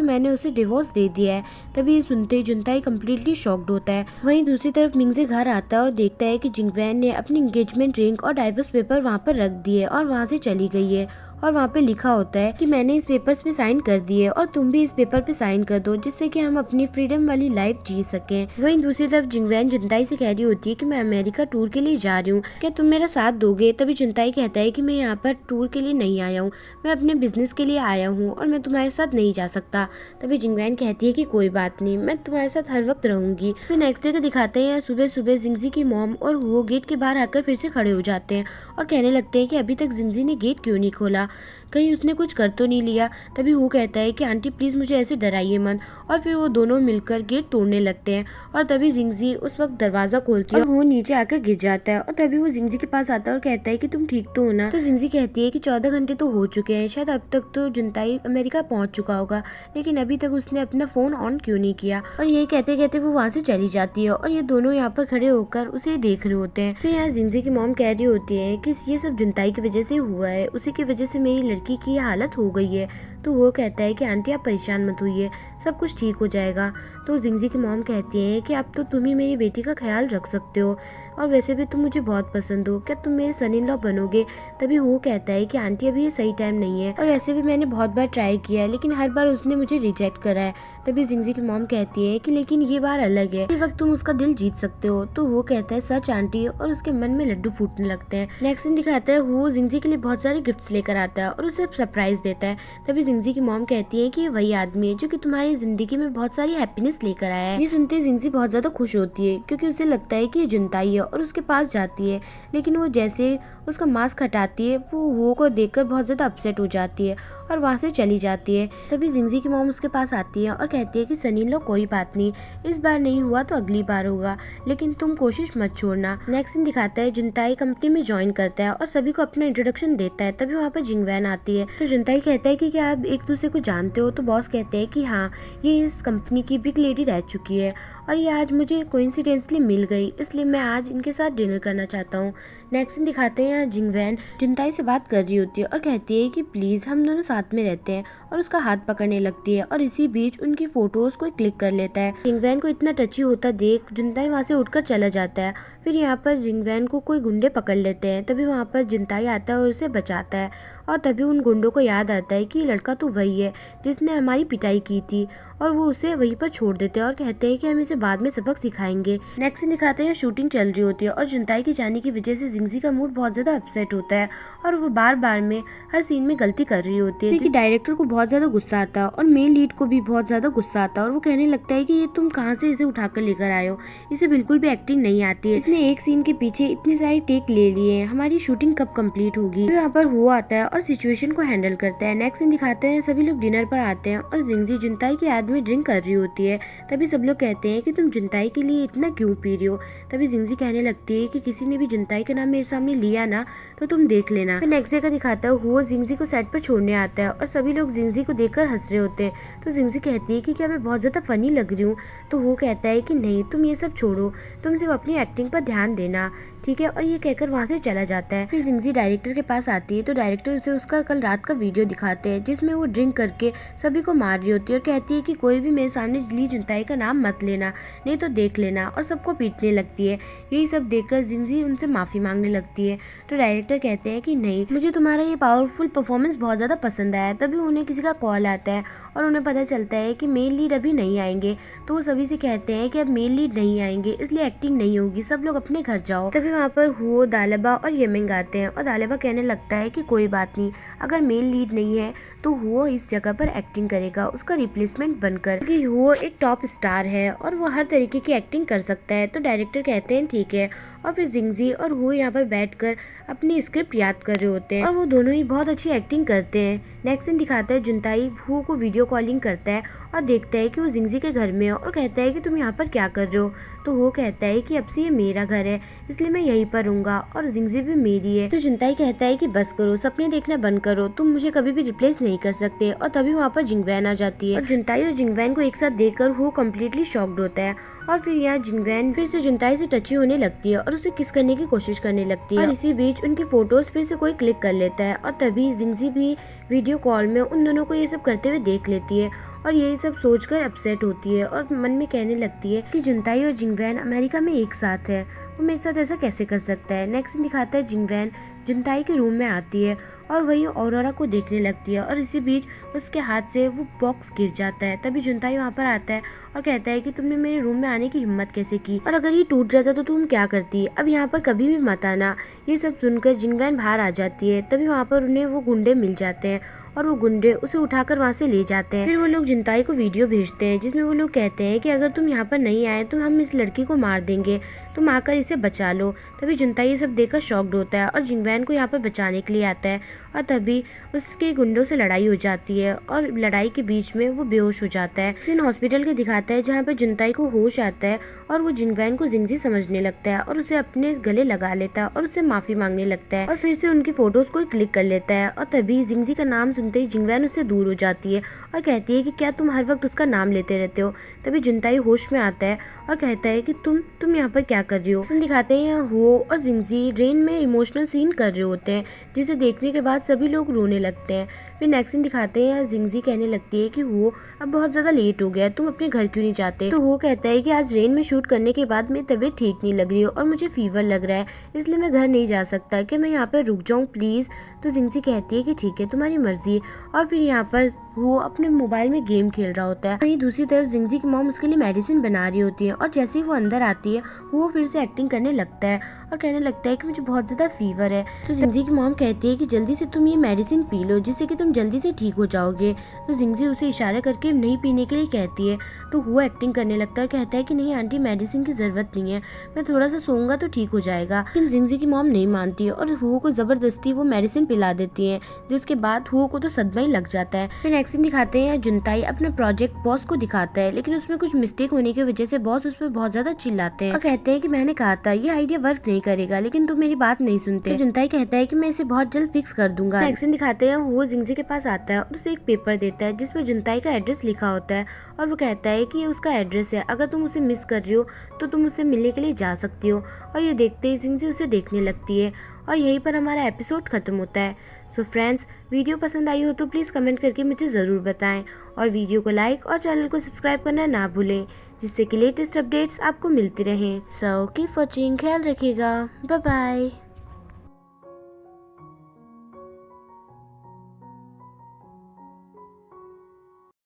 मैंने उसे डिवोर्स दे दिया है। तभी ये सुनते ही जुनताई कम्प्लीटली शॉक्ड होता है। वहीं दूसरी तरफ मिंगजे घर आता है और देखता है कि जिंगवैन ने अपनी एंगेजमेंट रिंग और डाइवोर्स पेपर वहाँ पर रख दिए और वहाँ से चली गई है और वहाँ पे लिखा होता है कि मैंने इस पेपर्स पे साइन कर दिए और तुम भी इस पेपर पे साइन कर दो जिससे कि हम अपनी फ्रीडम वाली लाइफ जी सकें। वहीं दूसरी तरफ जिंगवैन जुनताई से कह रही होती है कि मैं अमेरिका टूर के लिए जा रही हूँ, क्या तुम मेरा साथ दोगे। तभी जुनताई कहता है कि मैं यहाँ पर टूर के लिए नहीं आया हूँ, मैं अपने बिजनेस के लिए आया हूँ और मैं तुम्हारे साथ नहीं जा सकता। तभी जिंगवैन कहती है कि कोई बात नहीं, मैं तुम्हारे साथ हर वक्त रहूंगी। फिर नेक्स्ट डे का दिखाते हैं सुबह सुबह जिंजी की मॉम और वो गेट के बाहर आकर फिर से खड़े हो जाते हैं और कहने लगते हैं कि अभी तक जिंजी ने गेट क्यों नहीं खोला, कहीं उसने कुछ कर तो नहीं लिया। तभी वो कहता है कि आंटी प्लीज मुझे ऐसे डराइए मत, और फिर वो दोनों मिलकर गेट तोड़ने लगते हैं और तभी जिंजी उस वक्त दरवाजा खोलती है और वो नीचे आकर गिर जाता है और तभी वो जिंजी के पास आता है और कहता है कि तुम ठीक तो हो ना। तो जिंजी कहती है कि 14 घंटे तो हो चुके हैं, शायद अब तक तो जुनताई अमेरिका पहुंच चुका होगा, लेकिन अभी तक उसने अपना फोन ऑन क्यों नहीं किया। और ये कहते कहते वो वहाँ से चली जाती है और ये दोनों यहाँ पर खड़े होकर उसे देख रहे होते हैं। फिर यहाँ जिंजी की मॉम कह रही होती है कि ये सब जुनताई की वजह से हुआ है, उसी की वजह से मेरी लड़की की हालत हो गई है। तो वो कहता है कि आंटी आप परेशान मत होइए, सब कुछ ठीक हो जाएगा। तो जिंजी की मॉम कहती है कि अब तो तुम ही मेरी बेटी का ख्याल रख सकते हो और वैसे भी तुम मुझे बहुत पसंद हो, क्या तुम मेरे सन इन लॉ बनोगे। तभी वो कहता है कि आंटी अभी ये सही टाइम नहीं है और वैसे भी मैंने बहुत बार ट्राई किया है लेकिन हर बार उसने मुझे रिजेक्ट करा है। तभी जिंजी की मॉम कहती है कि लेकिन ये बार अलग है, इस वक्त तुम उसका दिल जीत सकते हो। तो वो कहता है सच आंटी, और उसके मन में लड्डू फूटने लगते हैं। नेक्स्ट सीन दिखाता है वो जिंजी के लिए बहुत सारे गिफ्ट्स लेकर आता है और उसे सरप्राइज देता है। तभी जिंजी की मॉम कहती है कि ये वही आदमी है जो कि तुम्हारी जिंदगी में बहुत सारी हैप्पीनेस लेकर आया है। ये सुनते ही जिंजी बहुत ज्यादा खुश होती है क्योंकि उसे लगता है कि ये जुनताई है और उसके पास जाती है, लेकिन वो जैसे उसका मास्क हटाती है वो को देखकर बहुत ज्यादा अपसेट हो जाती है और वहाँ से चली जाती है। तभी जिंजी की मॉम उसके पास आती है और कहती है कि सनी लो कोई बात नहीं, इस बार नहीं हुआ तो अगली बार होगा, लेकिन तुम कोशिश मत छोड़ना। नेक्स्ट सीन दिखाता है जुनताई कंपनी में ज्वाइन करता है और सभी को अपना इंट्रोडक्शन देता है। तभी वहाँ पर जिंगवैन आती है। तो जुनताई कहता है कि क्या आप एक दूसरे को जानते हो। तो बॉस कहते हैं कि हाँ, ये इस कंपनी की बिग लेडी रह चुकी है और ये आज मुझे कोइंसिडेंटली मिल गई, इसलिए मैं आज इनके साथ डिनर करना चाहता हूँ। नेक्स्ट सीन दिखाते हैं यहाँ जिंगवैन जुनताई से बात कर रही होती है और कहती है कि प्लीज़ हम दोनों साथ में रहते हैं, और उसका हाथ पकड़ने लगती है और इसी बीच उनकी फोटोज को क्लिक कर लेता है। जिंगवैन को इतना टची होता देख जुनताई वहाँ से उठकर चला जाता है। फिर यहाँ पर जिंगवैन को कोई गुंडे पकड़ लेते हैं, तभी वहाँ पर जुनताई आता है और उसे बचाता है। और तभी उन गुंडों को याद आता है कि ये लड़का तो वही है जिसने हमारी पिटाई की थी, और वो उसे वहीं पर छोड़ देते हैं और कहते हैं कि हम इसे बाद में सबक सिखाएंगे। नेक्स्ट सीन दिखाते हैं शूटिंग चल रही होती है और जुनताई के जाने की वजह से जिंगजी का मूड बहुत ज्यादा अपसेट होता है और वो बार बार में हर सीन में गलती कर रही होती है, जिससे डायरेक्टर को बहुत ज्यादा गुस्सा आता है और मेन लीड को भी बहुत ज्यादा गुस्सा आता है और वो कहने लगता है कि ये तुम कहाँ से इसे उठाकर लेकर आए हो, इसे बिल्कुल भी एक्टिंग नहीं आती है, इसने एक सीन के पीछे इतने सारे टेक ले लिए हैं, हमारी शूटिंग कब कंप्लीट होगी। तो यहाँ पर वो आता है और सिचुएशन को हैंडल करता है। नेक्स्ट सीन दिखाते हैं सभी लोग डिनर पर आते हैं और जिंगजी जुनताई की याद में ड्रिंक कर रही होती है। तभी सब लोग कहते हैं कि तुम जुनताई के लिए इतना क्यों पी रही हो। तभी जिंगजी कहने लगती है कि किसी ने भी जुनताई का नाम मेरे सामने लिया ना तो तुम देख लेना। फिर नेक्स्ट डे का दिखाता है वो जिंगजी को सेट पर छोड़ने आता है और सभी लोग जिंगजी को देखकर हंस रहे होते हैं। तो जिंगजी कहती है कि क्या मैं बहुत ज्यादा फनी लग रही हूँ। तो वो कहता है कि नहीं, तुम ये सब छोड़ो, तुम सिर्फ अपनी एक्टिंग पर ध्यान देना, ठीक है। और ये कहकर वहाँ से चला जाता है। फिर जिंगजी डायरेक्टर के पास आती है तो डायरेक्टर उसे उसका कल रात का वीडियो दिखाते हैं जिसमें वो ड्रिंक करके सभी को मार रही होती है और कहती है कि कोई भी मेरे सामने ली जुनताई का नाम मत लेना, नहीं तो देख लेना, और सबको पीटने लगती है। यही सब देखकर जिंगजी उनसे माफी मांगने लगती है। तो डायरेक्टर कहते हैं कि नहीं, मुझे तुम्हारा ये पावरफुल परफॉर्मेंस बहुत ज़्यादा पसंद आया। तभी उन्हें किसी का कॉल आता है और उन्हें पता चलता है कि मेन लीड अभी नहीं आएंगे। तो वो सभी से कहते हैं कि अब मेन लीड नहीं आएंगे इसलिए एक्टिंग नहीं होगी, सब लोग अपने घर जाओ। तभी वहाँ पर हुओ, दालेबा और येमिंग आते हैं और दालेबा कहने लगता है कि कोई बात नहीं, अगर मेन लीड नहीं है तो हुओ इस जगह पर एक्टिंग करेगा उसका रिप्लेसमेंट बनकर, क्योंकि हुओ एक टॉप स्टार है और वो हर तरीके की एक्टिंग कर सकता है। तो डायरेक्टर कहते हैं ठीक है, और फिर जिंगजी और हुओ यहाँ पर बैठकर अपनी स्क्रिप्ट याद कर रहे होते हैं और वो दोनों ही बहुत अच्छी एक्टिंग करते हैं। नेक्स्ट सीन दिखाता है जुनताई हुओ को वीडियो कॉलिंग करता है और देखता है कि वो जिंगजी के घर में है और कहता है कि तुम यहाँ पर क्या कर रहे हो। तो वो कहता है कि अब से ये मेरा घर है इसलिए मैं यहीं पर रहूंगा और जिंगजी भी मेरी है। तो जुनताई कहता है कि बस करो, सपने देखना बंद करो, तुम मुझे कभी भी रिप्लेस नहीं कर सकते। और तभी वहाँ पर जिंगवैन आ जाती है और जुनताई और जिंगवैन को एक साथ देखकर वो कम्प्लीटली शॉक्ड होता है। और फिर यहाँ जिंगवैन फिर से जुनताई से टची होने लगती है और उसे किस करने की कोशिश करने लगती है और इसी बीच उनकी फोटोज फिर से कोई क्लिक कर लेता है और तभी जिंगजी भी वीडियो कॉल में उन दोनों को ये सब करते हुए देख लेती है और यही सब सोचकर अपसेट होती है और मन में कहने लगती है कि जुनताई और जिंगवैन अमेरिका में एक साथ है, वो मेरे साथ ऐसा कैसे कर सकता है। नेक्स्ट सीन दिखाता है जिंगवैन जुनताई के रूम में आती है और वही ऑरोरा को देखने लगती है और इसी बीच उसके हाथ से वो बॉक्स गिर जाता है। तभी जुनताई वहाँ पर आता है और कहता है कि तुमने मेरे रूम में आने की हिम्मत कैसे की, और अगर ये टूट जाता तो तुम क्या करती, अब यहाँ पर कभी भी मत आना। ये सब सुनकर जिंगवैन बाहर आ जाती है। तभी वहाँ पर उन्हें वो गुंडे मिल जाते हैं और वो गुंडे उसे उठाकर वहाँ से ले जाते हैं। फिर वो लोग जुनताई को वीडियो भेजते हैं जिसमें वो लोग कहते हैं कि अगर तुम यहाँ पर नहीं आए तो हम इस लड़की को मार देंगे, तुम आकर इसे बचा लो। तभी जुनताई ये सब देखकर शॉक्ड होता है और जिंगवैन को यहाँ पर बचाने के लिए आता है और तभी उसके गुंडों से लड़ाई हो जाती है और लड़ाई के बीच में वो बेहोश हो जाता है। सीन हॉस्पिटल के दिखाता है जहाँ पर जुनताई को होश आता है और वो जिंगवैन को जिंगजी समझने लगता है और उसे अपने गले लगा लेता है और उससे माफी मांगने लगता है और फिर से उनकी फोटोज को क्लिक कर लेता है। और तभी जिंगजी का नाम सुनते ही जिंगवैन उससे दूर हो जाती है और कहती है कि क्या तुम हर वक्त उसका नाम लेते रहते हो। तभी जुनताई होश में आता है और कहता है कि तुम यहाँ पर क्या कर रही हो। सीन दिखाते हैं यहाँ हुओ और जिंगजी रेन में इमोशनल सीन कर रहे होते हैं जिसे देखने के बाद सभी लोग रोने लगते हैं। फिर नेक्स्ट सीन दिखाते हैं जिंगजी कहने लगती है कि हुओ अब बहुत ज़्यादा लेट हो गया, तुम अपने घर क्यों नहीं जाते। तो हुओ कहता है कि आज रेन में शूट करने के बाद मेरी तबीयत ठीक नहीं लग रही है और मुझे फीवर लग रहा है इसलिए मैं घर नहीं जा सकता, कि मैं यहाँ पर रुक जाऊँ प्लीज़। तो जिंगजी कहती है कि ठीक है तुम्हारी मर्जी। और फिर यहाँ पर वो अपने मोबाइल में गेम खेल रहा होता है। वहीं दूसरी तरफ जिंगजी की मॉम उसके लिए मेडिसिन बना रही होती है और जैसे ही वो अंदर आती है वो फिर से एक्टिंग करने लगता है और कहने लगता है कि मुझे बहुत ज़्यादा फीवर है। तो जिंगजी की मॉम कहती है कि जल्दी से तुम ये मेडिसिन पी लो जिससे कि तुम जल्दी से ठीक हो जाओगे। तो जिंगजी उसे इशारा करके नहीं पीने के लिए कहती है। तो वो एक्टिंग करने लगता है और कहता है कि नहीं आंटी मेडिसिन की ज़रूरत नहीं है, मैं थोड़ा सा सोऊंगा तो ठीक हो जाएगा। लेकिन जिंगजी की मॉम नहीं मानती है और वो को ज़बरदस्ती वो मेडिसिन पिला देती है, जिसके बाद हुओ को तो सदमा ही लग जाता है। फिर नेक्स्ट सीन दिखाते हैं जुनताई अपने प्रोजेक्ट बॉस को दिखाता है, लेकिन उसमें कुछ मिस्टेक होने की वजह से बॉस उस पर बहुत ज्यादा चिल्लाते हैं और कहते हैं कि मैंने कहा था ये आइडिया वर्क नहीं करेगा, लेकिन तुम मेरी बात नहीं सुनते। तो जुनताई कहता है कि मैं इसे बहुत जल्द फिक्स कर दूंगा। नेक्स्ट सीन दिखाते हैं हुओ जिंगजी के पास आता है और उसे एक पेपर देता है जिसमें जुनताई का एड्रेस लिखा होता है और वो कहता है कि ये उसका एड्रेस है, अगर तुम उसे मिस कर रही हो तो तुम उससे मिलने के लिए जा सकती हो। और ये देखते ही जिंगजी उसे देखने लगती है और यहीं पर हमारा एपिसोड खत्म होता है। सो फ्रेंड्स, वीडियो पसंद आई हो तो प्लीज़ कमेंट करके मुझे ज़रूर बताएं और वीडियो को लाइक और चैनल को सब्सक्राइब करना ना भूलें, जिससे कि लेटेस्ट अपडेट्स आपको मिलती रहें। सो कीप वॉचिंग, ख्याल रखिएगा, बाय बाय।